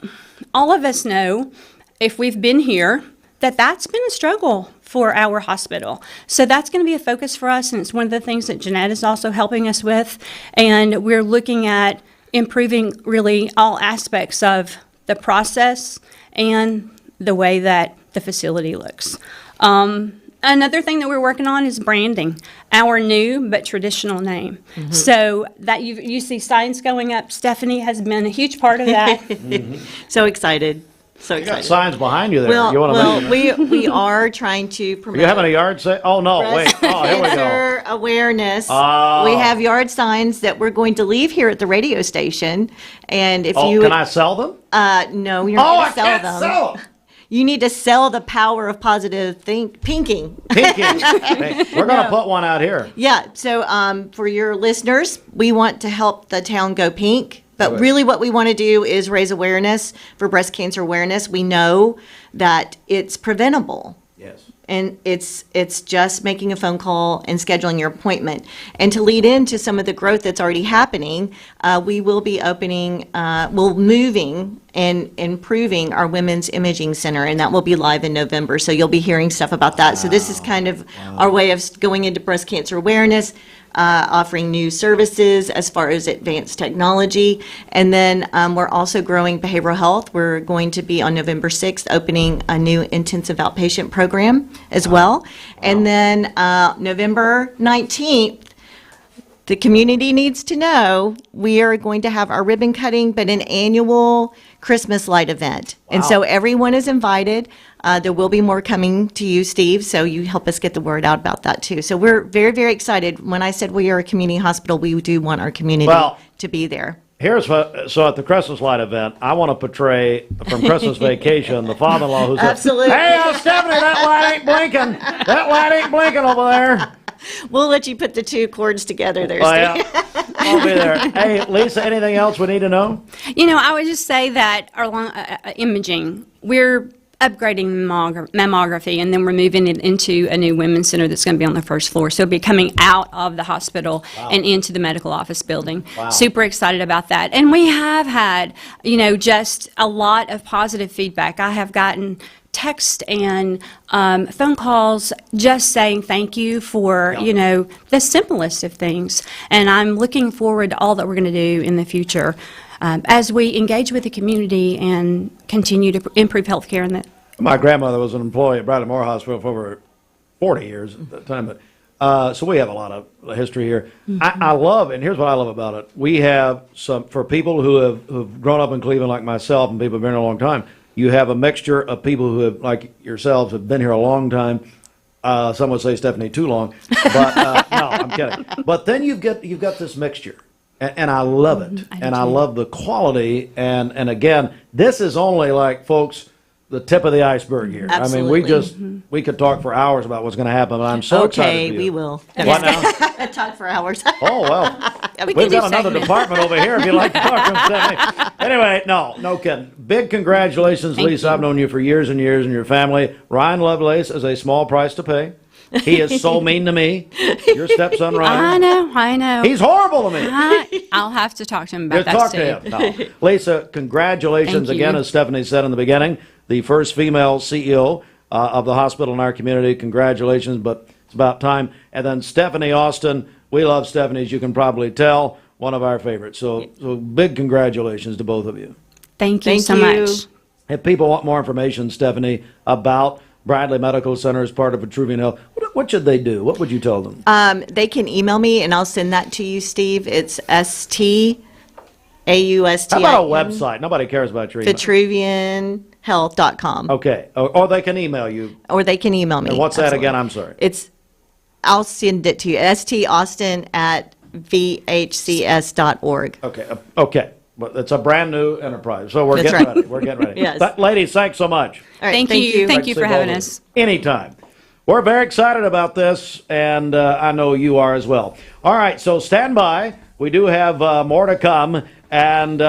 all of us know, if we've been here, that's been a struggle for our hospital. So that's going to be a focus for us, and it's one of the things that Jeanette is also helping us with. And we're looking at improving really all aspects of the process and the way that the facility looks. Another thing that we're working on is branding, our new but traditional name. Mm-hmm. So that you see signs going up. Stephanie has been a huge part of that.
Mm-hmm. So excited. So
you got signs behind you there.
We are trying to promote.
Are you having a yard sale? Oh, no, wait. Oh, here we go.
Awareness. Oh. We have yard signs that we're going to leave here at the radio station. And if
can I sell them?
No, you're not going to sell them.
Sell them.
You need to sell the power of positive pinking.
We're going to put one out here.
Yeah. So for your listeners, we want to help the town go pink. But really what we want to do is raise awareness for breast cancer awareness. We know that it's preventable.
Yes.
And it's just making a phone call and scheduling your appointment. And to lead into some of the growth that's already happening, we will be moving and improving our women's imaging center, and that will be live in November. So you'll be hearing stuff about that. So this is kind of our way of going into breast cancer awareness, offering new services as far as advanced technology. And then we're also growing behavioral health. We're going to be on November 6th opening a new intensive outpatient program as well. And then November 19th, the community needs to know we are going to have our ribbon cutting, but an annual Christmas light event. Wow. And so everyone is invited. There will be more coming to you, Steve, so you help us get the word out about that too. So we're very, very excited. When I said we are a community hospital, we do want our community to be there.
So at the Christmas light event, I want to portray from Christmas Vacation the father-in-law who's
absolutely.
Hey, Stephanie, that light ain't blinking. That light ain't blinking over there.
We'll let you put the two cords together there, Steve.
Yeah. I'll be there. Hey, Lisa, anything else we need to know?
I would just say that our imaging, we're upgrading mammography, and then we're moving it into a new women's center that's going to be on the first floor. So it'll be coming out of the hospital and into the medical office building. Wow. Super excited about that. And we have had, just a lot of positive feedback. I have gotten text and phone calls just saying thank you for, the simplest of things. And I'm looking forward to all that we're going to do in the future as we engage with the community and continue to improve health care.
My grandmother was an employee at Bradley Moore Hospital for over 40 years at that time. But So we have a lot of history here. I love, and here's what I love about it. We have some, for people who've grown up in Cleveland like myself and people who've been here a long time, you have a mixture of people who have, like yourselves, have been here a long time. Some would say, Stephanie, too long. But no, I'm kidding. But then you've got this mixture. And I love it. I love the quality. And again, this is only like, folks, the tip of the iceberg here.
Absolutely.
I mean, we could talk for hours about what's going to happen, but I'm so excited for you.
Okay, we will.
What now?
Talk for hours.
Oh, well. We've got another department over here if you'd like to talk to them, Stephanie. Anyway, no kidding. Big congratulations, Lisa. I've known you for years and years, and your family. Ryan Lovelace is a small price to pay. He is so mean to me. Your stepson, Ryan.
I know.
He's horrible to me.
I'll have to talk to him about that.
Talk to him. No. Lisa, congratulations again, as Stephanie said in the beginning, the first female CEO of the hospital in our community. Congratulations, but it's about time. And then Stephanie Austin. We love Stephanie, as you can probably tell, one of our favorites. So big congratulations to both of you.
Thank you so much.
If people want more information, Stephanie, about Bradley Medical Center as part of Vitruvian Health, what should they do? What would you tell them?
They can email me, and I'll send that to you, Steve. It's STAUSTIN.
How about a website? Nobody cares about your email.
VitruvianHealth.com.
Okay. Or they can email you.
Or they can email me.
And what's that again? I'm sorry.
I'll send it to you. staustin@vhcs.org.
Okay. But it's a brand new enterprise, so we're getting ready. We're getting ready.
Yes.
Ladies, thanks so much.
All right, thank you.
Thank you for having us.
Anytime. We're very excited about this, and I know you are as well. All right, so stand by. We do have more to come, and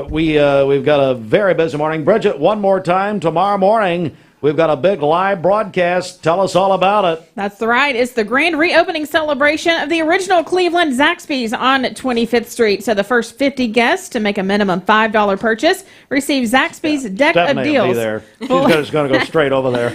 we've got a very busy morning. Bridget, one more time, tomorrow morning, we've got a big live broadcast. Tell us all about it.
That's right. It's the grand reopening celebration of the original Cleveland Zaxby's on 25th Street. So the first 50 guests to make a minimum $5 purchase receive Zaxby's deck
Stephanie
of deals.
will be there. She's just going to go straight over there.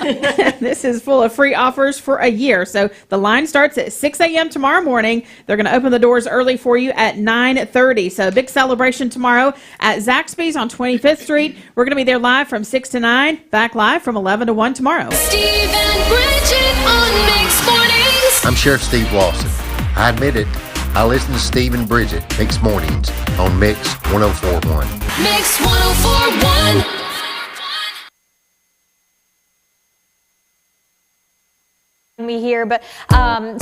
This is full of free offers for a year. So the line starts at 6 a.m. tomorrow morning. They're going to open the doors early for you at 9:30. So a big celebration tomorrow at Zaxby's on 25th Street. We're going to be there live from 6 to 9, back live from 11 to 1 tomorrow.
Steve and Bridget on Mix Mornings.
I'm Sheriff Steve Lawson. I admit it, I listen to Steve and Bridget Mix Mornings on Mix 1041.
Mix 1041.
Me here, but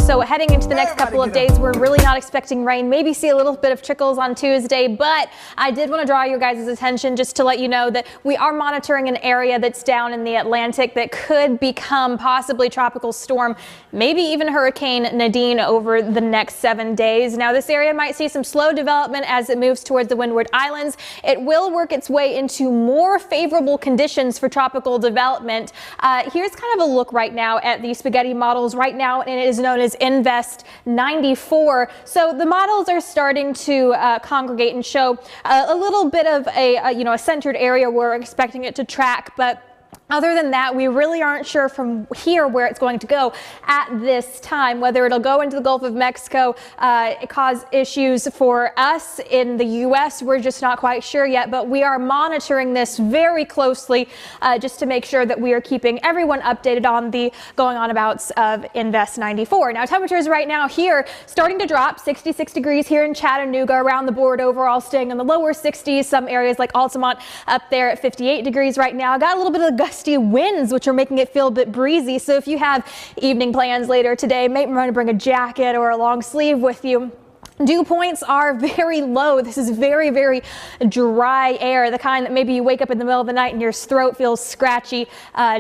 so heading into the next couple of days, we're really not expecting rain. Maybe see a little bit of trickles on Tuesday, but I did want to draw your guys' attention just to let you know that we are monitoring an area that's down in the Atlantic that could become possibly tropical storm, maybe even Hurricane Nadine over the next 7 days. Now, this area might see some slow development as it moves towards the Windward Islands. It will work its way into more favorable conditions for tropical development. Here's kind of a look right now at the spaghetti models right now, and it is known as Invest 94. So the models are starting to congregate and show a little bit of a centered area where we're expecting it to track, but other than that, we really aren't sure from here where it's going to go at this time, whether it'll go into the Gulf of Mexico, cause issues for us in the U.S. We're just not quite sure yet, but we are monitoring this very closely just to make sure that we are keeping everyone updated on the going on abouts of Invest 94. Now, temperatures right now here starting to drop, 66 degrees here in Chattanooga, around the board overall staying in the lower 60s. Some areas like Altamont up there at 58 degrees right now. Got a little bit of gusty winds, which are making it feel a bit breezy. So if you have evening plans later today, maybe want to bring a jacket or a long sleeve with you. Dew points are very low. This is very, very dry air, the kind that maybe you wake up in the middle of the night and your throat feels scratchy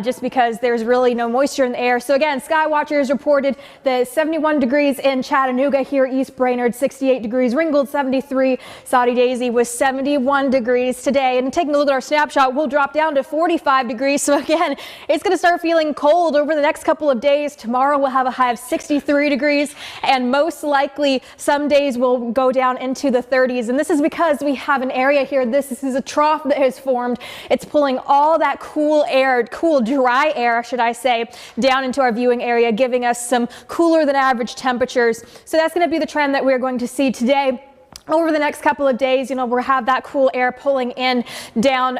just because there's really no moisture in the air. So again, Sky Watchers reported the 71 degrees in Chattanooga here, East Brainerd, 68 degrees, Ringgold 73, Saudi Daisy was 71 degrees today. And taking a look at our snapshot, we'll drop down to 45 degrees. So again, it's going to start feeling cold over the next couple of days. Tomorrow we'll have a high of 63 degrees, and most likely some days will go down into the 30s. And this is because we have an area here. This is a trough that has formed. It's pulling all that cool air, cool dry air, should I say, down into our viewing area, giving us some cooler than average temperatures. So that's going to be the trend that we're going to see today. over the next couple of days, we'll have that cool air pulling in from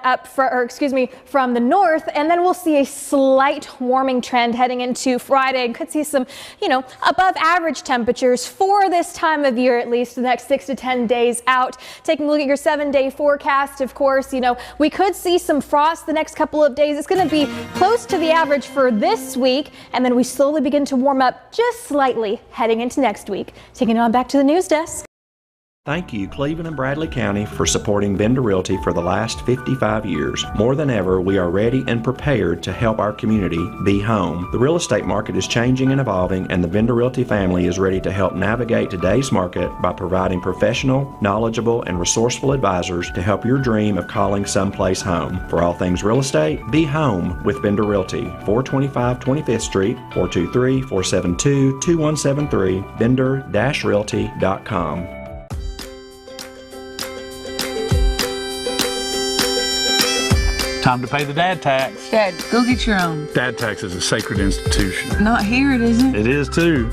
the north, and then we'll see a slight warming trend heading into Friday and could see some, above average temperatures for this time of year, at least the next 6 to 10 days out. Taking a look at your 7-day forecast, of course, we could see some frost the next couple of days. It's going to be close to the average for this week, and then we slowly begin to warm up just slightly heading into next week. Taking it on back to the news desk.
Thank you, Cleveland and Bradley County, for supporting Vendor Realty for the last 55 years. More than ever, we are ready and prepared to help our community be home. The real estate market is changing and evolving, and the Vendor Realty family is ready to help navigate today's market by providing professional, knowledgeable, and resourceful advisors to help your dream of calling someplace home. For all things real estate, be home with Vendor Realty, 425 25th Street, 423-472-2173, vendor-realty.com.
Time to pay the dad tax.
Dad, go get your own.
Dad tax is a sacred institution.
Not here, it isn't.
It is too.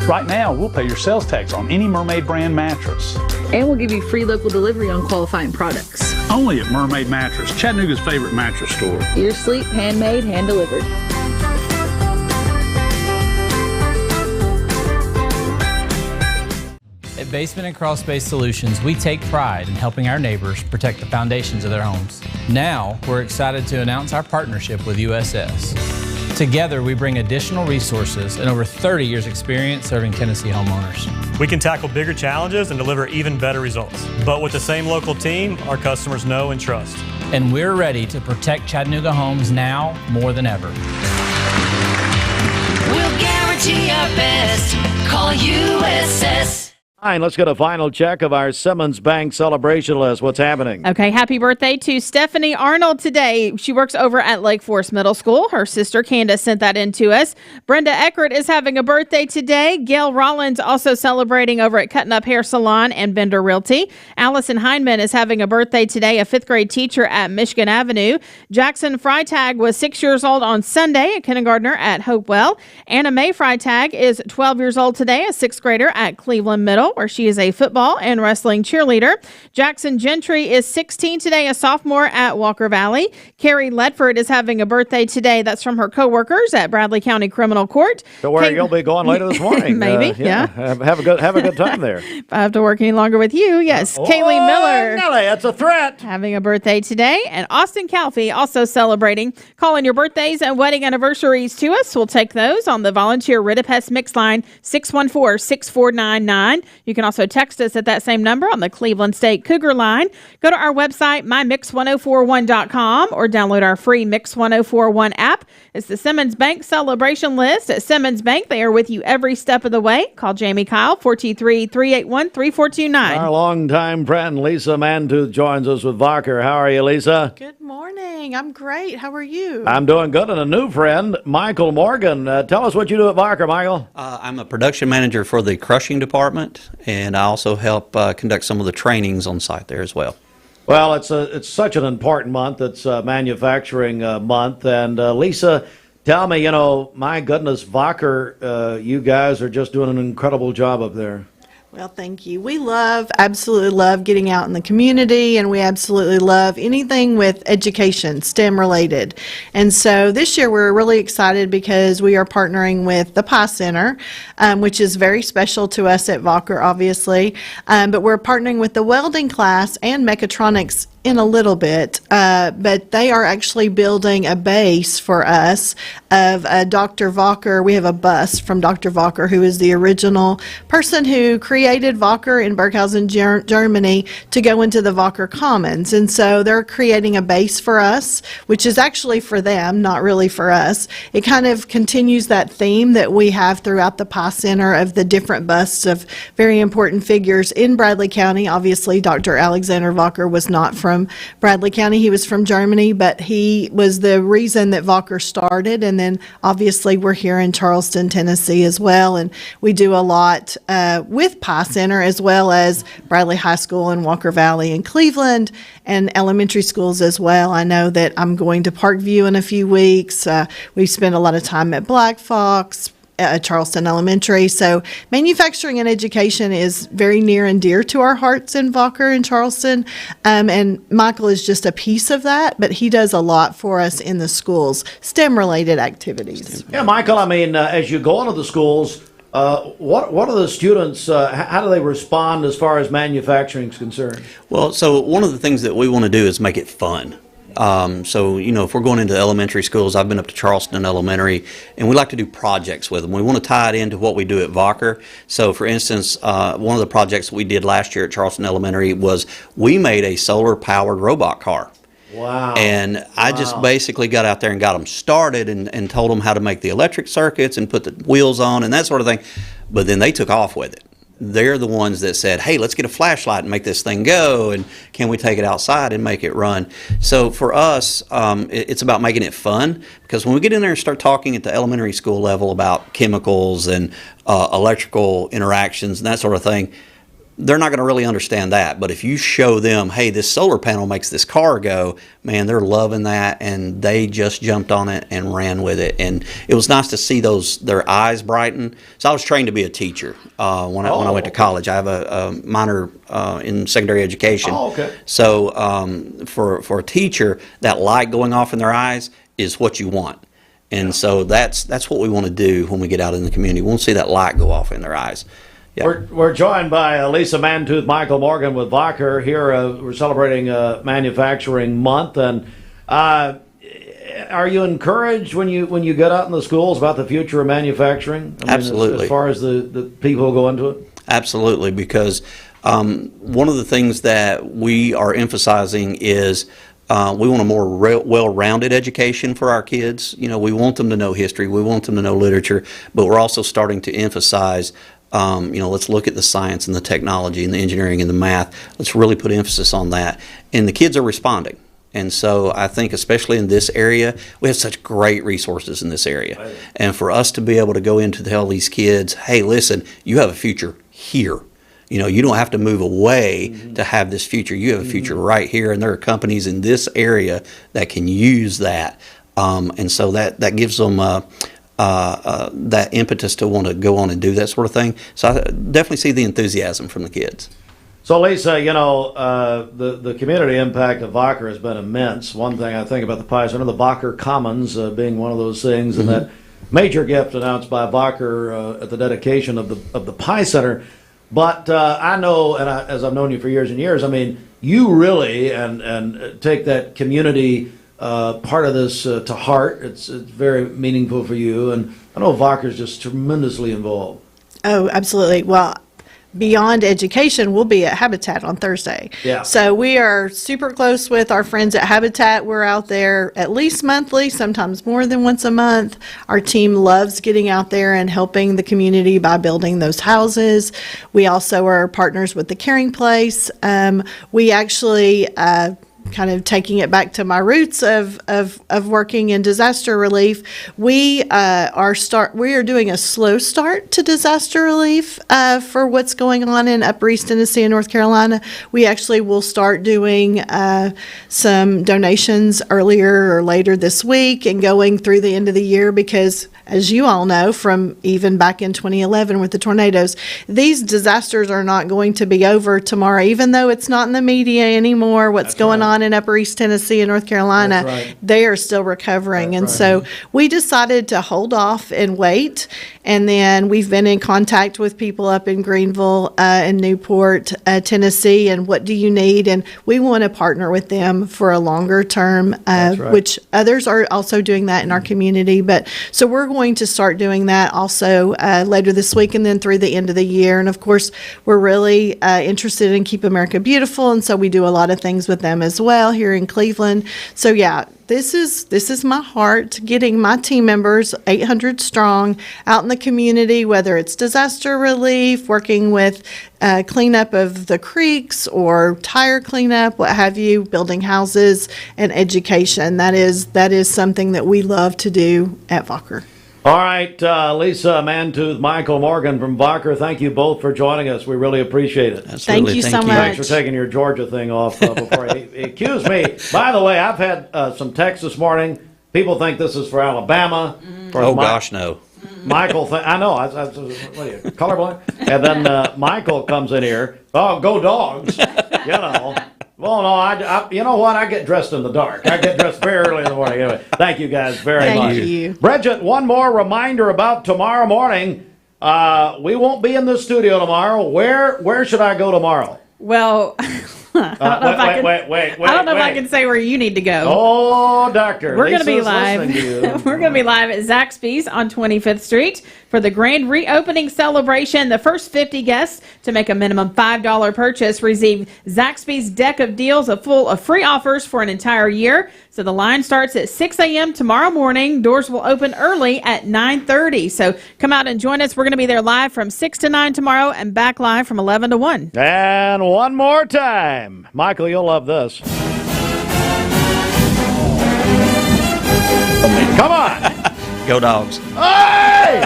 Right now, we'll pay your sales tax on any Mermaid brand mattress.
And we'll give you free local delivery on qualifying products.
Only at Mermaid Mattress, Chattanooga's favorite mattress store.
Ear Sleep, handmade, hand delivered.
At Basement and Crawl Space Solutions, we take pride in helping our neighbors protect the foundations of their homes. Now, we're excited to announce our partnership with USS. Together, we bring additional resources and over 30 years experience serving Tennessee homeowners.
We can tackle bigger challenges and deliver even better results. But with the same local team, our customers know and trust.
And we're ready to protect Chattanooga homes now more than ever.
We'll guarantee our best. Call USS.
All right, let's get a final check of our Simmons Bank celebration list. What's happening?
Okay, happy birthday to Stephanie Arnold today. She works over at Lake Forest Middle School. Her sister Candace sent that in to us. Brenda Eckert is having a birthday today. Gail Rollins also celebrating over at Cutting Up Hair Salon and Bender Realty. Allison Heinman is having a birthday today, a 5th grade teacher at Michigan Avenue. Jackson Freitag was 6 years old on Sunday, a kindergartner at Hopewell. Anna Mae Freitag is 12 years old today, a 6th grader at Cleveland Middle, where she is a football and wrestling cheerleader. Jackson Gentry is 16 today, a sophomore at Wacker Valley. Carrie Ledford is having a birthday today. That's from her coworkers at Bradley County Criminal Court.
Don't worry, you'll be going later this morning.
Maybe, yeah.
Have a good time there.
If I have to work any longer with you, yes. Kaylee Miller.
Nelly, that's a threat.
Having a birthday today. And Austin Calfee also celebrating. Calling your birthdays and wedding anniversaries to us. We'll take those on the volunteer Ridipest Mix line 614-6499. You can also text us at that same number on the Cleveland State Cougar line. Go to our website, mymix1041.com, or download our free Mix 1041 app. It's the Simmons Bank celebration list. At Simmons Bank, they are with you every step of the way. Call Jamie Kyle, 423-381-3429.
Our longtime friend Lisa Mantooth joins us with Wacker. How are you, Lisa?
Good morning. I'm great. How are you?
I'm doing good. And a new friend, Michael Morgan. Tell us what you do at Wacker, Michael.
I'm a production manager for the crushing department, and I also help conduct some of the trainings on site there as well.
Well, it's such an important month. It's manufacturing month. And Lisa, tell me, my goodness, Wacker, you guys are just doing an incredible job up there.
Well, thank you. We absolutely love getting out in the community, and we absolutely love anything with education, STEM related. And so this year we're really excited because we are partnering with the Pie Center, which is very special to us at Wacker, obviously. But we're partnering with the welding class and mechatronics in a little bit, but they are actually building a base for us of Dr. Wacker. We have a bust from Dr. Wacker, who is the original person who created Wacker in Burghausen, Germany, to go into the Wacker Commons. And so they're creating a base for us, which is actually for them, not really for us. It kind of continues that theme that we have throughout the Pie Center of the different busts of very important figures in Bradley County. Obviously, Dr. Alexander Wacker was not from Bradley County. He was from Germany, but he was the reason that Wacker started. And then obviously we're here in Charleston, Tennessee as well. And we do a lot with Pie Center as well as Bradley High School and Wacker Valley and Cleveland and elementary schools as well. I know that I'm going to Parkview in a few weeks. We spend a lot of time at Black Fox, Charleston Elementary. So manufacturing and education is very near and dear to our hearts in Wacker and Charleston. And Michael is just a piece of that, but he does a lot for us in the schools, STEM-related activities.
Yeah, Michael, I mean, as you go into the schools, what are the students, how do they respond as far as manufacturing is concerned?
Well, so one of the things that we want to do is make it fun. So, if we're going into elementary schools, I've been up to Charleston Elementary, and we like to do projects with them. We want to tie it into what we do at Wacker. So, for instance, one of the projects we did last year at Charleston Elementary was we made a solar-powered robot car.
Wow.
And I just basically got out there and got them started and told them how to make the electric circuits and put the wheels on and that sort of thing. But then they took off with it. They're the ones that said, hey, let's get a flashlight and make this thing go, and can we take it outside and make it run? So for us, it's about making it fun, because when we get in there and start talking at the elementary school level about chemicals and electrical interactions and that sort of thing, they're not going to really understand that. But if you show them, hey, this solar panel makes this car go, man, they're loving that, and they just jumped on it and ran with it. And it was nice to see their eyes brighten. So I was trained to be a teacher when I went to college. I have a minor in secondary education.
Oh, okay.
So for a teacher, that light going off in their eyes is what you want. And so that's what we want to do when we get out in the community. We want to see that light go off in their eyes. Yeah.
We're joined by Lisa Mantooth, Michael Morgan with Wacker. Here we're celebrating Manufacturing Month, and are you encouraged when you get out in the schools about the future of manufacturing? I mean,
Absolutely.
As far as the people who go into it?
Absolutely, because one of the things that we are emphasizing is we want a more well-rounded education for our kids. We want them to know history, we want them to know literature, but we're also starting to emphasize let's look at the science and the technology and the engineering and the math. Let's really put emphasis on that. And the kids are responding. And so I think especially in this area, we have such great resources in this area. Right. And for us to be able to go in to tell these kids, hey, listen, you have a future here. You don't have to move away to have this future. You have a future right here, and there are companies in this area that can use that. And so that gives them that impetus to want to go on and do that sort of thing. So I definitely see the enthusiasm from the kids.
So, Lisa, the community impact of Wacker has been immense. One thing I think about the Pie Center, the Wacker Commons being one of those things, and that major gift announced by Wacker at the dedication of the Pie Center. But I know, and as I've known you for years and years, I mean, you really and take that community part of this to heart. It's very meaningful for you, and I know Wacker's just tremendously involved. Oh, absolutely. Well, beyond education, we'll be at Habitat on Thursday. Yeah. So we are super close with our friends at Habitat. We're out there at least monthly, sometimes more than once a month. Our team loves getting out there and helping the community by building those houses. We also are partners with the Caring Place. We actually kind of taking it back to my roots of working in disaster relief, we are doing a slow start to disaster relief for what's going on in Upper East Tennessee and North Carolina. We actually will start doing some donations earlier or later this week and going through the end of the year, because as you all know from even back in 2011 with the tornadoes, these disasters are not going to be over tomorrow, even though it's not in the media anymore. What's going on in Upper East Tennessee and North Carolina, they are still recovering. And so we decided to hold off and wait. And then we've been in contact with people up in Greenville and Newport, Tennessee, and what do you need? And we want to partner with them for a longer term, which others are also doing that in our community. But so we're going to start doing that also later this week and then through the end of the year. And of course, we're really interested in Keep America Beautiful, and so we do a lot of things with them as well here in Cleveland. So yeah, this is my heart, getting my team members, 800 strong, out in the community, whether it's disaster relief, working with cleanup of the creeks or tire cleanup, what have you, building houses and education. That is something that we love to do at Wacker. All right, Lisa Mantooth, Michael Morgan from Wacker, thank you both for joining us. We really appreciate it.
Absolutely.
Thank you so much.
Thanks for taking your Georgia thing off before he accused me. By the way, I've had some texts this morning. People think this is for Alabama.
Gosh, no.
Michael, I know, what are you, colorblind? And then Michael comes in here. Oh, go Dogs! You know. Well, no, I you know what? I get dressed in the dark. I get dressed very early in the morning. Anyway, thank you guys very much.
Thank you.
Bridget, one more reminder about tomorrow morning. We won't be in the studio tomorrow. Where should I go tomorrow?
Well, I don't know if I can say where you need to go.
Oh, doctor.
We're going to be
Lisa's
live.
listening to you.
We're going to be live at Zaxby's on 25th Street for the grand reopening celebration. The first 50 guests to make a minimum $5 purchase receive Zaxby's deck of deals full of free offers for an entire year. So the line starts at 6 a.m. tomorrow morning. Doors will open early at 9:30. So come out and join us. We're going to be there live from 6 to 9 tomorrow and back live from 11 to 1.
And one more time. Michael, you'll love this. Come on.
Go Dogs.
Hey!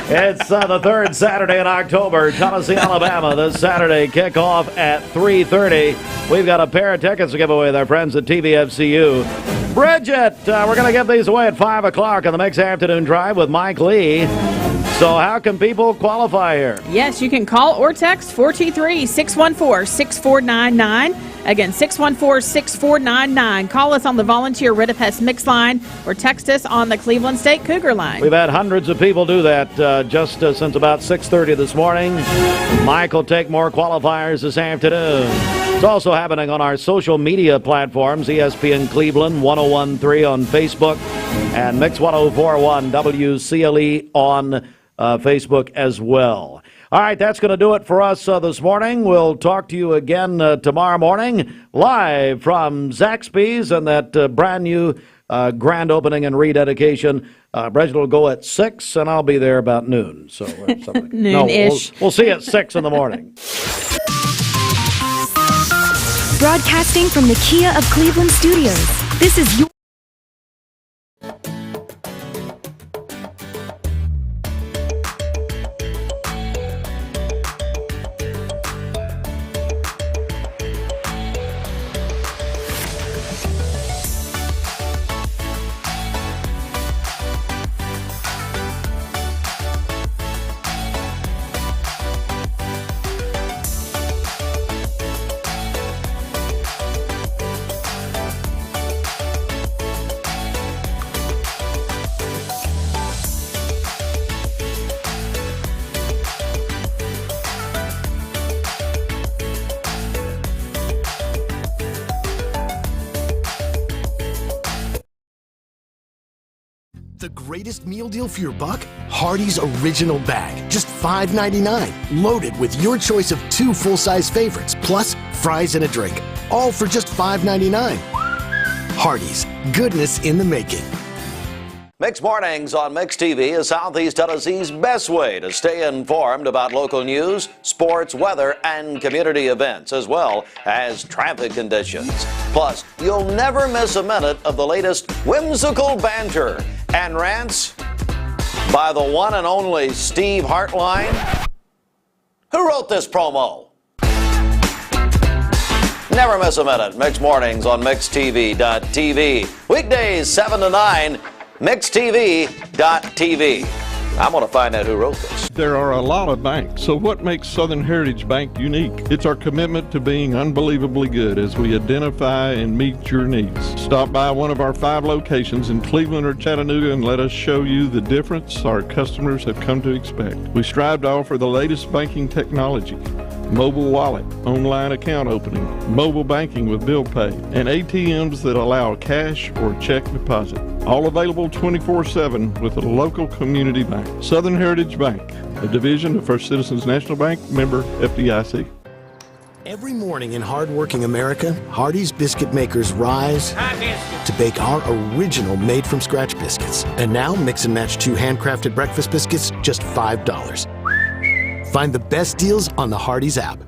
It's the third Saturday in October, Tennessee, Alabama. This Saturday kickoff at 3:30. We've got a pair of tickets to give away with our friends at TVFCU. Bridget, we're going to give these away at 5 o'clock on the Mix Afternoon Drive with Mike Lee. So how can people qualify here?
Yes, you can call or text 423-614-6499. Again, 614-6499. Call us on the Volunteer Rid of Pest Mix line or text us on the Cleveland State Cougar line.
We've had hundreds of people do that just since about 6:30 this morning. Mike will take more qualifiers this afternoon. It's also happening on our social media platforms, ESPN Cleveland 101.3 on Facebook and Mix 104.1 WCLE on Facebook as well. All right, that's going to do it for us this morning. We'll talk to you again tomorrow morning, live from Zaxby's and that brand new grand opening and rededication. Bridget will go at 6, and I'll be there about noon. So
noon-ish.
We'll see you at 6 in the morning.
Broadcasting from the Kia of Cleveland studios, this is your...
The greatest meal deal for your buck? Hardee's Original Bag. Just $5.99. Loaded with your choice of 2 full-size favorites, plus fries and a drink. All for just $5.99. Hardee's. Goodness in the making.
Mix Mornings on Mix TV is Southeast Tennessee's best way to stay informed about local news, sports, weather, and community events, as well as traffic conditions. Plus, you'll never miss a minute of the latest whimsical banter and rants by the one and only Steve Hartline. Who wrote this promo? Never miss a minute. Mix Mornings on MixTV.tv. Weekdays 7 to 9. MixTV.tv. I'm going to find out who wrote this.
There are a lot of banks, so what makes Southern Heritage Bank unique? It's our commitment to being unbelievably good as we identify and meet your needs. Stop by one of our 5 locations in Cleveland or Chattanooga and let us show you the difference our customers have come to expect. We strive to offer the latest banking technology, mobile wallet, online account opening, mobile banking with bill pay, and ATMs that allow cash or check deposit. All available 24/7 with a local community bank. Southern Heritage Bank, a division of First Citizens National Bank, member FDIC.
Every morning in hardworking America, Hardee's biscuit makers rise to bake our original made-from-scratch biscuits. And now, mix and match 2 handcrafted breakfast biscuits, just $5. Find the best deals on the Hardee's app.